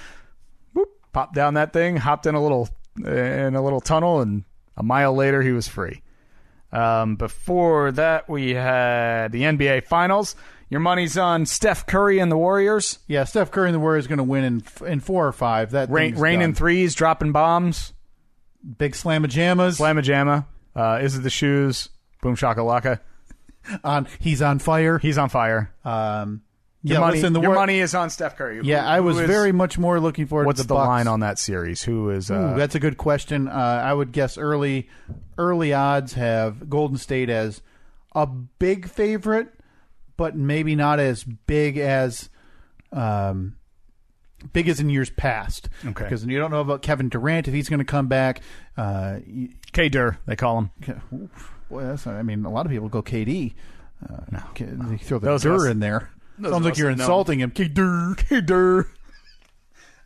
popped down that thing, hopped in a little tunnel, and a mile later he was free. Before that, we had the NBA Finals. Your money's on Steph Curry and the Warriors. Yeah, Steph Curry and the Warriors going to win in 4 or 5. That Rain in threes, dropping bombs. Big slamma-jammas. Slamma-jamma. Is it the shoes? Boom shakalaka. He's on fire. He's on fire. Your money is on Steph Curry. Yeah, I was very much more looking forward what's to the the Bucks. line on that series? Who is... That's a good question. I would guess early odds have Golden State as a big favorite, but maybe not as big as in years past. Okay. Because you don't know about Kevin Durant, if he's going to come back. K-Dur, they call him. Boy, a lot of people go KD. No. They throw the Those of Dur us- in there. those Sounds of like us you're that know. insulting him. K-Dur. K-Dur.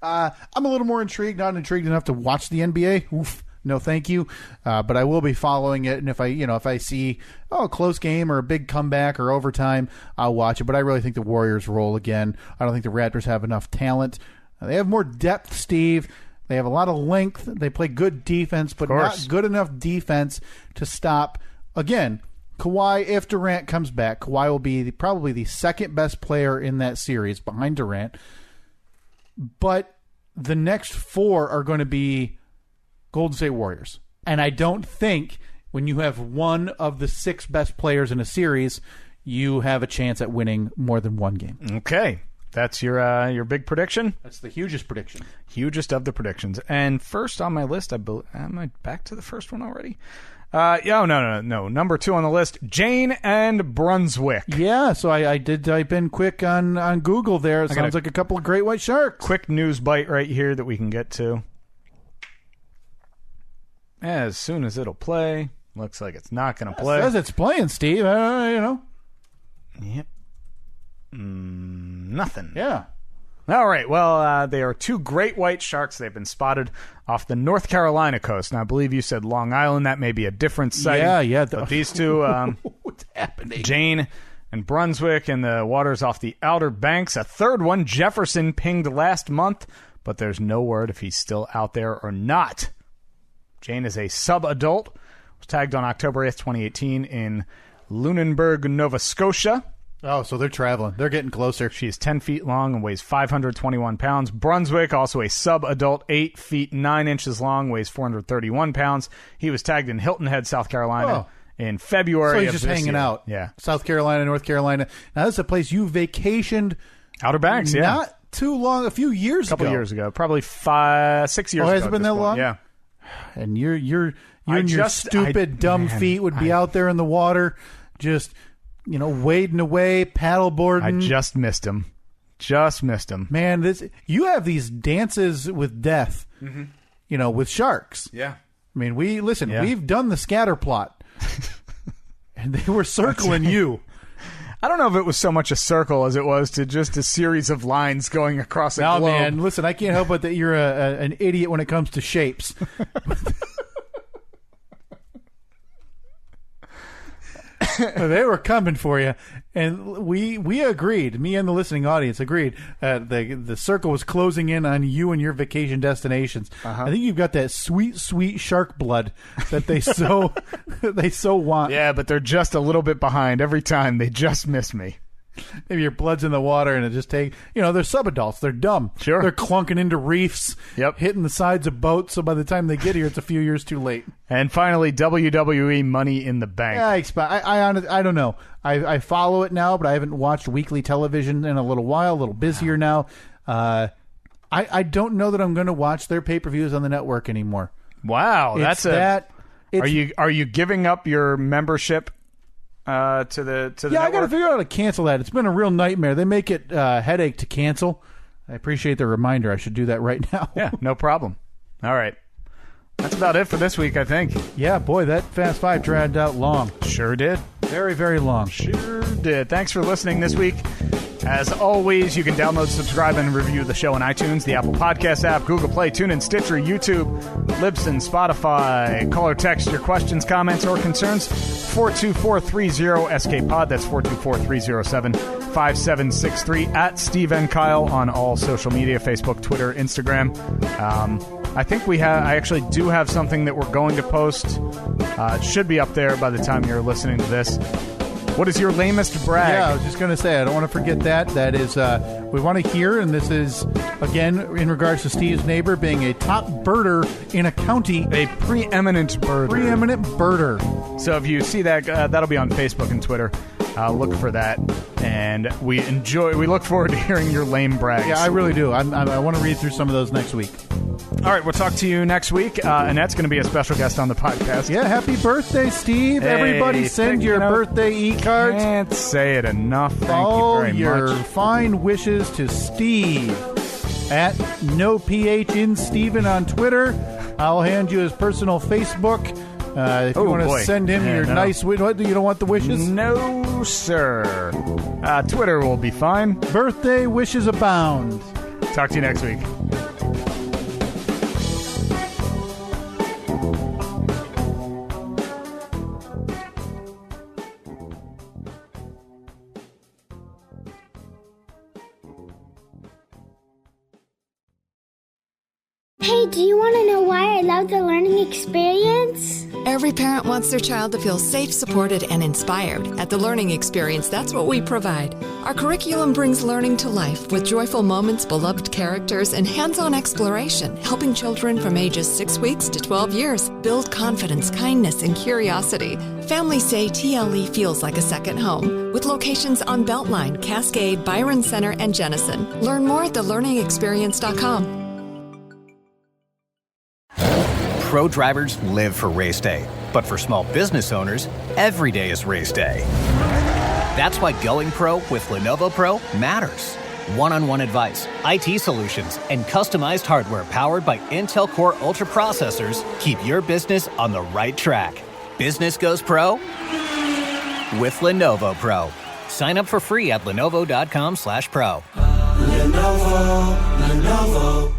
I'm a little more intrigued, not intrigued enough to watch the NBA. Oof. No, thank you. But I will be following it, and if I see a close game or a big comeback or overtime, I'll watch it. But I really think the Warriors roll again. I don't think the Raptors have enough talent. They have more depth, Steve. They have a lot of length. They play good defense, but not good enough defense to stop. Again, Kawhi, if Durant comes back, Kawhi will be probably the second best player in that series behind Durant. But the next 4 are going to be Golden State Warriors. And I don't think when you have one of the 6 best players in a series, you have a chance at winning more than one game. Okay. That's your big prediction? That's the hugest prediction. Hugest of the predictions. And first on my list, am I back to the first one already? No. Number 2 on the list, Jane and Brunswick. Yeah, so I did type in quick on Google there. It sounds like a couple of great white sharks. Quick news bite right here that we can get to. As soon as it'll play. Looks like it's not going to play. It says it's playing, Steve. Yep. Nothing. Yeah. All right. Well, they are 2 great white sharks. They've been spotted off the North Carolina coast. Now, I believe you said Long Island. That may be a different site. Yeah. But these 2, what's happening? Jane and Brunswick, in the waters off the Outer Banks. A third one, Jefferson, pinged last month, but there's no word if he's still out there or not. Jane is a sub-adult. Was tagged on October 8th, 2018 in Lunenburg, Nova Scotia. Oh, so they're traveling. They're getting closer. She is 10 feet long and weighs 521 pounds. Brunswick, also a sub-adult, 8 feet 9 inches long, weighs 431 pounds. He was tagged in Hilton Head, South Carolina in February. So he's of just this hanging year. out. Yeah. South Carolina, North Carolina. Now, this is a place you vacationed Outer Banks, yeah. not too long, a few years ago. A couple years ago. Probably 6 years ago. Has it been that long? Yeah. And you and your stupid, dumb feet would be out there in the water, just, wading away, paddleboarding. I just missed him. Man, you have these dances with death, with sharks. Yeah. I mean, we've done the scatter plot, and they were circling you. I don't know if it was so much a circle as it was to just a series of lines going across a globe. Man, listen, I can't help it that you're an idiot when it comes to shapes. They were coming for you, and we agreed. Me and the listening audience agreed. The circle was closing in on you and your vacation destinations. I think you've got that sweet, sweet shark blood that they so want. Yeah, but they're just a little bit behind every time. They just miss me. Maybe your blood's in the water and it just they're subadults. They're dumb. Sure. They're clunking into reefs, hitting the sides of boats, so by the time they get here, it's a few years too late. And finally, WWE Money in the Bank. I don't know. I follow it now, but I haven't watched weekly television in a little while, a little busier now. I don't know that I'm going to watch their pay-per-views on the network anymore. Wow, Are you giving up your membership to the network? I got to figure out how to cancel that. It's been a real nightmare. They make it a headache to cancel. I appreciate the reminder. I should do that right now. Yeah, no problem. All right. That's about it for this week, I think. Yeah, boy, that Fast Five dragged out long. Sure did. Very, very long. Sure did. Thanks for listening this week. As always, you can download, subscribe, and review the show on iTunes, the Apple Podcast app, Google Play, TuneIn, Stitcher, YouTube, Libsyn, Spotify. Call or text your questions, comments, or concerns. 424-30-SK-POD. That's 424-307-5763. At Steve and Kyle on all social media, Facebook, Twitter, Instagram. I think I actually do have something that we're going to post. It should be up there by the time you're listening to this. What is your lamest brag? Yeah, I was just going to say, I don't want to forget that. That is, we want to hear, and this is, again, in regards to Steve's neighbor being a top birder in a county. A preeminent birder. Preeminent birder. So if you see that, that'll be on Facebook and Twitter. Look for that. And we look forward to hearing your lame brags. Yeah, I really do. I want to read through some of those next week. All right, we'll talk to you next week. Annette's going to be a special guest on the podcast. Yeah, happy birthday, Steve. Hey, everybody send your birthday e-cards. Can't say it enough. Thank all you very your much. fine wishes to Steve at NoPHInSteven on Twitter. I'll hand you his personal Facebook. If you want to send him your nice wish. What, you don't want the wishes? No, sir. Twitter will be fine. Birthday wishes abound. Talk to you next week. Hey, do you want to know why I love the learning experience? Every parent wants their child to feel safe, supported, and inspired. At the Learning Experience, that's what we provide. Our curriculum brings learning to life with joyful moments, beloved characters, and hands-on exploration, helping children from ages 6 weeks to 12 years build confidence, kindness, and curiosity. Families say TLE feels like a second home, with locations on Beltline, Cascade, Byron Center, and Jenison. Learn more at thelearningexperience.com. Pro drivers live for race day, but for small business owners, every day is race day. That's why going pro with Lenovo Pro matters. One-on-one advice, IT solutions, and customized hardware powered by Intel Core Ultra processors keep your business on the right track. Business goes pro with Lenovo Pro. Sign up for free at lenovo.com/pro. Lenovo.